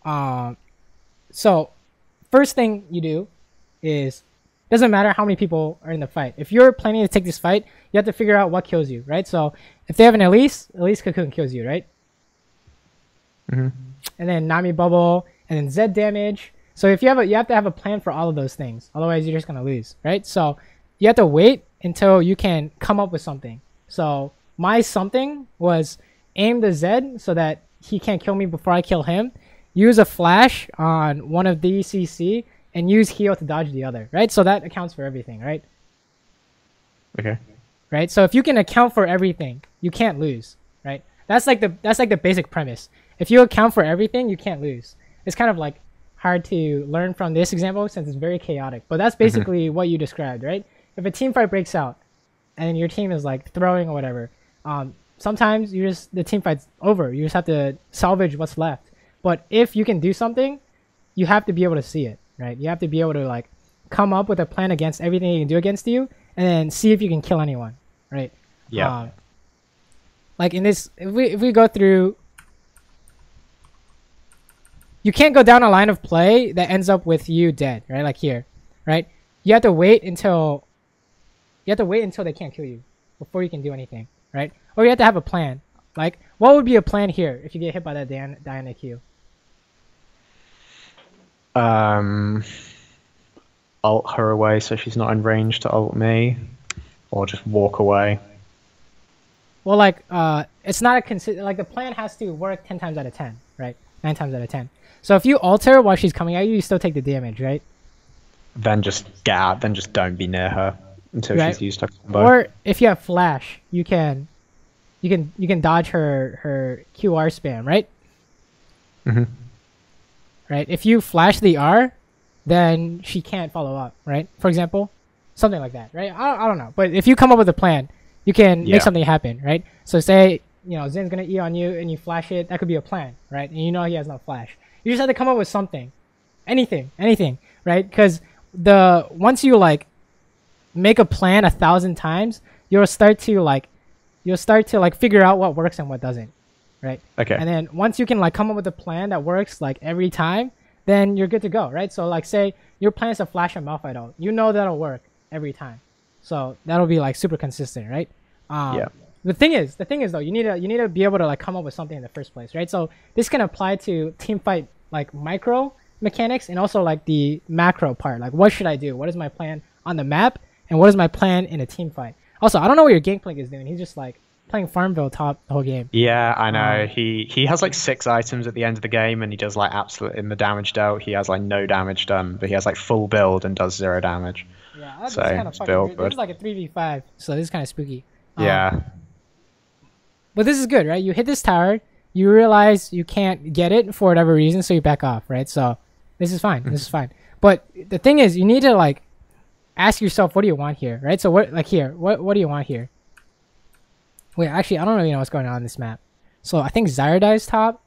up. So first thing you do is, doesn't matter how many people are in the fight. If you're planning to take this fight, you have to figure out what kills you, right? So if they have an Elise Cocoon kills you, right? And then Nami Bubble, and then Zed damage. So if you have to have a plan for all of those things. Otherwise, you're just gonna lose, right? So you have to wait until you can come up with something. So my something was aim the Zed so that he can't kill me before I kill him. Use a flash on one of the CC and use heal to dodge the other, right? So that accounts for everything, right? Okay. Right. So if you can account for everything, you can't lose, right? That's like the basic premise. If you account for everything, you can't lose. It's kind of like hard to learn from this example since it's very chaotic. But that's basically what you described, right? If a team fight breaks out and your team is like throwing or whatever, sometimes the team fight's over. You just have to salvage what's left. But if you can do something, you have to be able to see it, right? You have to be able to like come up with a plan against everything you can do against you, and then see if you can kill anyone, right? Yeah. Like in this, if we go through, you can't go down a line of play that ends up with you dead, right? Like here, right? You have to wait until they can't kill you before you can do anything, right? Or you have to have a plan. Like, what would be a plan here if you get hit by that Diana Q? Ult her away so she's not in range to ult me, or just walk away. Well, like, it's not like the plan has to work 10 times out of 10, right? 9 times out of 10. So if you ult her while she's coming at you, you still take the damage, right? Then just get out. Then just don't be near her until she's used her combo. Or if you have flash, you can dodge her QR spam, right? Right. If you flash the R, then she can't follow up, right? For example, something like that, right? I don't know, but if you come up with a plan, you can make something happen, right? So say Zin's gonna E on you and you flash it. That could be a plan, right? And you know he has no flash. You just have to come up with something, anything, right? Because once you like make a plan 1,000 times, you'll start to figure out what works and what doesn't, right? Okay. And then once you can like come up with a plan that works like every time, then you're good to go, right? So like say your plan is to flash a Malphite ult, you know that'll work every time, so that'll be like super consistent, right? The thing is though, you need to be able to like come up with something in the first place, right? So this can apply to team fight like micro mechanics and also like the macro part. Like, what should I do? What is my plan on the map, and what is my plan in a team fight? Also, I don't know what your Gangplank is doing. He's just like playing Farmville top the whole game. Yeah, I know. He has like 6 items at the end of the game, and he does like absolute in the damage dealt. He has like no damage done, but he has like full build and does 0 damage. Yeah, that's so kind of fucking weird. This is like a 3v5, so this is kind of spooky. Yeah. But this is good, right? You hit this tower, you realize you can't get it for whatever reason, so you back off, right? So this is fine. This is fine. But the thing is, you need to like ask yourself, what do you want here, right? So what do you want here? Wait, actually, I don't really know what's going on in this map. So I think Zyra dies top,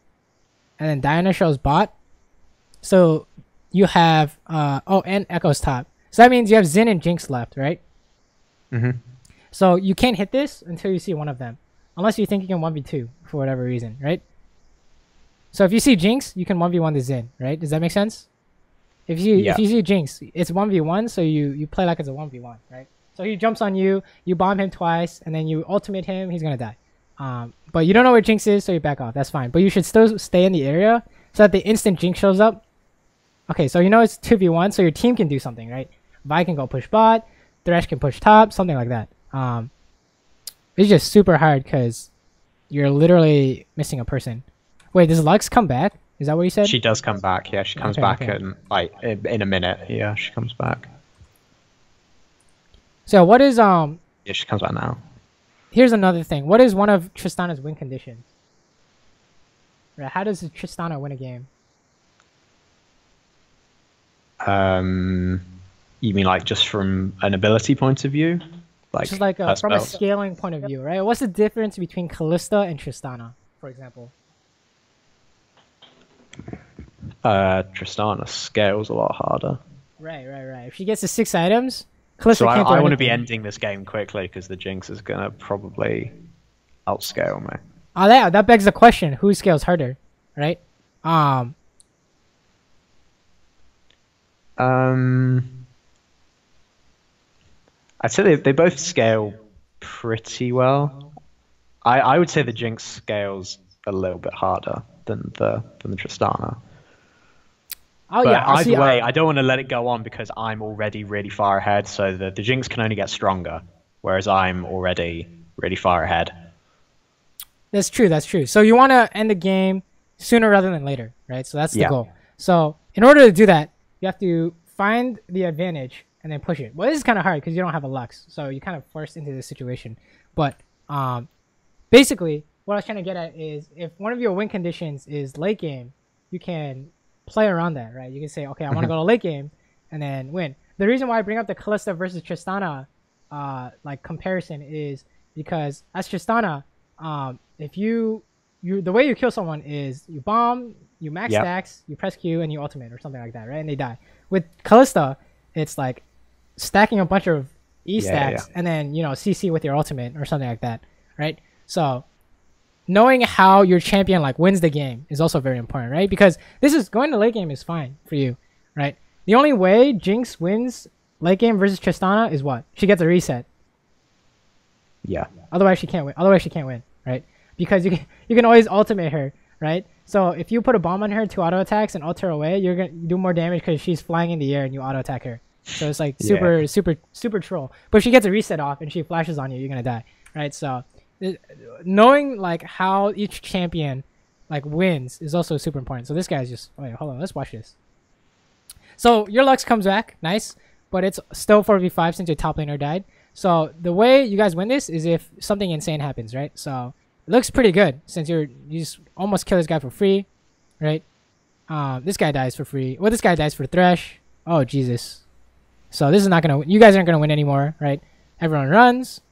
and then Diana shows bot. So you have and Echo's top. So that means you have Xin and Jinx left, right? So you can't hit this until you see one of them, unless you think you can 1v2 for whatever reason, right? So if you see Jinx, you can 1v1 the Xin, right? Does that make sense? If you see Jinx, it's 1v1, so you play like it's a 1v1, right? So he jumps on you, you bomb him twice, and then you ultimate him, he's gonna die. But you don't know where Jinx is, so you back off. That's fine. But you should still stay in the area so that the instant Jinx shows up. Okay, so you know it's 2v1, so your team can do something, right? Vi can go push bot, Thresh can push top, something like that. It's just super hard because you're literally missing a person. Wait, does Lux come back? Is that what you said? She does come back. Yeah, she comes back in like in a minute. Yeah, she comes back. So what is Yeah, she comes back now. Here's another thing. What is one of Tristana's win conditions? Right, how does Tristana win a game? You mean like just from an ability point of view? Like just like from a scaling point of view, right? What's the difference between Callista and Tristana, for example? Tristana scales a lot harder. Right. If she gets to 6 items, Callista can't do anything. I want to be ending this game quickly because the Jinx is gonna probably outscale me. Oh, that begs the question: who scales harder, right? I'd say they both scale pretty well. I would say the Jinx scales a little bit harder than the Tristana. Oh but yeah. Either way, I don't want to let it go on because I'm already really far ahead. So the Jinx can only get stronger, whereas I'm already really far ahead. That's true. So you want to end the game sooner rather than later, right? So that's the goal. So in order to do that, you have to find the advantage and then push it. Well, this is kind of hard because you don't have a Lux, so you kind of forced into this situation. But basically, what I was trying to get at is if one of your win conditions is late game, you can play around that, right? You can say, okay, I want to go to late game and then win. The reason why I bring up the Kalista versus Tristana like comparison is because as Tristana, if you the way you kill someone is you bomb, you max stacks, you press Q, and you ultimate or something like that, right? And they die. With Kalista, it's like stacking a bunch of E stacks and then CC with your ultimate or something like that, right? So knowing how your champion like wins the game is also very important, right? Because this is going to late game is fine for you, right? The only way Jinx wins late game versus Tristana is what? She gets a reset. Yeah. Otherwise she can't win. Right? Because you can always ultimate her, right? So if you put a bomb on her, 2 auto attacks and ult her away, you're gonna do more damage because she's flying in the air and you auto attack her. So it's like super troll. But if she gets a reset off and she flashes on you, you're gonna die, right? So knowing like how each champion like wins is also super important. So this guy's just wait, hold on, let's watch this. So your Lux comes back, nice, but it's still 4v5 since your top laner died. So the way you guys win this is if something insane happens, right? So it looks pretty good since you just almost kill this guy for free, right? This guy dies for free. Well, this guy dies for Thresh. Oh Jesus! So this is not gonna. You guys aren't gonna win anymore, right? Everyone runs.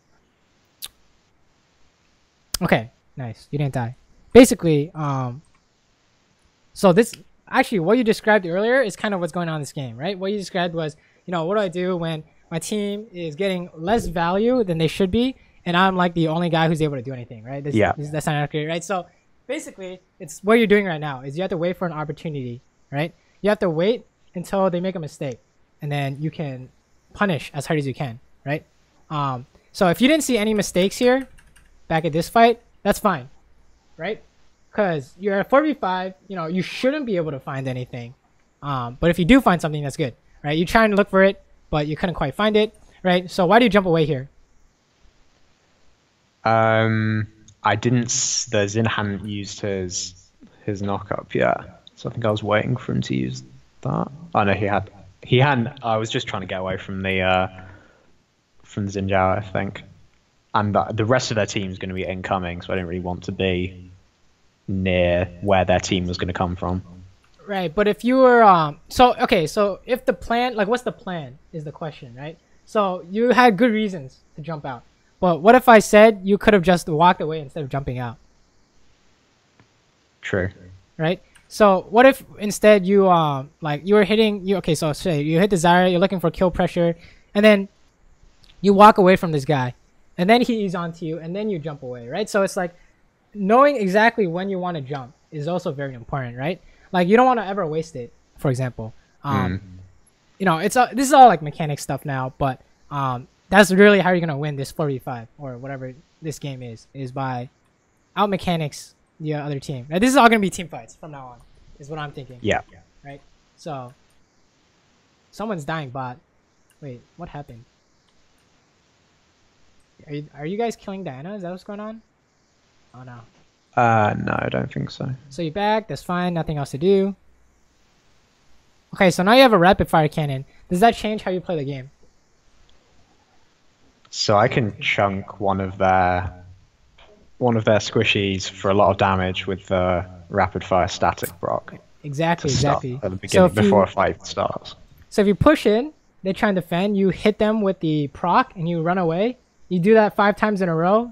Okay, nice. You didn't die. Basically, so this actually what you described earlier is kind of what's going on in this game, right? What you described was, what do I do when my team is getting less value than they should be, and I'm like the only guy who's able to do anything, right? That's not accurate, right? So basically, it's what you're doing right now is you have to wait for an opportunity, right? You have to wait until they make a mistake, and then you can punish as hard as you can, right? So if you didn't see any mistakes here back at this fight, that's fine, right? Because you're at 4v5, you shouldn't be able to find anything. But if you do find something, that's good, right? You're trying to look for it, but you couldn't quite find it, right? So why do you jump away here? I didn't. The Xin hadn't used his knock up yet, so I think I was waiting for him to use that. Oh no, he had. He hadn't. I was just trying to get away from the Xin Zhao, I think. And the rest of their team is going to be incoming, so I didn't really want to be near where their team was going to come from. Right, but if you were so if the plan, like, what's the plan is the question, right? So you had good reasons to jump out, but what if I said you could have just walked away instead of jumping out? True. Right. So what if instead you like you were hitting so say you hit the Zyra, you're looking for kill pressure, and then you walk away from this guy, and then he's onto you, and then you jump away, right? So it's like knowing exactly when you want to jump is also very important, right? Like you don't want to ever waste it. For example, this is all like mechanic stuff now, but that's really how you're gonna win this 4v5 or whatever this game is by out mechanics the other team. Now, this is all gonna be team fights from now on, is what I'm thinking. Yeah. Right. So someone's dying bot. Wait, what happened? Are you guys killing Diana? Is that what's going on? Oh no. No, I don't think so. So you back, that's fine, nothing else to do. Okay, so now you have a rapid fire cannon. Does that change how you play the game? So I can chunk one of their squishies for a lot of damage with the rapid fire static proc. Exactly. At the beginning, before a fight starts. So if you push in, they try and defend, you hit them with the proc and you run away. You do that 5 times in a row.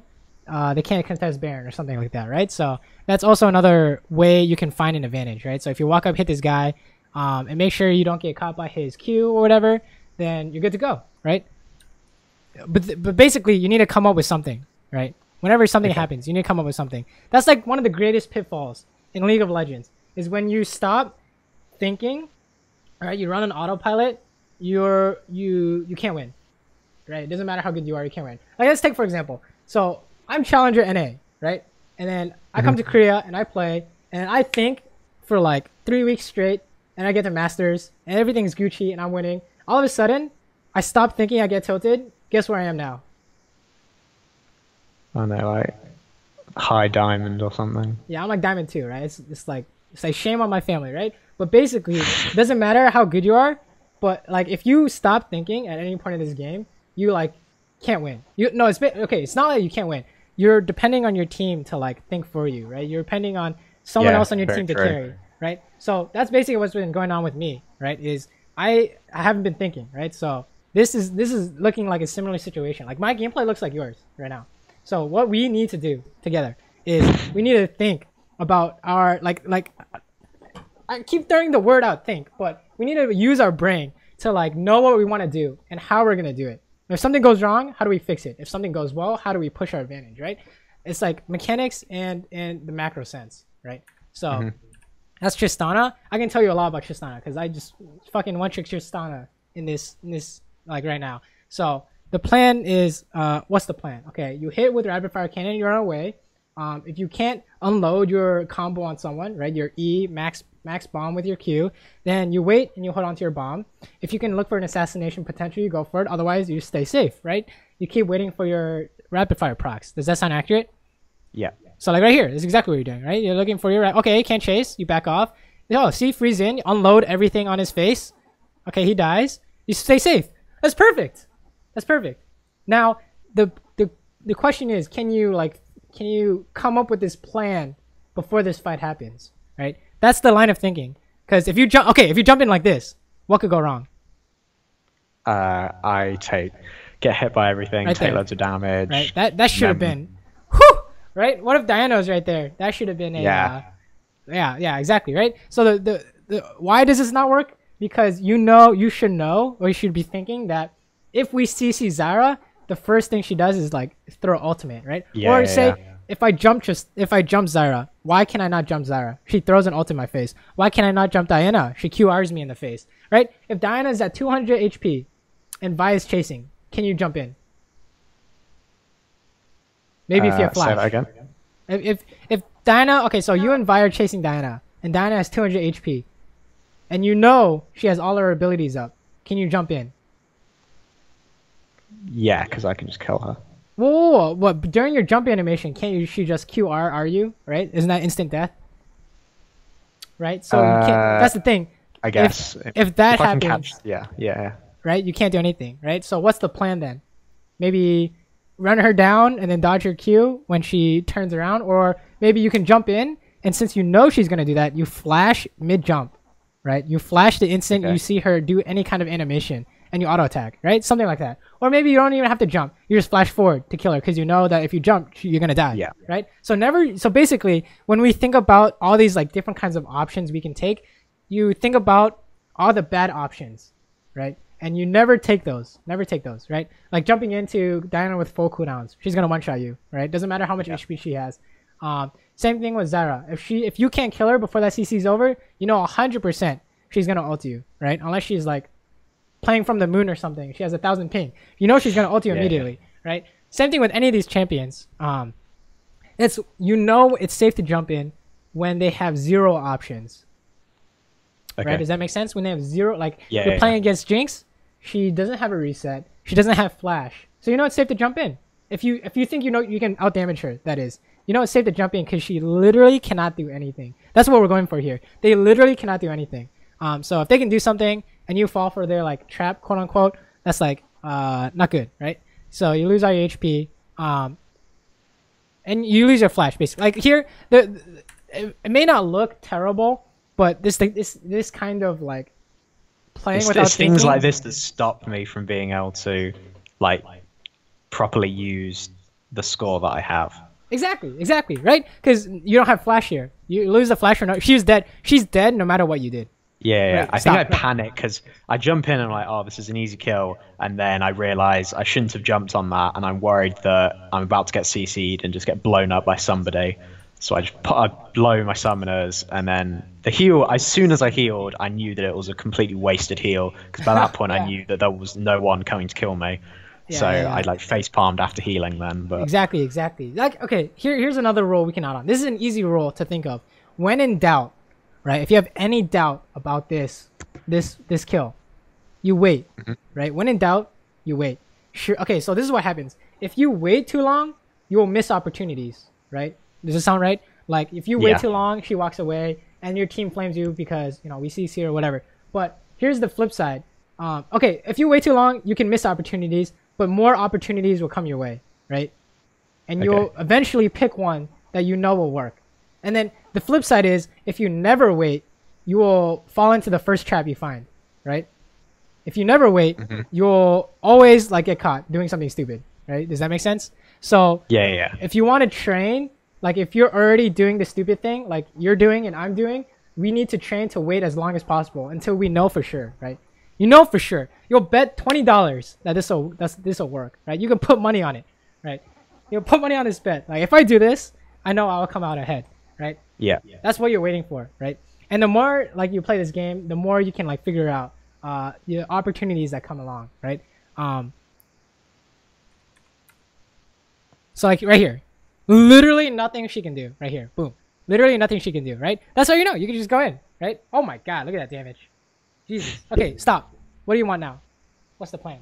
They can't contest Baron or something like that, right? So that's also another way you can find an advantage, right? So if you walk up, hit this guy, and make sure you don't get caught by his Q or whatever, then you're good to go, right? But basically, you need to come up with something, right? Whenever something happens, you need to come up with something. That's like one of the greatest pitfalls in League of Legends, is when you stop thinking, right? You run an autopilot, you can't win, right? It doesn't matter how good you are, you can't win. Like, let's take for example. So I'm Challenger NA, right? And then I come to Korea and I play, and I think for like 3 weeks straight, and I get to Masters, and everything's Gucci, and I'm winning. All of a sudden, I stop thinking, I get tilted. Guess where I am now? I know, like high diamond or something. Yeah, I'm like Diamond 2, right? It's like shame on my family, right? But basically, it doesn't matter how good you are, but like if you stop thinking at any point in this game, you like can't win. It's not like you can't win. You're depending on your team to like think for you, right? You're depending on someone else on your team to carry. right? So that's basically what's been going on with me, right? Is I haven't been thinking, right? So this is looking like a similar situation. Like my gameplay looks like yours right now. So what we need to do together is we need to think about our like I keep throwing the word out think, but we need to use our brain to like know what we want to do and how we're gonna do it. If something goes wrong, how do we fix it? If something goes well, how do we push our advantage, right? It's like mechanics and the macro sense, right? So that's Tristana. I can tell you a lot about Tristana because I just fucking one trick Tristana in this like right now. So the plan is what's the plan? Okay, you hit with rapid fire cannon, you're on our way. If you can't unload your combo on someone, right? Your E max bomb with your Q, then you wait and you hold on to your bomb. If you can look for an assassination potential, you go for it. Otherwise, you stay safe, right? You keep waiting for your rapid fire procs. Does that sound accurate? Yeah. So like right here, this is exactly what you're doing, right? You're looking for your okay, can't chase, you back off. Oh, see, freeze in, unload everything on his face. Okay, he dies. You stay safe. That's perfect. That's perfect. Now the question is, can you come up with this plan before this fight happens, right? That's the line of thinking. Because if you jump in like this, what could go wrong? I get hit by everything, right take there. loads of damage. Right. That should have been, whew, right? What if Diana's right there? That should have been a. Yeah, exactly, right? So the why does this not work? Because you should know, or you should be thinking that if we CC Zara, the first thing she does is like throw ultimate, right? Or say if I jump Zara, why can I not jump Zara? She throws an ult in my face. Why can I not jump Diana? She QRs me in the face, right? If Diana is at 200 HP and Vi is chasing, can you jump in? Maybe if you have flash. Say that again. If Diana, okay, so you and Vi are chasing Diana, and Diana has 200 HP, and you know she has all her abilities up, can you jump in? Yeah, because I can just kill her. Whoa, what? During your jump animation, can't she just QR you, right? Isn't that instant death? Right? So you can't, that's the thing. I guess. If that happens, yeah. Right? You can't do anything, right? So what's the plan then? Maybe run her down and then dodge her Q when she turns around, or maybe you can jump in, and since you know she's gonna do that, you flash mid-jump, right? You flash the instant you see her do any kind of animation, and you auto attack, right? Something like that. Or maybe you don't even have to jump. You just flash forward to kill her because you know that if you jump, you're gonna die. Yeah. Right. So basically, when we think about all these like different kinds of options we can take, you think about all the bad options, right? And you never take those. Never take those, right? Like jumping into Diana with full cooldowns, she's gonna one shot you, right? Doesn't matter how much HP she has. Same thing with Zara. If you can't kill her before that CC is over, you know 100% she's gonna ult you, right? Unless she's like playing from the moon or something, she has 1,000 ping. You know she's gonna ult you immediately, right? Same thing with any of these champions. It's safe to jump in when they have zero options. Okay. Right? Does that make sense? When they have zero, like you're playing against Jinx, she doesn't have a reset, she doesn't have flash, so you know it's safe to jump in. If you think you know you can out damage her, that is, you know it's safe to jump in because she literally cannot do anything. That's what we're going for here. They literally cannot do anything. So if they can do something and you fall for their like trap, quote unquote, that's like not good, right? So you lose all your HP, and you lose your flash basically. Like here, it may not look terrible, but this kind of like playing without thinking, things like this that stop me from being able to like properly use the score that I have. Exactly, right? Because you don't have flash here. You lose the flash or no, she's dead. She's dead no matter what you did. Yeah, right, I think I panic because I jump in and I'm like, oh, this is an easy kill, and then I realize I shouldn't have jumped on that, and I'm worried that I'm about to get CC'd and just get blown up by somebody. So I blow my summoners, and then the heal, as soon as I healed, I knew that it was a completely wasted heal, because by that point I knew that there was no one coming to kill me. I like face palmed after healing then. But exactly. Like, okay, here's another rule we can add on. This is an easy rule to think of. When in doubt, right? If you have any doubt about this kill, you wait, right? When in doubt, you wait. Sure. Okay, so this is what happens. If you wait too long, you will miss opportunities, right? Does it sound right? Like if you wait too long, she walks away, and your team flames you because we CC or whatever. But here's the flip side. Okay, if you wait too long, you can miss opportunities, but more opportunities will come your way, right? And you'll eventually pick one that you know will work. And then the flip side is if you never wait, you will fall into the first trap you find, right? If you never wait, you'll always like get caught doing something stupid, right? Does that make sense? So Yeah. if you want to train, like if you're already doing the stupid thing, like you're doing and I'm doing, we need to train to wait as long as possible until we know for sure, right? You know for sure. You'll bet $20 that this will work, right? You can put money on it, right? You'll put money on this bet. Like if I do this, I know I'll come out ahead, right? Yeah. That's what you're waiting for, right? And the more like you play this game, the more you can like figure out the opportunities that come along, right? So like right here, literally nothing she can do right here. Boom. Literally nothing she can do, right? That's how you know. You can just go in, right? Oh my God, look at that damage. Jesus. Okay, stop. What do you want now? What's the plan?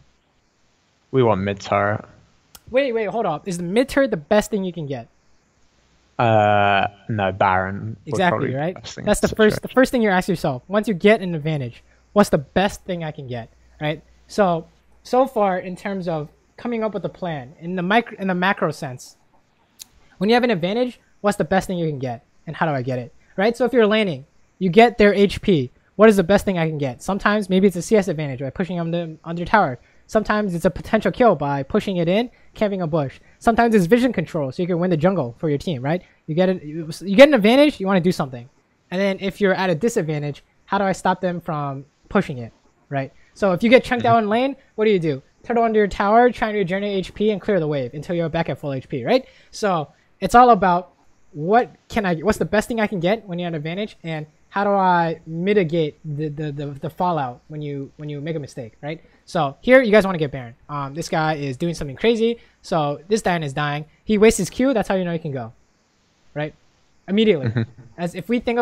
We want mid turret. Wait, hold up. Is the mid turret the best thing you can get? No, Baron. Exactly, right? That's the first thing you ask yourself. Once you get an advantage, what's the best thing I can get, right? So far in terms of coming up with a plan in the macro sense, when you have an advantage, what's the best thing you can get and how do I get it, right? So if you're laning, you get their HP. What is the best thing I can get? Sometimes maybe it's a CS advantage by pushing them under tower. Sometimes it's a potential kill by pushing it in, camping a bush. Sometimes it's vision control, so you can win the jungle for your team, right? You get an advantage, you want to do something. And then if you're at a disadvantage, how do I stop them from pushing it, right? So if you get chunked out in lane, what do? Turtle under your tower, trying to regenerate HP and clear the wave until you're back at full HP, right? So it's all about what's the best thing I can get when you're at advantage, and how do I mitigate the fallout when you make a mistake, right? So here you guys want to get Baron. This guy is doing something crazy, so this Diana is dying. He wastes his Q. That's how you know he can go, right? Immediately. As if we think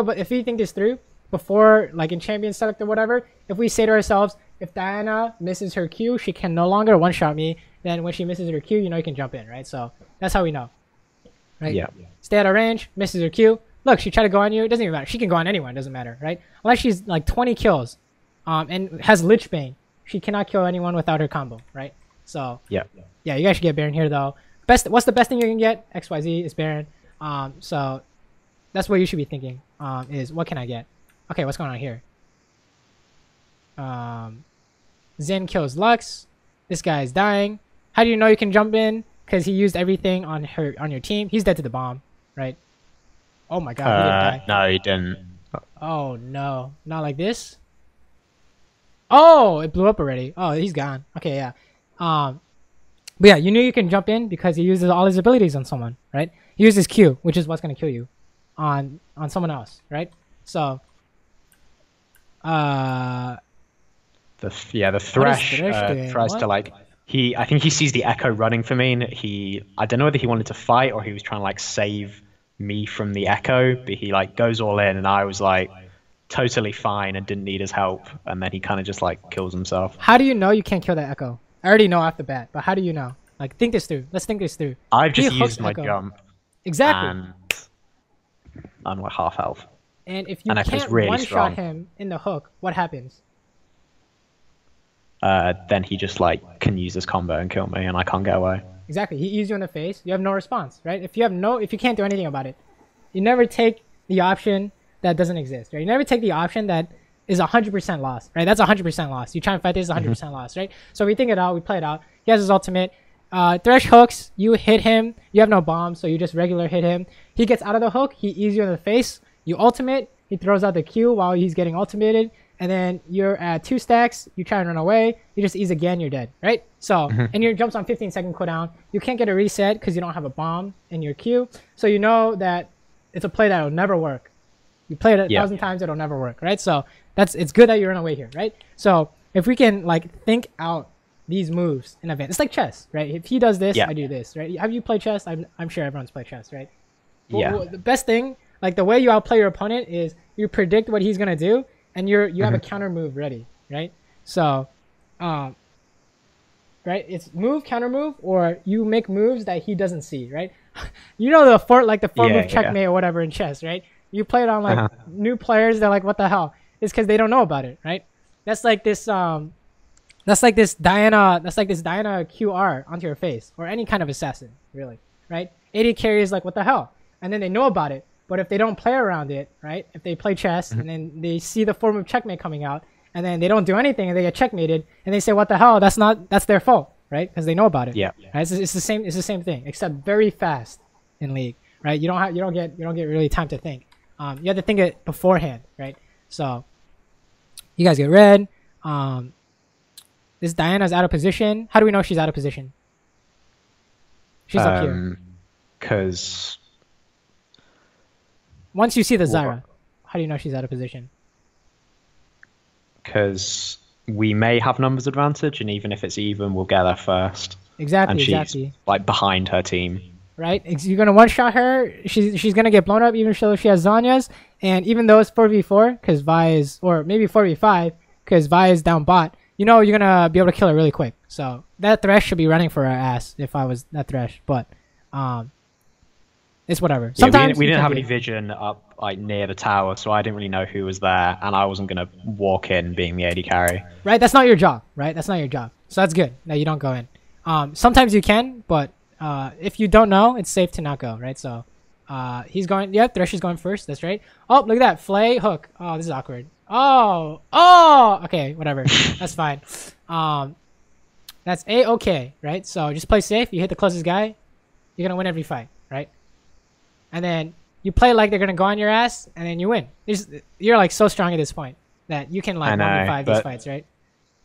this through before, like in champion select or whatever, if we say to ourselves, if Diana misses her Q, she can no longer one-shot me. Then when she misses her Q, you know you can jump in, right? So that's how we know, right? Yeah. Stay out of range, misses her Q. Look, she tried to go on you. It doesn't even matter. She can go on anyone. It doesn't matter, right? Unless she's like 20 kills, and has Lich Bane. She cannot kill anyone without her combo, right? So yeah, you guys should get Baron here though. What's the best thing you can get? XYZ is Baron. So that's what you should be thinking. Is what can I get? Okay, what's going on here? Zen kills Lux. This guy is dying. How do you know you can jump in? Because he used everything on your team. He's dead to the bomb, right? Oh my God, he didn't die. No, he didn't. Oh no, not like this. Oh, it blew up already. Oh, he's gone. Okay, yeah. But yeah, you knew you can jump in because he uses all his abilities on someone, right? He uses Q, which is what's gonna kill you, on someone else, right? So, the Thresh tries to like I think he sees the Echo running for me, and I don't know whether he wanted to fight or he was trying to like save me from the Echo, but he like goes all in, and I was like totally fine and didn't need his help, and then he kind of just like kills himself. How do you know you can't kill that Echo? I already know off the bat, but how do you know? Like, think this through. Let's think this through. I've just used my jump. Exactly. And I'm like half health. And if you can't really one-shot him in the hook, what happens? Then he just like can use his combo and kill me, and I can't get away. Exactly. He eats you in the face. You have no response, right? If you can't do anything about it, you never take the option that doesn't exist, right? You never take the option that is 100% loss, right? That's 100% loss. You try and fight this, 100% loss, right? So we think it out. We play it out. He has his ultimate. Thresh hooks. You hit him. You have no bomb, so you just regular hit him. He gets out of the hook. He eats you in the face. You ultimate. He throws out the Q while he's getting ultimated. And then you're at 2 stacks. You try and run away. You just ease again. You're dead, right? So, and your jump's on 15-second cooldown. You can't get a reset because you don't have a bomb in your Q. So you know that it's a play that will never work. You play it 1,000 times, it'll never work, right? So it's good that you run away here, right? So if we can like think out these moves in advance, it's like chess, right? If he does this, I do this, right? Have you played chess? I'm sure everyone's played chess, right? Well, the best thing, like the way you outplay your opponent is you predict what he's gonna do, and you have a counter move ready, right? So, right, it's move, counter move, or you make moves that he doesn't see, right? You know the four move checkmate or whatever in chess, right? You play it on like new players. They're like, "What the hell?" It's because they don't know about it, right? That's like this Diana QR onto your face, or any kind of assassin, really, right? AD carry is like, "What the hell?" And then they know about it, But if they don't play around it, right? If they play chess and then they see the form of checkmate coming out, and then they don't do anything and they get checkmated, and they say, "What the hell? That's their fault," right? Because they know about it. Yeah. Right? It's the same. It's the same thing, except very fast in League, right? You don't get really time to think. You have to think it beforehand, right? So you guys get red. This Diana's out of position. How do we know she's out of position? She's up here. Because once you see the Zyra, how do you know she's out of position? Because we may have numbers advantage, and even if it's even, we'll get there first. Exactly, and she's like behind her team. Right? You're gonna one shot her. She's gonna get blown up, even though she has Zanya's, and even though it's 4v4, because Vi is, or maybe 4v5, because Vi is down bot. You know you're gonna be able to kill her really quick. So that Thresh should be running for her ass if I was that Thresh, but it's whatever. Sometimes yeah, we didn't have any vision up like near the tower, so I didn't really know who was there, and I wasn't gonna walk in being the AD carry. Right, that's not your job. Right, that's not your job. So that's good that you don't go in. Sometimes you can, but if you don't know, it's safe to not go. Right, so he's going. Yep, Thresh is going first. That's right. Oh, look at that Flay hook. Oh, this is awkward. Oh. Okay, whatever. That's fine. That's A-okay, right? So just play safe. You hit the closest guy, you're gonna win every fight, right? And then you play like they're gonna go on your ass, and then you win. You're like so strong at this point that you can like 1v5 these fights, right?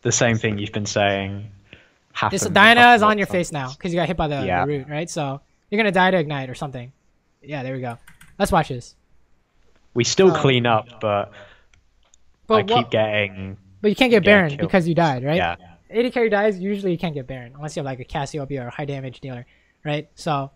The same thing you've been saying happens. This Diana is on your face now because you got hit by the root, right? So you're gonna die to ignite or something. Yeah, there we go. Let's watch this. We still clean up, but I keep getting. But you can't get Baron killed because you died, right? Yeah. AD carry dies, usually you can't get Baron unless you have like a Cassiopeia or a high damage dealer, right? So,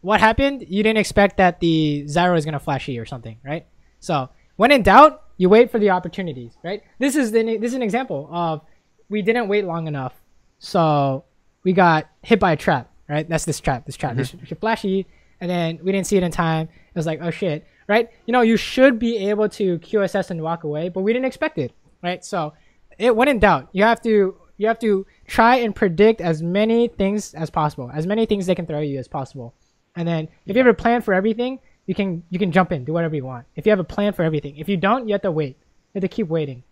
what happened? You didn't expect that the Zyra was gonna flash E or something, right? So when in doubt, you wait for the opportunities, right? This is an example of we didn't wait long enough, so we got hit by a trap, right? That's this trap. This should flash E, and then we didn't see it in time. It was like, oh shit, right? You know, you should be able to QSS and walk away, but we didn't expect it, right? So when in doubt, you have to try and predict as many things as possible, as many things they can throw at you as possible. And then if you have a plan for everything, you can jump in, do whatever you want. If you have a plan for everything, if you don't, you have to wait. You have to keep waiting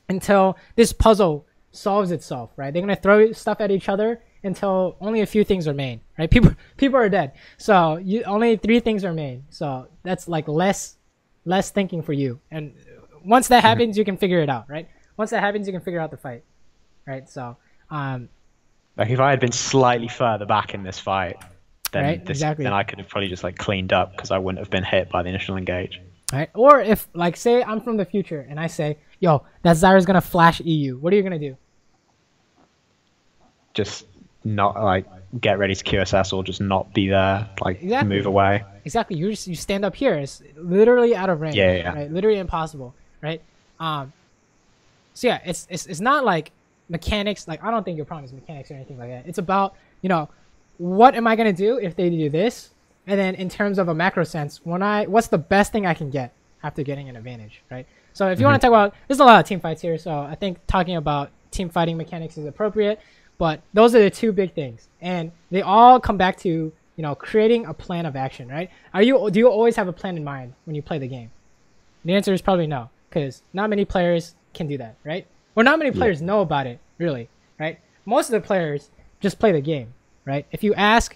until this puzzle solves itself, right? They're gonna throw stuff at each other until only a few things remain, right? People are dead, so only 3 things remain. So that's like less thinking for you. And once that happens, you can figure it out, right? Once that happens, you can figure out the fight, right? So, like if I had been slightly further back in this fight, then exactly. then I could have probably just like cleaned up because I wouldn't have been hit by the initial engage. Right? Or if like say I'm from the future and I say, "Yo, that Zyra's gonna flash EU," what are you gonna do? Just not like get ready to QSS or just not be there, like move away. Exactly. You stand up here. It's literally out of range. Yeah. Right? Literally impossible. Right? So yeah, it's not like mechanics. Like I don't think your problem is mechanics or anything like that. It's about, you know, what am I gonna do if they do this, and then in terms of a macro sense, what's the best thing I can get after getting an advantage, right? So if you want to talk about, there's a lot of team fights here, so I think talking about team fighting mechanics is appropriate. But those are the 2 big things, and they all come back to, you know, creating a plan of action, right? Do you always have a plan in mind when you play the game? The answer is probably no, because not many players can do that, right? Or not many players know about it, really, right? Most of the players just play the game, right? If you ask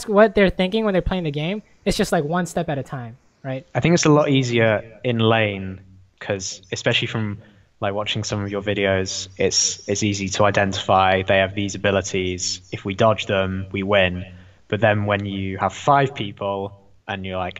what they're thinking when they're playing the game, it's just like one step at a time, right? I think it's a lot easier in lane because, especially from like watching some of your videos, it's easy to identify they have these abilities. If we dodge them, we win. But then when you have 5 people and you're like,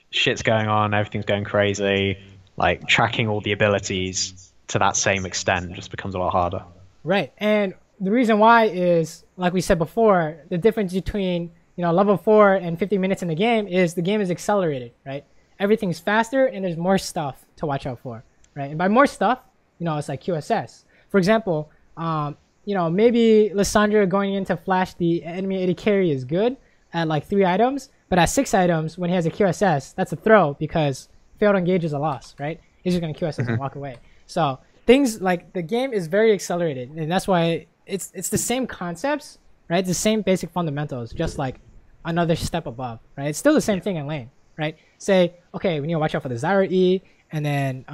shit's going on, everything's going crazy, like tracking all the abilities to that same extent just becomes a lot harder. Right. And the reason why is, like we said before, the difference between, you know, level 4 and 50 minutes in the game is the game is accelerated, right? Everything's faster and there's more stuff to watch out for, right? And by more stuff, you know, it's like QSS. For example, you know, maybe Lissandra going in to flash the enemy AD carry is good at like 3 items, but at 6 items, when he has a QSS, that's a throw because failed engage is a loss, right? He's just going to QSS and walk away. So things like the game is very accelerated, and that's why it's the same concepts, right? The same basic fundamentals, just like another step above, right? It's still the same thing in lane, right? Say, okay, we need to watch out for the Zyra E, and then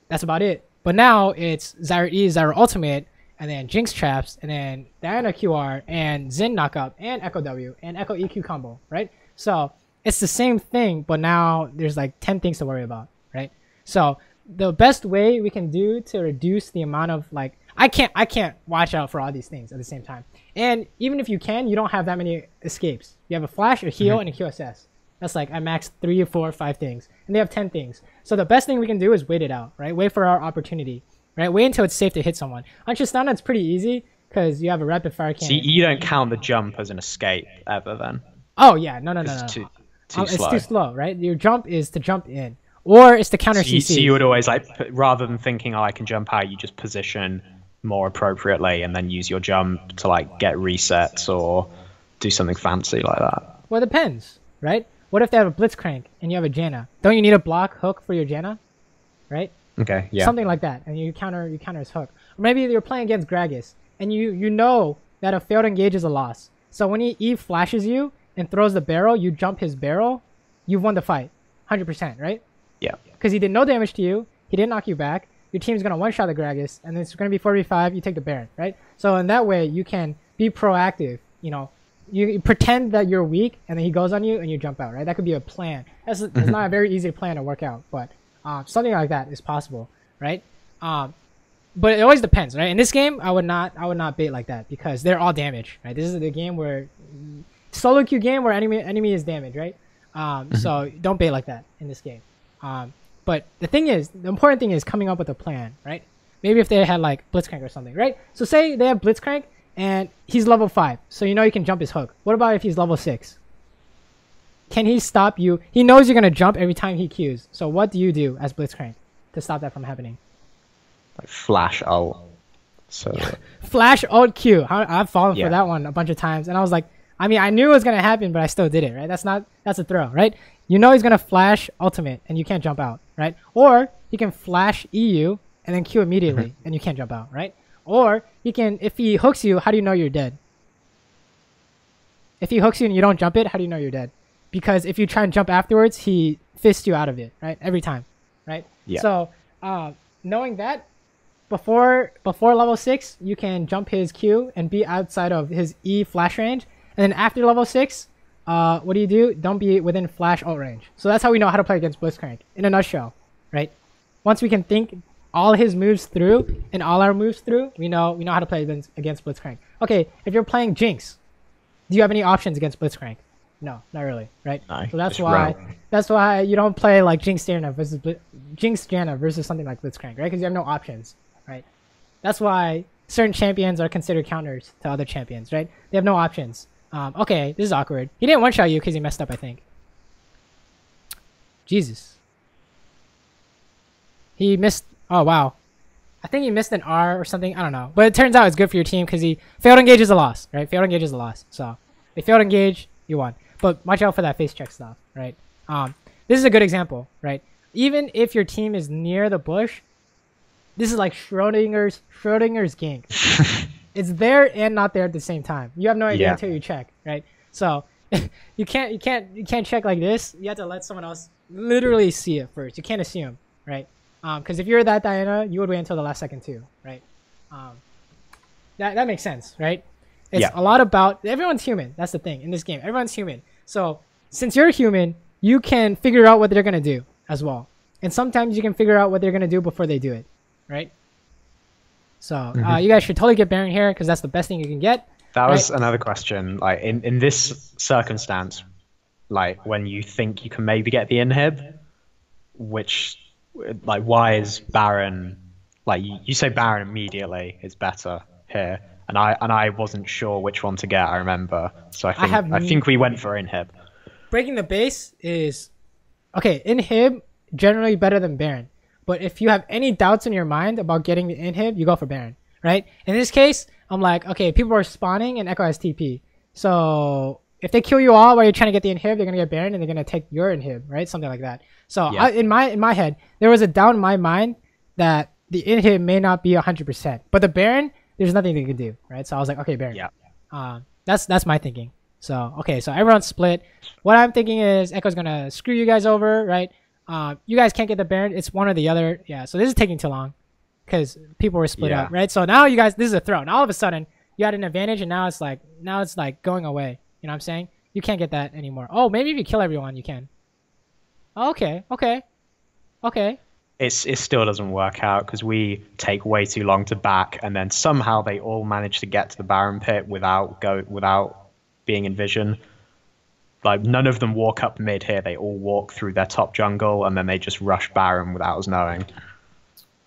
that's about it. But now it's Zyra E, Zyra Ultimate, and then Jinx Traps, and then Diana QR, and Xin Knockup, and Echo W, and Echo EQ combo, right? So it's the same thing, but now there's like 10 things to worry about, right? So the best way we can do to reduce the amount of like, I can't watch out for all these things at the same time. And even if you can, you don't have that many escapes. You have a flash, a heal, and a QSS. That's like at max 3 or 4 or 5 things, and they have 10 things. So the best thing we can do is wait it out, right? Wait for our opportunity, right? Wait until it's safe to hit someone. On Tristana, it's pretty easy because you have a rapid fire cannon. See, you don't count the jump as an escape ever, then? Oh yeah, no. It's too It's slow. too slow, right? Your jump is to jump in, or it's to counter CC. So you would always like, rather than thinking, oh, I can jump out, you just position more appropriately and then use your jump to like get resets or do something fancy like that. Well, it depends, right? What if they have a Blitzcrank and you have a Janna? Don't you need a block hook for your Janna, right? Okay, yeah. Something like that, and you counter his hook. Or maybe you're playing against Gragas, and you know that a failed engage is a loss. So when he E flashes you and throws the barrel, you jump his barrel, you've won the fight, 100%, right? Yeah. Because he did no damage to you, he didn't knock you back. Your team's gonna one-shot the Gragas, and it's gonna be 4v5. You take the Baron, right? So in that way, you can be proactive. You know, you pretend that you're weak, and then he goes on you, and you jump out, right? That could be a plan. It's not a very easy plan to work out, but something like that is possible, right? But it always depends, right? In this game, I would not bait like that because they're all damage, right? This is the game where solo queue game where enemy is damage, right? So don't bait like that in this game. But the important thing is coming up with a plan, right? Maybe if they had like Blitzcrank or something, right? So say they have Blitzcrank and he's level 5, so you know you can jump his hook. What about if he's level 6? Can he stop you? He knows you're gonna jump every time he queues. So what do you do as Blitzcrank to stop that from happening? Like flash ult. So Flash ult Q. I've fallen for that one a bunch of times, and I was like, I mean, I knew it was gonna happen, but I still did it, right? That's a throw, right? You know he's gonna flash ultimate, and you can't jump out, right? Or he can flash EU and then Q immediately, and you can't jump out, right? Or he can, if he hooks you, how do you know you're dead? If he hooks you and you don't jump it, how do you know you're dead? Because if you try and jump afterwards, he fists you out of it, right? Every time, right? Yeah. So knowing that, before level 6, you can jump his Q and be outside of his E flash range. And then after level 6, what do? Don't be within flash ult range. So that's how we know how to play against Blitzcrank, in a nutshell, right? Once we can think all his moves through and all our moves through, we know how to play against Blitzcrank. Okay, if you're playing Jinx, do you have any options against Blitzcrank? No, not really, right? No, so that's why you don't play like Jinx Janna versus something like Blitzcrank, right? Because you have no options, right? That's why certain champions are considered counters to other champions, right? They have no options. Okay, this is awkward. He didn't one-shot you because he messed up, I think. Jesus. He missed... Oh, wow. I think he missed an R or something. I don't know. But it turns out it's good for your team because he... Failed engage is a loss, right? Failed engage is a loss. So, if failed engage, you won. But watch out for that face check stuff, right? This is a good example, right? Even if your team is near the bush, this is like Schrodinger's gank. It's there and not there at the same time. You have no idea until you check, right? So you can't check like this. You have to let someone else literally see it first. You can't assume, right? Because if you're that Diana, you would wait until the last second too, right? That makes sense, right? It's a lot about everyone's human. That's the thing in this game. Everyone's human. So since you're human, you can figure out what they're gonna do as well. And sometimes you can figure out what they're gonna do before they do it, right? So you guys should totally get Baron here because that's the best thing you can get. That was another question. Like in this circumstance, like when you think you can maybe get the inhib, which like why is Baron like you say Baron immediately is better here, and I wasn't sure which one to get. I remember, so I think we went for inhib. Breaking the base is okay. Inhib generally better than Baron. But if you have any doubts in your mind about getting the inhib, you go for Baron, right? In this case, I'm like, okay, people are spawning and Echo has TP. So if they kill you all while you're trying to get the inhib, they're going to get Baron and they're going to take your inhib, right? Something like that. So in my head, there was a doubt in my mind that the inhib may not be 100%. But the Baron, there's nothing they can do, right? So I was like, okay, Baron. Yeah. That's my thinking. So okay, so everyone's split. What I'm thinking is Echo's gonna screw you guys over, right? You guys can't get the Baron. It's one or the other. Yeah. So this is taking too long because people were split up, right? So now you guys, this is a throw. Now all of a sudden you had an advantage, and now it's like going away. You know what I'm saying? You can't get that anymore. Oh, maybe if you kill everyone, you can. Okay. Okay. Okay. It still doesn't work out because we take way too long to back, and then somehow they all manage to get to the Baron pit without being in vision. Like none of them walk up mid here; they all walk through their top jungle, and then they just rush Baron without us knowing.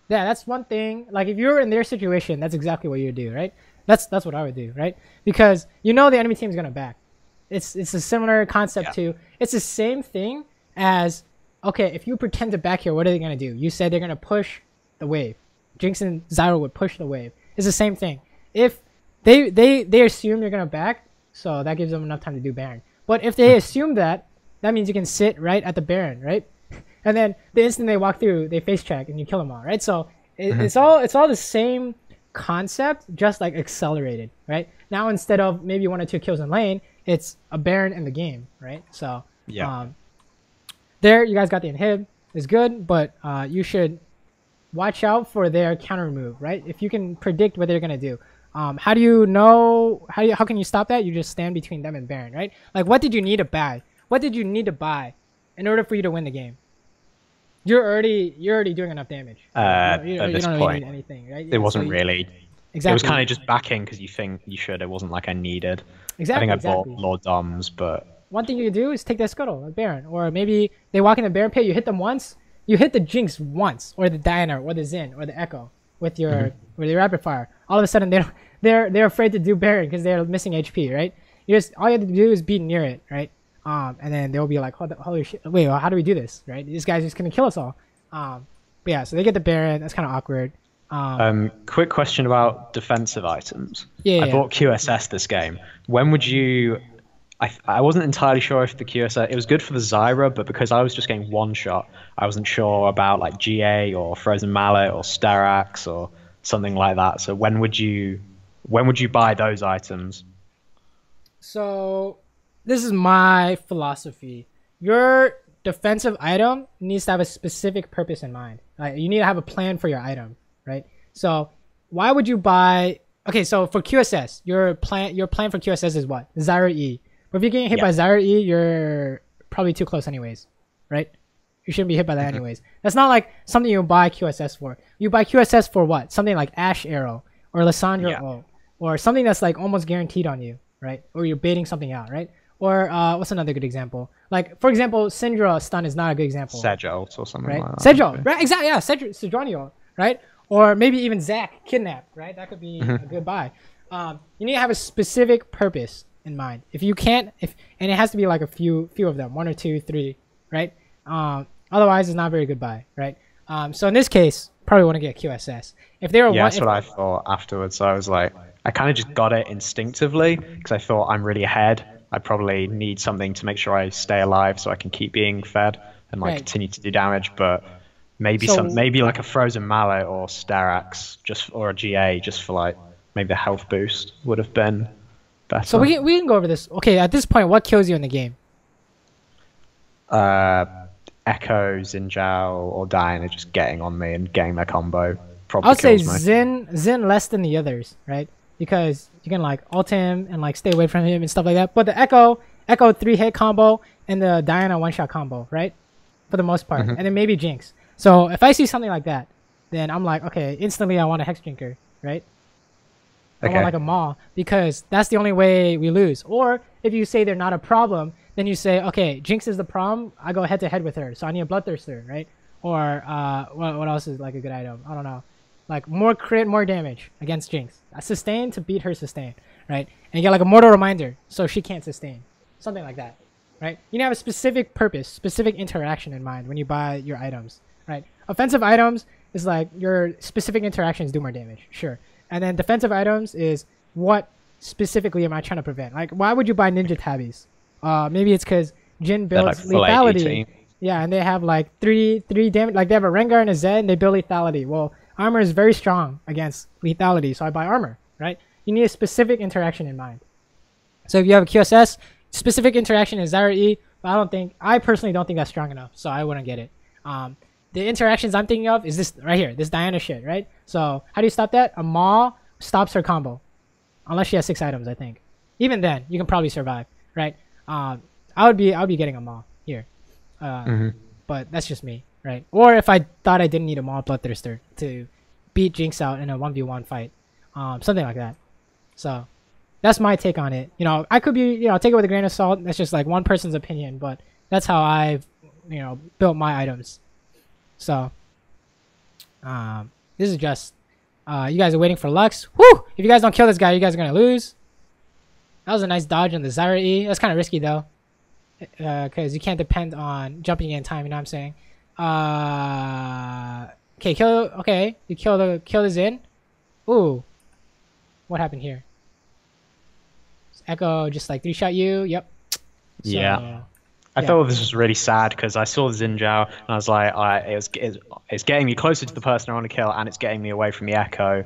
Yeah, that's one thing. Like if you're in their situation, that's exactly what you would do, right? That's what I would do, right? Because you know the enemy team is gonna back. It's a similar concept to. It's the same thing as. Okay, if you pretend to back here, what are they going to do? You said they're going to push the wave. Jinx and Zyro would push the wave. It's the same thing. If they assume you're going to back, so that gives them enough time to do Baron. But if they assume that means you can sit right at the Baron, right? And then the instant they walk through, they face check and you kill them all, right? So it's all the same concept, just like accelerated, right? Now instead of maybe 1 or 2 kills in lane, it's a Baron in the game, right? So there, you guys got the inhib. It's good, but you should watch out for their counter move, right? If you can predict what they're gonna do, how do you know? How can you stop that? You just stand between them and Baron, right? Like, what did you need to buy? What did you need to buy in order for you to win the game? You're already doing enough damage. At you this don't point, really need anything, right? it wasn't really. Exactly. It was kind of just backing because you think you should. It wasn't like I needed. Exactly. I think I bought Lord Doms, but. One thing you can do is take that Scuttle, a Baron, or maybe they walk in the Baron pit. You hit them once. You hit the Jinx once, or the Diana, or the Xin, or the Echo with your rapid fire. All of a sudden, they're afraid to do Baron because they're missing HP, right? All you have to do is be near it, right? And then they'll be like, holy shit, wait, well, how do we do this, right? This guy's just gonna kill us all. But yeah, so they get the Baron. That's kind of awkward. Quick question about defensive items. Yeah, I bought QSS this game. When would you? I wasn't entirely sure if the QSS, it was good for the Zyra, but because I was just getting one shot, I wasn't sure about like GA or Frozen Mallet or Sterax or something like that. So when would you buy those items? So this is my philosophy. Your defensive item needs to have a specific purpose in mind. Like you need to have a plan for your item, right? So why would you buy? Okay, so for QSS, your plan for QSS is what? Zyra E. But if you're getting hit by Zyra E, you're probably too close anyways, right? You shouldn't be hit by that anyways. That's not like something you buy QSS for. You buy QSS for what? Something like Ashe Arrow or Lissandra ult, or something that's like almost guaranteed on you, right? Or you're baiting something out, right? Or what's another good example? Like, for example, Syndra stun is not a good example. Sedge ult or something right? like that. Sedge ult, right? Exactly, yeah, Sejuani ult, right? Or maybe even Zac Kidnap, right? That could be a good buy. You need to have a specific purpose in mind. If you can't, and it has to be like a few of them, 1 or 2, 3, right? Otherwise, it's not a very good buy, right? So in this case, probably want to get QSS. If they were that's what I thought afterwards. So I was like, I kind of just got it instinctively because I thought I'm really ahead. I probably need something to make sure I stay alive so I can keep being fed and like continue to do damage. But maybe maybe like a Frozen Mallet or Sterax or a GA just for like maybe the health boost would have been better. So we can go over this. Okay, at this point, what kills you in the game? Echo, Xinjiao, or Diana just getting on me and getting their combo. I'll say Xin less than the others, right? Because you can like ult him and like stay away from him and stuff like that. But the Echo 3-hit combo and the Diana 1-shot combo, right? For the most part. And then maybe Jinx. So if I see something like that, then I'm like, okay, instantly I want a Hex Drinker, right? I want like a Maw, because that's the only way we lose. Or if you say they're not a problem, then you say, okay, Jinx is the problem. I go head to head with her, so I need a Bloodthirster, right? Or what else is like a good item? I don't know. Like more crit, more damage against Jinx. A sustain to beat her sustain, right? And you get like a Mortal Reminder, so she can't sustain. Something like that, right? You need to have a specific purpose, specific interaction in mind when you buy your items, right? Offensive items is like your specific interactions do more damage, sure. And then defensive items is what specifically am I trying to prevent? Like, why would you buy Ninja Tabbies? Maybe it's because Jhin builds lethality. Yeah, and they have like three damage. Like they have a Rengar and a Zed, and they build lethality. Well, armor is very strong against lethality, so I buy armor, right? You need a specific interaction in mind. So if you have a QSS, specific interaction is Zyra E, but I personally don't think that's strong enough, so I wouldn't get it. The interactions I'm thinking of is this right here, this Diana shit, right? So how do you stop that? A Maw stops her combo, unless she has 6 items, I think. Even then, you can probably survive, right? I would be getting a Maw here, but that's just me, right? Or if I thought I didn't need a Maw Bloodthirster to beat Jinx out in a 1v1 fight, something like that. So that's my take on it. You know, I could be, take it with a grain of salt. That's just like one person's opinion, but that's how I've, built my items. So, this is just, you guys are waiting for Lux. Woo! If you guys don't kill this guy, you guys are going to lose. That was a nice dodge on the Zyra E. That's kind of risky though. Because you can't depend on jumping in time, you know what I'm saying? Okay, you kill the Xin. Ooh. What happened here? Echo just like 3-shot you. Yep. So, yeah. I thought this was really sad because I saw the Xin Zhao and I was like, it's getting me closer to the person I want to kill and it's getting me away from the Echo.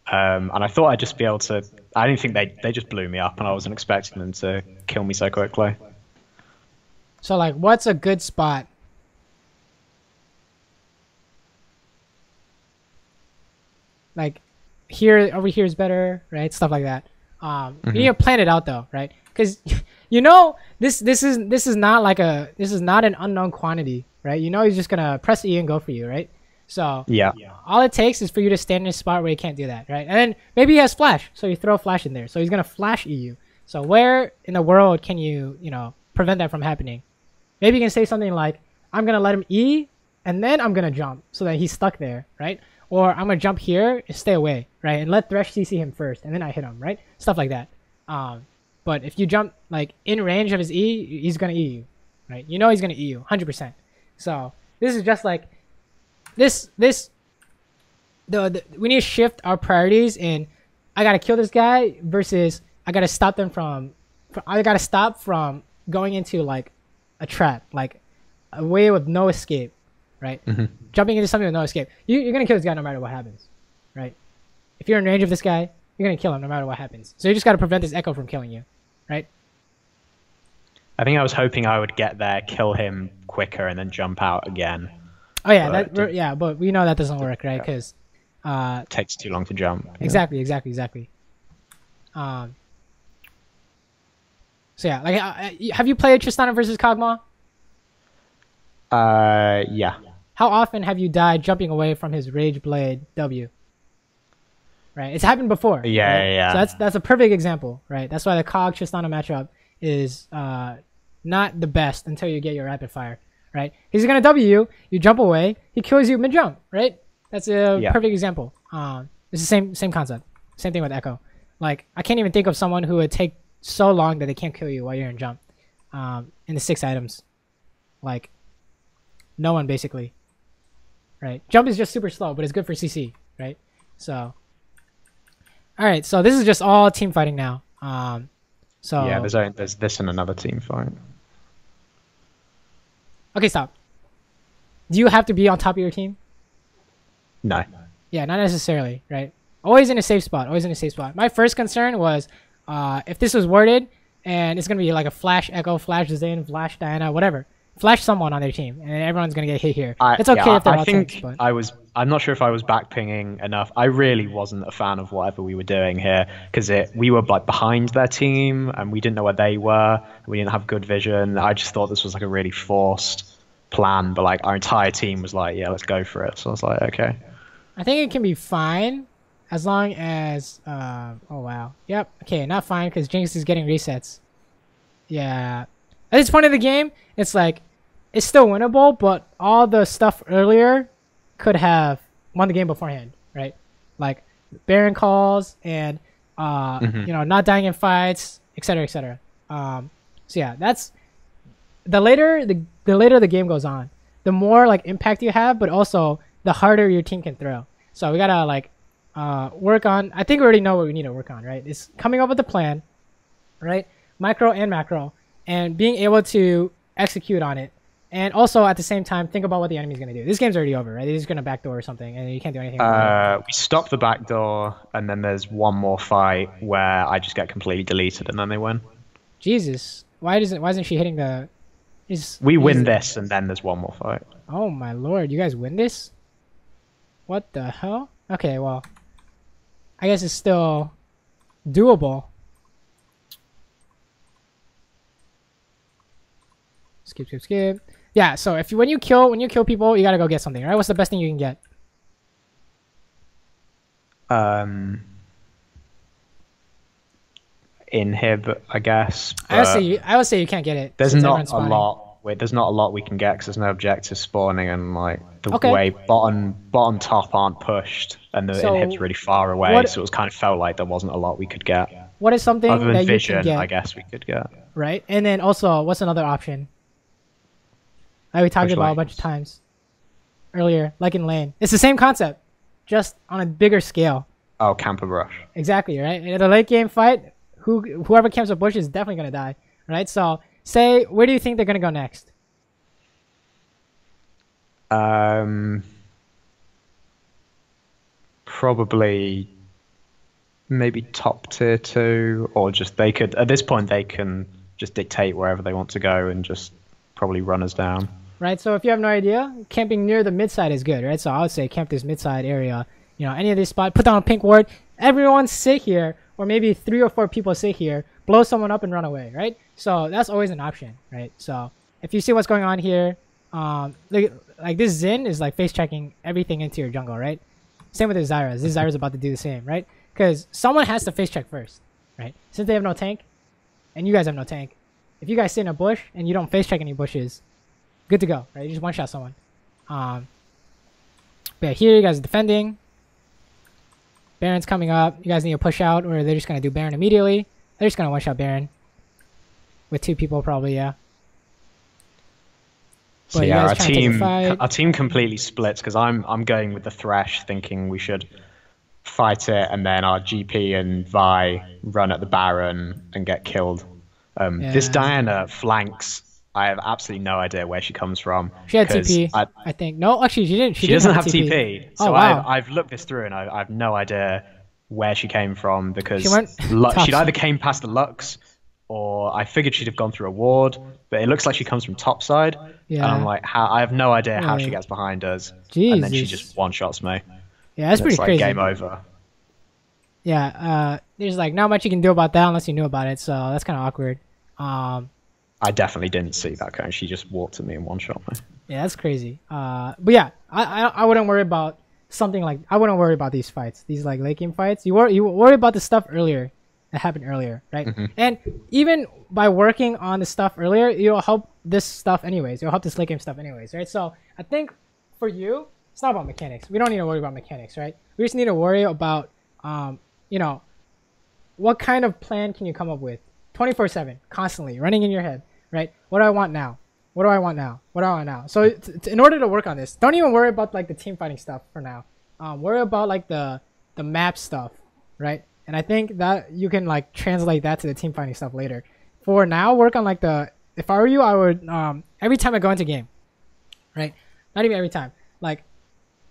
And I thought I'd just be able to. I didn't think they just blew me up and I wasn't expecting them to kill me so quickly. So like, what's a good spot? Like, over here is better, right? Stuff like that. You need to plan it out though, right? Because this is not an unknown quantity, right? He's just gonna press E and go for you, right? So yeah, all it takes is for you to stand in a spot where he can't do that, right? And then maybe he has flash, so you throw a flash in there, so he's gonna flash EU. So where in the world can you prevent that from happening? Maybe you can say something like, I'm gonna let him E and then I'm gonna jump so that he's stuck there, right? Or I'm gonna jump here and stay away, right? And let Thresh CC him first, and then I hit him, right? Stuff like that. But if you jump like in range of his E, he's gonna E you, right? He's gonna E you, 100%. So this is just like this. We need to shift our priorities in. I gotta kill this guy versus I gotta stop them from. I gotta stop from going into like a trap, like a way with no escape. Right? Jumping into something with no escape. You're going to kill this guy no matter what happens. Right? If you're in range of this guy, you're going to kill him no matter what happens. So you just got to prevent this Echo from killing you. Right? I think I was hoping I would get there, kill him quicker, and then jump out again. Oh, yeah. But we know that doesn't work, right? Because it takes too long to jump. Exactly. So, yeah. Like, have you played Tristana versus Kog'Maw? Yeah. How often have you died jumping away from his Rage Blade W? Right, it's happened before. Yeah, right? yeah. So that's a perfect example, right? That's why the Cog Tristana matchup is not the best until you get your rapid fire, right? He's gonna W you, you jump away, he kills you mid jump, right? That's a perfect example. It's the same concept, same thing with Echo. Like I can't even think of someone who would take so long that they can't kill you while you're in jump, in the 6 items, like no one basically. Right, jump is just super slow, but it's good for CC, right? So, all right, so this is just all team fighting now. So yeah, there's this and another team fight. Okay, stop. Do you have to be on top of your team? No. Yeah, not necessarily, right? Always in a safe spot. Always in a safe spot. My first concern was if this was worded and it's gonna be like a flash Echo, flash Zayn, flash Diana, whatever. Flash someone on their team, and everyone's gonna get hit here. It's okay if they're all tanks, but I'm not sure if I was backpinging enough. I really wasn't a fan of whatever we were doing here because we were like behind their team and we didn't know where they were. We didn't have good vision. I just thought this was like a really forced plan, but like our entire team was like, yeah, let's go for it. So I was like, okay. I think it can be fine as long as oh wow, yep, okay, not fine because Jinx is getting resets. Yeah, at this point of the game, it's like. It's still winnable, but all the stuff earlier could have won the game beforehand, right? Like Baron calls and not dying in fights, etc., etc. So yeah, that's the later the game goes on, the more like impact you have, but also the harder your team can throw. So we gotta like work on. I think we already know what we need to work on, right? It's coming up with a plan, right? Micro and macro, and being able to execute on it. And also at the same time, think about what the enemy's gonna do. This game's already over, right? They're just gonna backdoor or something, and you can't do anything about it. We stop the back door, and then there's one more fight where I just get completely deleted, and then they win. Jesus, why isn't she hitting the? We win this, and then there's one more fight. Oh my lord, you guys win this? What the hell? Okay, well, I guess it's still doable. Skip. Yeah, so if when you kill people, you gotta go get something, right? What's the best thing you can get? Inhib, I guess. I would say you can't get it. There's not a lot. There's not a lot we can get because there's no objectives spawning, and like the way bottom top aren't pushed, and the inhib's really far away, so it was kind of felt like there wasn't a lot we could get. What is something other than that vision, you can get? I guess we could get. Right, and then also, what's another option? Like we talked about a bunch of times earlier, like in lane. It's the same concept, just on a bigger scale. Oh, camper brush. Exactly, right? In a late game fight, whoever camps a bush is definitely gonna die, right? So, where do you think they're gonna go next? Probably maybe top tier 2, or just they could at this point they can just dictate wherever they want to go and just probably run us down. Right, so if you have no idea, camping near the mid side is good, right? So I would say camp this mid side area. You know, any of these spots, put down a pink ward. Everyone sit here, or maybe 3 or 4 people sit here, blow someone up and run away, right? So that's always an option, right? So if you see what's going on here, like this Xin is like face checking everything into your jungle, right? Same with the Zyras. This Zyra's about to do the same, right? Because someone has to face check first, right? Since they have no tank, and you guys have no tank, if you guys sit in a bush and you don't face check any bushes, good to go, right? You just one shot someone. But yeah, here you guys are defending. Baron's coming up. You guys need to push out, or they're just gonna do Baron immediately. They're just gonna one shot Baron with 2 people probably, yeah. So yeah, our team completely splits because I'm going with the Thresh, thinking we should fight it, and then our GP and Vi run at the Baron and get killed. This Diana flanks. I have absolutely no idea where she comes from. She had TP, I think. No, actually, she didn't. She doesn't have TP. So oh, wow. I've looked this through, and I have no idea where she came from because she'd either came past the Lux, or I figured she'd have gone through a ward, but it looks like she comes from top side. Yeah. And I'm like, I have no idea how she gets behind us. Jesus. And then she just one-shots me. Yeah, that's pretty crazy. Game over. Yeah, there's like not much you can do about that unless you knew about it, so that's kind of awkward. I definitely didn't see that going. She just walked at me and one-shot me. Yeah, that's crazy. But yeah, I wouldn't worry about something like... I wouldn't worry about these fights. These like late game fights. You worry about the stuff earlier. That happened earlier, right? Mm-hmm. And even by working on the stuff earlier, you'll help this stuff anyways. You'll help this late game stuff anyways, right? So I think for you, it's not about mechanics. We don't need to worry about mechanics, right? We just need to worry about, you know, what kind of plan can you come up with 24/7, constantly running in your head, right? What do I want now? What do I want now? What do I want now? So in order to work on this, don't even worry about like the team fighting stuff for now. Worry about like the map stuff, right? And I think that you can like translate that to the team fighting stuff later. For now, work on like if I were you, I would every time I go into game, right? Not even every time. Like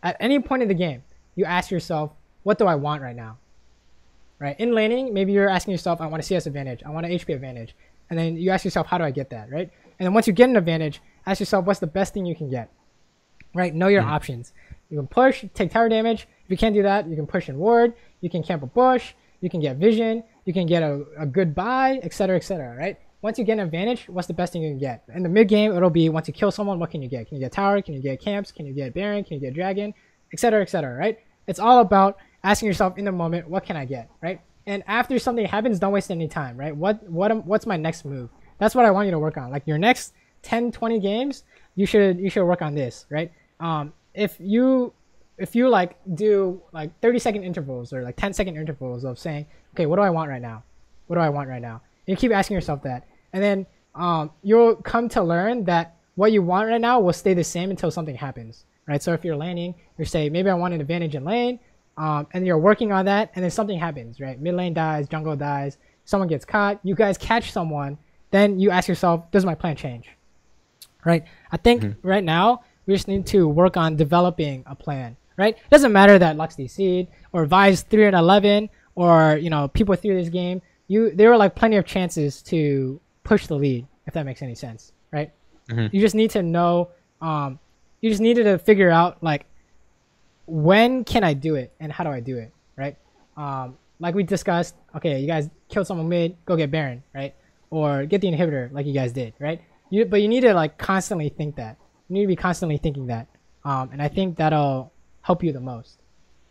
at any point in the game, you ask yourself, what do I want right now? Right? In laning, maybe you're asking yourself, I want a CS advantage, I want an HP advantage. And then you ask yourself, how do I get that, right? And then once you get an advantage, ask yourself, what's the best thing you can get? Right? Know your options. You can push, take tower damage. If you can't do that, you can push and ward. You can camp a bush. You can get vision. You can get a good buy, etc., right? Once you get an advantage, what's the best thing you can get? In the mid game, it'll be once you kill someone, what can you get? Can you get tower? Can you get camps? Can you get baron? Can you get dragon? Etc., right? It's all about asking yourself in the moment, what can I get, right? And after something happens, don't waste any time, right? What's my next move? That's what I want you to work on. Like your next 10, 20 games, you should work on this, right? If you like do like 30-second intervals or like 10-second intervals of saying, okay, what do I want right now? What do I want right now? And you keep asking yourself that. And then you'll come to learn that what you want right now will stay the same until something happens, right? So if you're laning, you say, maybe I want an advantage in lane, and you're working on that, and then something happens, right? Mid lane dies, jungle dies, someone gets caught, you guys catch someone, then you ask yourself, does my plan change? right? I think right now we just need to work on developing a plan, right? It doesn't matter that Lux DC'd or Vi's 3-11 or, you know, people through this game. There were like plenty of chances to push the lead, if that makes any sense, right? You just need to know, you just needed to figure out like, when can I do it and how do I do it, right? Like we discussed, okay, you guys killed someone mid, go get Baron, right? Or get the inhibitor like you guys did, right? But you need to like constantly think that. You need to be constantly thinking that. And I think that'll help you the most,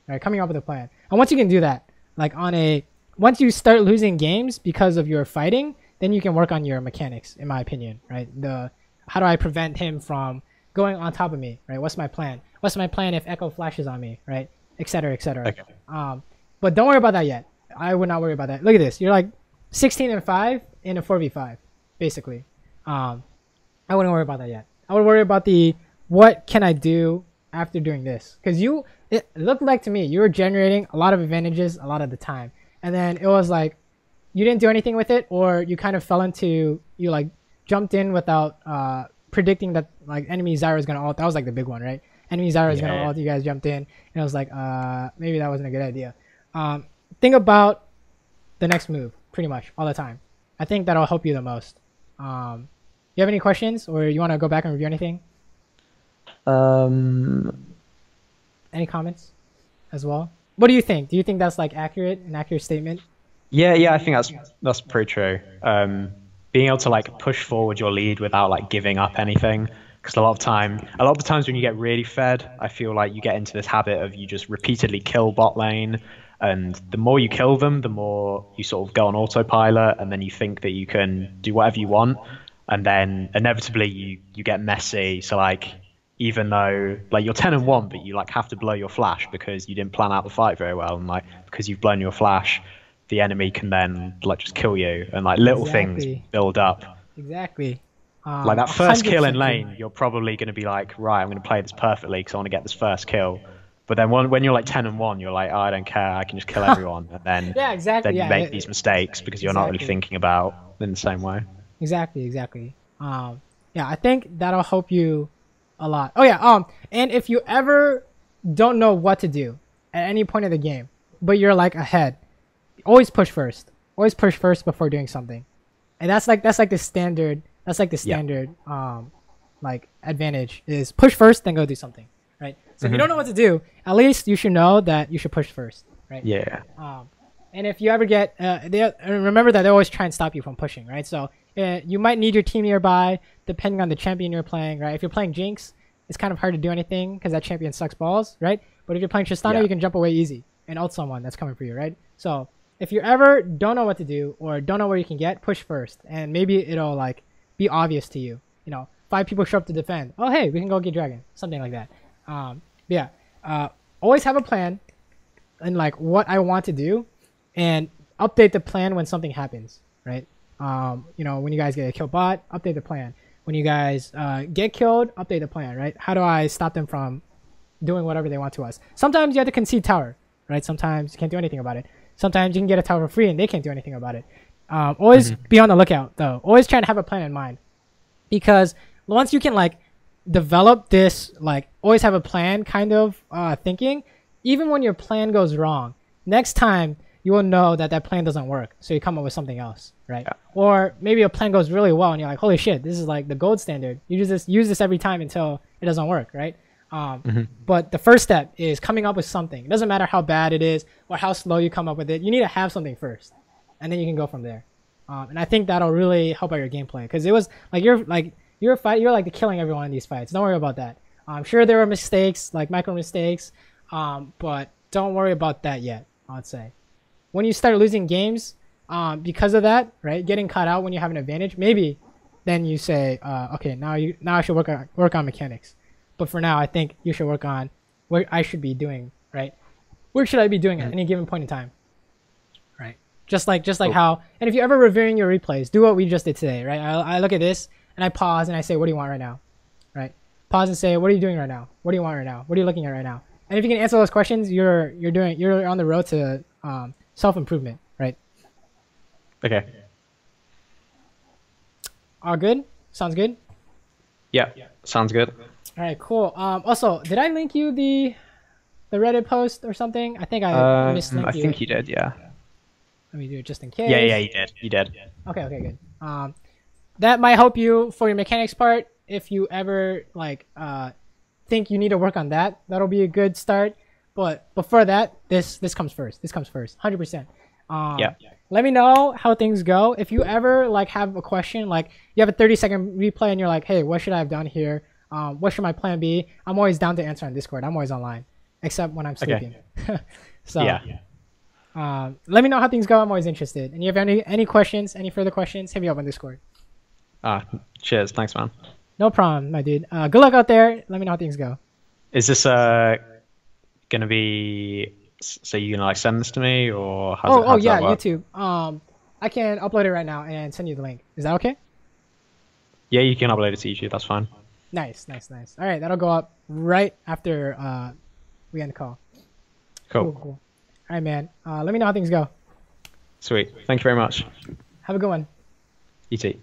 right? Coming up with a plan. And once you can do that, like once you start losing games because of your fighting, then you can work on your mechanics, in my opinion, right? How do I prevent him from going on top of me, right? What's my plan? What's my plan if Echo flashes on me, right? Et cetera, et cetera. Okay. But don't worry about that yet. I would not worry about that. Look at this. You're like 16-5 in a 4v5, basically. I wouldn't worry about that yet. I would worry about what can I do after doing this? Because it looked like to me you were generating a lot of advantages a lot of the time, and then it was like you didn't do anything with it, or you kind of fell into you like jumped in without predicting that like enemy Zyra is gonna ult. That was like the big one, right? Enemy Zyra is gonna ult. You guys jumped in, and it was like maybe that wasn't a good idea. Think about the next move pretty much all the time. I think that'll help you the most. You have any questions, or you want to go back and review anything? Any comments as well? What do you think? Do you think that's like an accurate statement? Yeah, I think that's pretty true. Being able to like push forward your lead without like giving up anything, because a lot of the times when you get really fed, I feel like you get into this habit of you just repeatedly kill bot lane, and the more you kill them, the more you sort of go on autopilot, and then you think that you can do whatever you want, and then inevitably you get messy. So like, even though like you're 10-1, but you like have to blow your flash because you didn't plan out the fight very well, and like because you've blown your flash, the enemy can then like just kill you, and like little things build up. Exactly. Like that first kill in lane, you're probably going to be like, right, I'm going to play this perfectly because I want to get this first kill. But then when you're like 10-1, you're like, oh, I don't care, I can just kill everyone, and then then you make these mistakes because you're not really thinking about in the same way. Exactly. Yeah, I think that'll help you a lot. Oh yeah. And if you ever don't know what to do at any point of the game, but you're like ahead, always push first. Always push first before doing something, and that's like the standard. That's like the standard like advantage is push first, then go do something, right? So if you don't know what to do, at least you should know that you should push first, right? Yeah. And if you ever get, remember that they always try and stop you from pushing, right? So you might need your team nearby, depending on the champion you're playing, right? If you're playing Jinx, it's kind of hard to do anything because that champion sucks balls, right? But if you're playing Tristana, you can jump away easy and ult someone that's coming for you, right? So if you ever don't know what to do or don't know where you can get, push first, and maybe it'll like be obvious to you. You know, 5 people show up to defend. Oh, hey, we can go get Dragon, something like that. Always have a plan and like what I want to do, and update the plan when something happens, right? You know, when you guys get a kill bot, update the plan. When you guys get killed, update the plan, right? How do I stop them from doing whatever they want to us? Sometimes you have to concede tower, right? Sometimes you can't do anything about it. Sometimes you can get a tower for free and they can't do anything about it. Always be on the lookout though. Always try to have a plan in mind, because once you can like develop this, like always have a plan kind of thinking, even when your plan goes wrong, next time you will know that that plan doesn't work, so you come up with something else, right? Or maybe a plan goes really well and you're like, holy shit, this is like the gold standard. You just use this every time until it doesn't work, right? But the first step is coming up with something. It doesn't matter how bad it is or how slow you come up with it. You need to have something first, and then you can go from there. And I think that'll really help out your gameplay, because it was like you're like killing everyone in these fights. Don't worry about that. I'm sure there were mistakes, like micro mistakes, but don't worry about that yet. I'd say when you start losing games because of that, right, getting caught out when you have an advantage, maybe then you say, okay, now I should work on mechanics. But for now, I think you should work on what I should be doing, right? What should I be doing at any given point in time, right? Just like how, and if you're ever reviewing your replays, do what we just did today, right? I look at this and I pause and I say, what do you want right now, right? Pause and say, what are you doing right now? What do you want right now? What are you looking at right now? And if you can answer those questions, you're on the road to self-improvement, right? Okay. All good? Sounds good? Yeah, sounds good. All right, cool. Also, did I link you the Reddit post or something? I think I I mislinked you. think you did, yeah. Let me do it just in Yeah, case. yeah, you did. You did. Okay, okay, good. That might help you for your mechanics part if you ever like think you need to work on that. That'll be a good start. But before that, this comes first. This comes first, 100%. Yeah. Let me know how things go. If you ever like have a question, like you have a 30-second replay and you're like, hey, what should I have done here? What should my plan be? I'm always down to answer on Discord. I'm always online, except when I'm sleeping. Okay. So Yeah. let me know how things go. I'm always interested. And you have any questions, any further questions, hit me up on Discord. Cheers. Thanks, man. No problem, my dude. Good luck out there. Let me know how things go. Is this gonna be so you gonna like send this to me or Oh how's yeah, that work? YouTube. I can upload it right now and send you the link. Is that okay? Yeah, you can upload it to YouTube. That's fine. Nice, nice, nice. All right, that'll go up right after we end the call. Cool, Cool. cool. All right, man. Let me know how things go. Sweet. Thank you very much. Have a good one. You too.